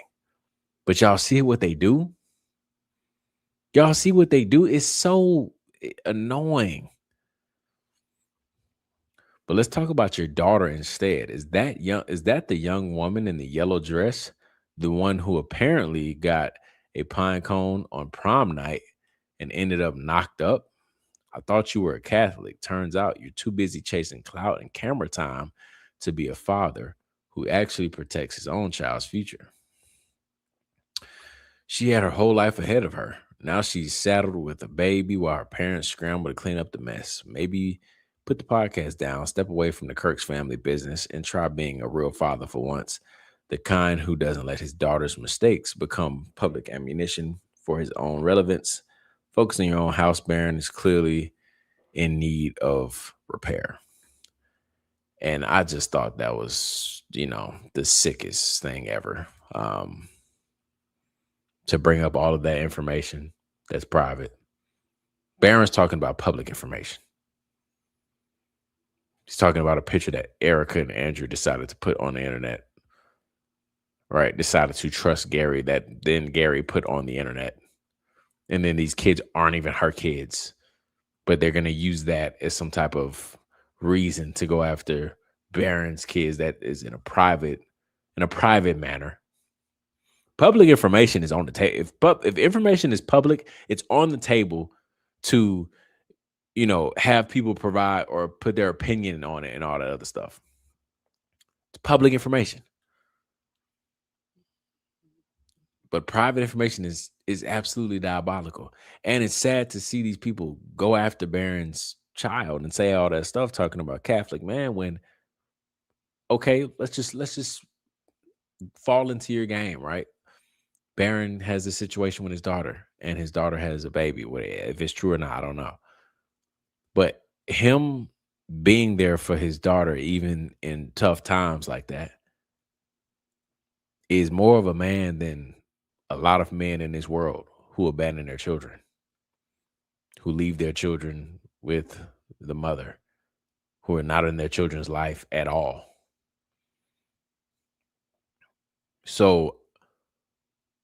A: But y'all see what they do? Y'all see what they do? It's so annoying. But let's talk about your daughter instead. Is that the young woman in the yellow dress, the one who apparently got a pine cone on prom night and ended up knocked up? I thought you were a Catholic. Turns out you're too busy chasing clout and camera time to be a father who actually protects his own child's future. She had her whole life ahead of her. Now she's saddled with a baby while her parents scramble to clean up the mess. Maybe put the podcast down, step away from the Kirk's family business, and try being a real father for once. The kind who doesn't let his daughter's mistakes become public ammunition for his own relevance. Focus on your own house, Barron is clearly in need of repair. And I just thought that was, the sickest thing ever. To bring up all of that information that's private. Barron's talking about public information. He's talking about a picture that Erika and Andrew decided to put on the internet. Right? Decided to trust Gary, that then Gary put on the internet. And then these kids aren't even her kids. But they're going to use that as some type of reason to go after Barron's kids that is in a private manner. Public information is on the table. If information is public, it's on the table to, have people provide or put their opinion on it and all that other stuff. It's public information. But private information is absolutely diabolical. And it's sad to see these people go after Barron's child and say all that stuff talking about Catholic man when, okay, let's just fall into your game, right? Barron has a situation with his daughter, and his daughter has a baby. If it's true or not, I don't know. But him being there for his daughter, even in tough times like that, is more of a man than a lot of men in this world who abandon their children, who leave their children with the mother, who are not in their children's life at all. So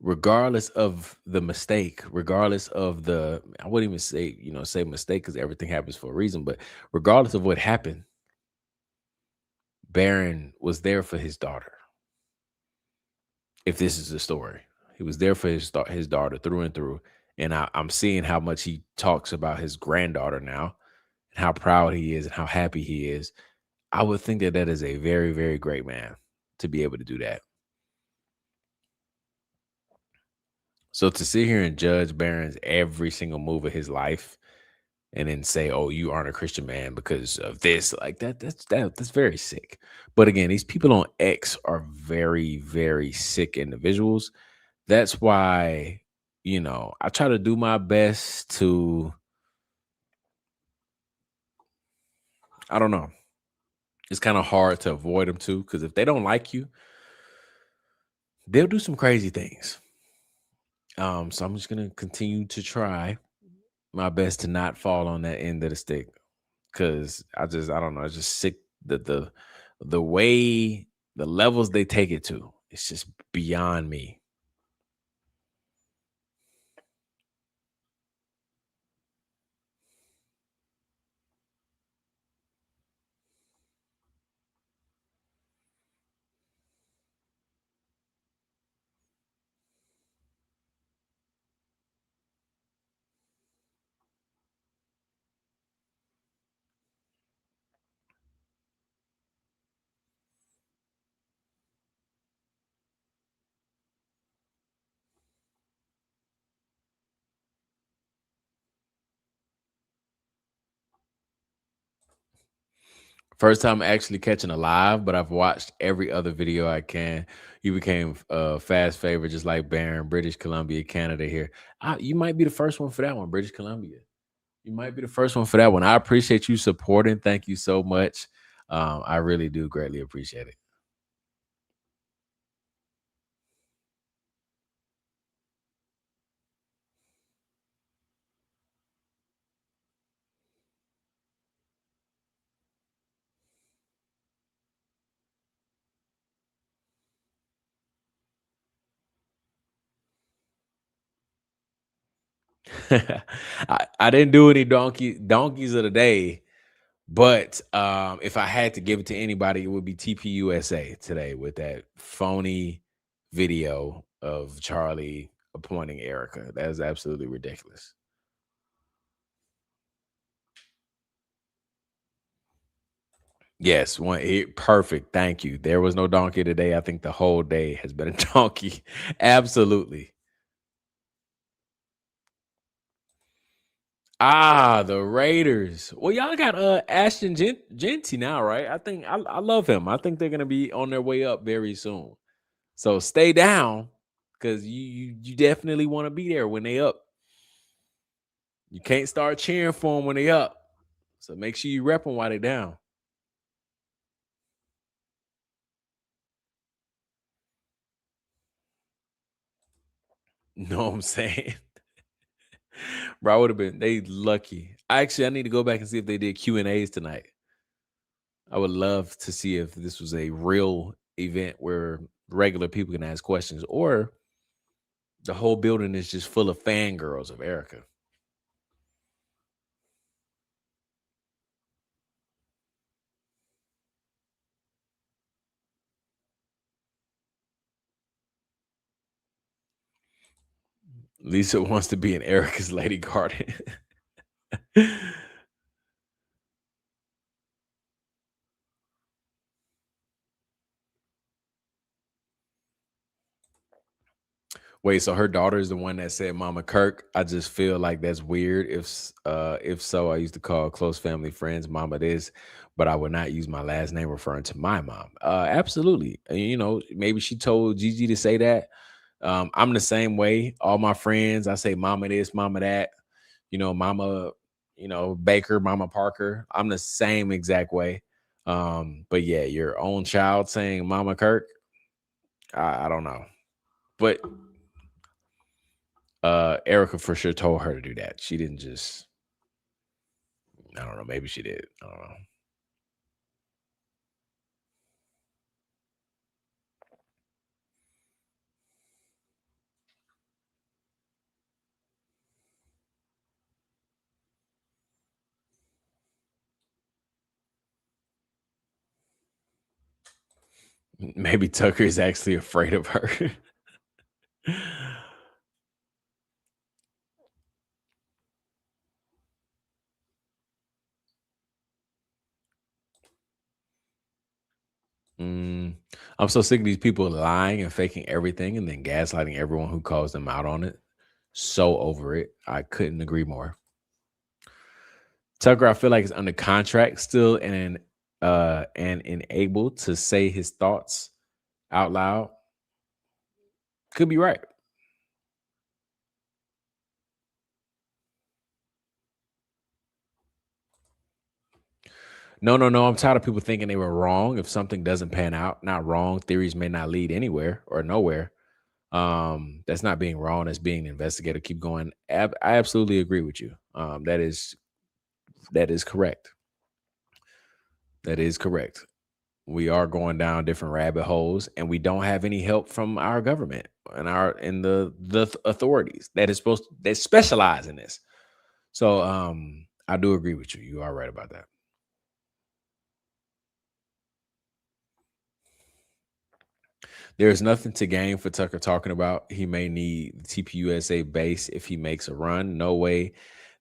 A: regardless of the mistake, regardless of I wouldn't even say mistake because everything happens for a reason, but regardless of what happened, Barron was there for his daughter. If this is the story, he was there for his daughter through and through. And I'm seeing how much he talks about his granddaughter now and how proud he is and how happy he is. I would think that is a very, very great man to be able to do that. So to sit here and judge Barron's every single move of his life and then say, "Oh, you aren't a Christian man because of this," like that's very sick. But again, these people on X are very, very sick individuals. That's why, I try to do my best to, I don't know. It's kind of hard to avoid them too, because if they don't like you, they'll do some crazy things. So I'm just gonna continue to try my best to not fall on that end of the stick, because I don't know, it's just sick that the way the levels they take it to, it's just beyond me. First time actually catching a live, but I've watched every other video I can. You became a fast favorite, just like Barron, British Columbia, Canada here. You might be the first one for that one, British Columbia. You might be the first one for that one. I appreciate you supporting. Thank you so much. I really do greatly appreciate it. I didn't do any donkeys of the day, but if I had to give it to anybody, it would be TPUSA today with that phony video of Charlie appointing Erika. That is absolutely ridiculous. Yes, perfect. Thank you. There was no donkey today. I think the whole day has been a donkey. Absolutely. The Raiders. Well, y'all got Ashton Genty now, right? I think I love him. I think they're gonna be on their way up very soon. So stay down, because you definitely want to be there when they up. You can't start cheering for them when they up. So make sure you rep them while they down. Know what I'm saying? Bro, I would have been they lucky. I need to go back and see if they did Q&As tonight. I would love to see if this was a real event where regular people can ask questions, or the whole building is just full of fangirls of Erika. Lisa wants to be in Erika's Lady Garden. Wait, so her daughter is the one that said Mama Kirk? I just feel like that's weird. If so, I used to call close family friends Mama this, but I would not use my last name referring to my mom. Absolutely. Maybe she told Gigi to say that. I'm the same way. All my friends, I say Mama this, Mama that. Mama, Baker, Mama Parker. I'm the same exact way. But yeah, your own child saying Mama Kirk, I don't know. But Erika for sure told her to do that. She didn't just, I don't know, maybe she did. I don't know. Maybe Tucker is actually afraid of her. I'm so sick of these people lying and faking everything and then gaslighting everyone who calls them out on it. So over it. I couldn't agree more. Tucker, I feel like is under contract still and able to say his thoughts out loud. Could be right. No. I'm tired of people thinking they were wrong if something doesn't pan out. Not wrong. Theories may not lead anywhere or nowhere. That's not being wrong. That's being an investigator. Keep going. I absolutely agree with you. That is correct. That is correct. We are going down different rabbit holes, and we don't have any help from our government and the authorities that specialize in this. So I do agree with you. You are right about that. There's nothing to gain for Tucker talking about. He may need the TPUSA base if he makes a run. No way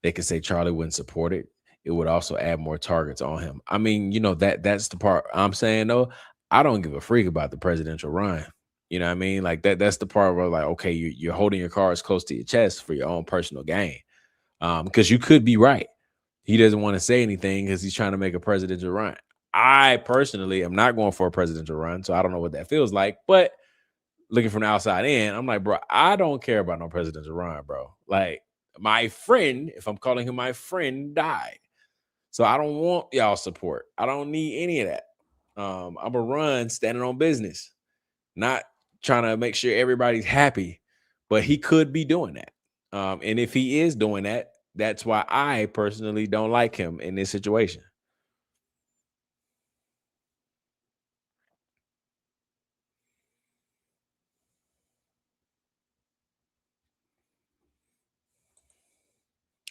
A: they could say Charlie wouldn't support it. It would also add more targets on him. I mean, that's the part I'm saying though. I don't give a freak about the presidential run. You know what I mean? Like that's the part where like, okay, you're holding your cards close to your chest for your own personal gain. Because you could be right. He doesn't want to say anything because he's trying to make a presidential run. I personally am not going for a presidential run, so I don't know what that feels like. But looking from the outside in, I'm like, bro, I don't care about no presidential run, bro. Like my friend, if I'm calling him my friend, died. So I don't want y'all support. I don't need any of that. I'm a run standing on business, not trying to make sure everybody's happy. But he could be doing that. And if he is doing that, that's why I personally don't like him in this situation.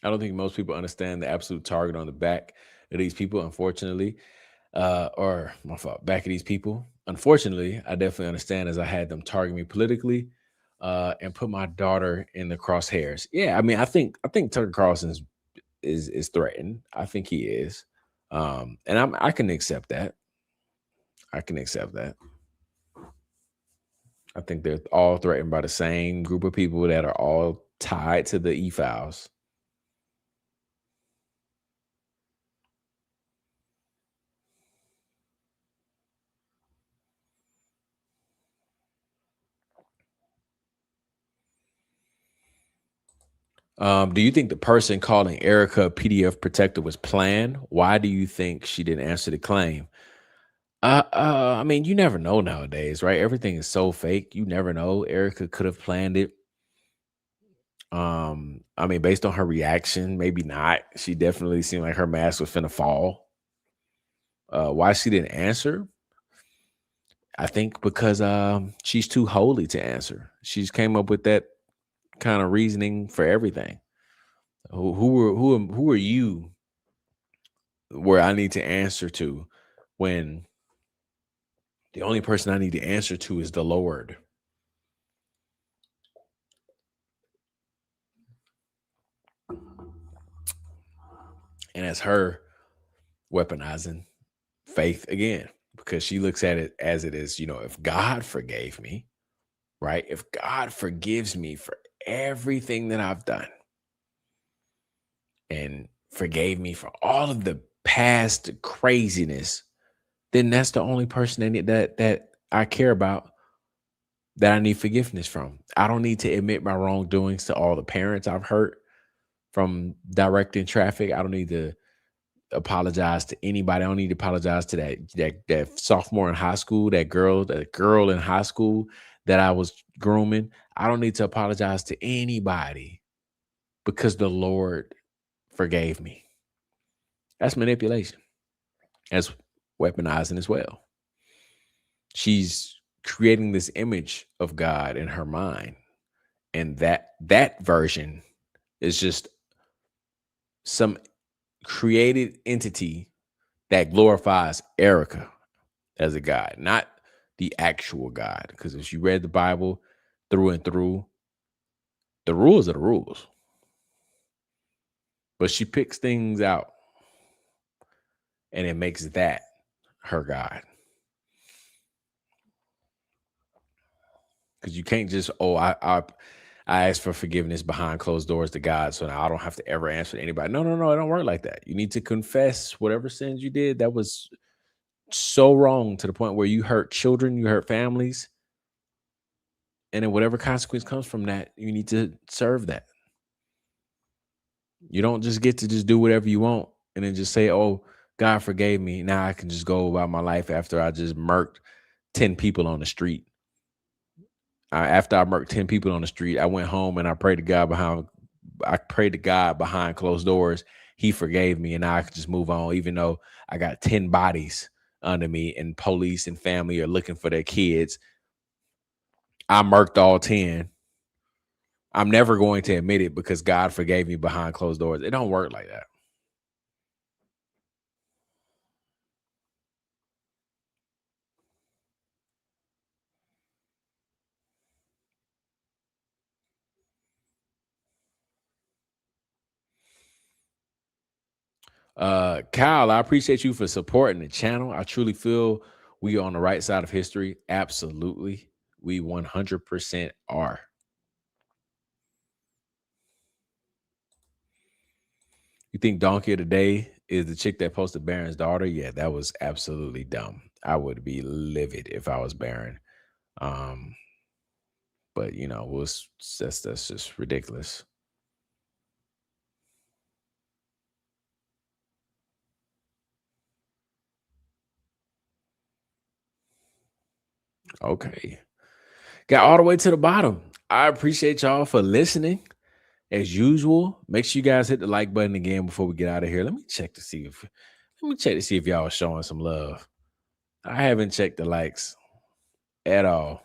A: I don't think most people understand the absolute target on the back of these people, unfortunately. Or my fault, back of these people. Unfortunately, I definitely understand as I had them target me politically and put my daughter in the crosshairs. Yeah, I mean, I think Tucker Carlson is threatened. I think he is. And I can accept that. I can accept that. I think they're all threatened by the same group of people that are all tied to the e-files. Do you think the person calling Erika a PDF protector was planned? Why do you think she didn't answer the claim? I mean, you never know nowadays, right? Everything is so fake. You never know. Erika could have planned it. I mean, based on her reaction, maybe not. She definitely seemed like her mask was finna fall. Why she didn't answer? I think because she's too holy to answer. She's came up with that kind of reasoning for everything. Who are you where I need to answer to when the only person I need to answer to is the Lord? And that's her weaponizing faith again, because she looks at it as it is, if God forgave me, right? If God forgives me for everything that I've done and forgave me for all of the past craziness, then that's the only person that I care about, that I need forgiveness from. I don't need to admit my wrongdoings to all the parents I've hurt from directing traffic. I don't need to apologize to anybody. I don't need to apologize to that sophomore in high school, that girl in high school that I was grooming. I don't need to apologize to anybody because the Lord forgave me. That's manipulation. That's weaponizing as well. She's creating this image of God in her mind, and that version is just some created entity that glorifies Erika as a god, not the actual God. Because if you read the Bible through and through, the rules are the rules. But she picks things out and it makes that her God. Because you can't just, I asked for forgiveness behind closed doors to God, so now I don't have to ever answer to anybody. No, it don't work like that. You need to confess whatever sins you did that was so wrong to the point where you hurt children, you hurt families. And then whatever consequence comes from that, you need to serve that. You don't just get to just do whatever you want and then just say, oh, God forgave me. Now I can just go about my life after I just murked 10 people on the street. After I murked 10 people on the street, I went home and I prayed to God behind closed doors. He forgave me and now I can just move on, even though I got 10 bodies under me and police and family are looking for their kids. I murked all 10. I'm never going to admit it because God forgave me behind closed doors. It don't work like that. Kyle, I appreciate you for supporting the channel. I truly feel we are on the right side of history. Absolutely. We 100% are. You think Donkey of the Day is the chick that posted Baron's daughter? Yeah, that was absolutely dumb. I would be livid if I was Baron. But you know, that's just ridiculous. Okay. Got all the way to the bottom. I appreciate y'all for listening. As usual, make sure you guys hit the like button again before we get out of here. Let me check to see if y'all are showing some love. I haven't checked the likes at all.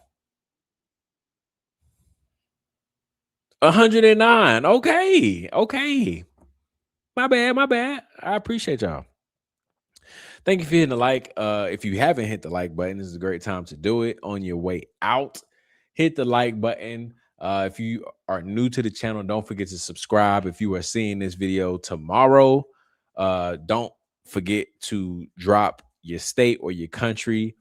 A: 109. Okay. My bad. I appreciate y'all. Thank you for hitting the like. If you haven't hit the like button, this is a great time to do it. On your way out, hit the like button. If you are new to the channel, don't forget to subscribe. If you are seeing this video tomorrow, don't forget to drop your state or your country.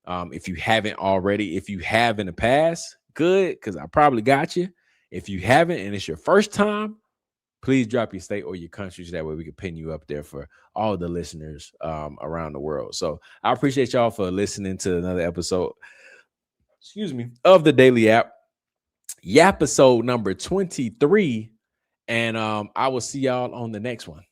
A: If you haven't already, if you have in the past, good, because I probably got you. If you haven't and it's your first time, please drop your state or your country so that way we can pin you up there for all the listeners around the world. So I appreciate y'all for listening to another episode, of the Daily Yap. Yappisode number 23. And I will see y'all on the next one.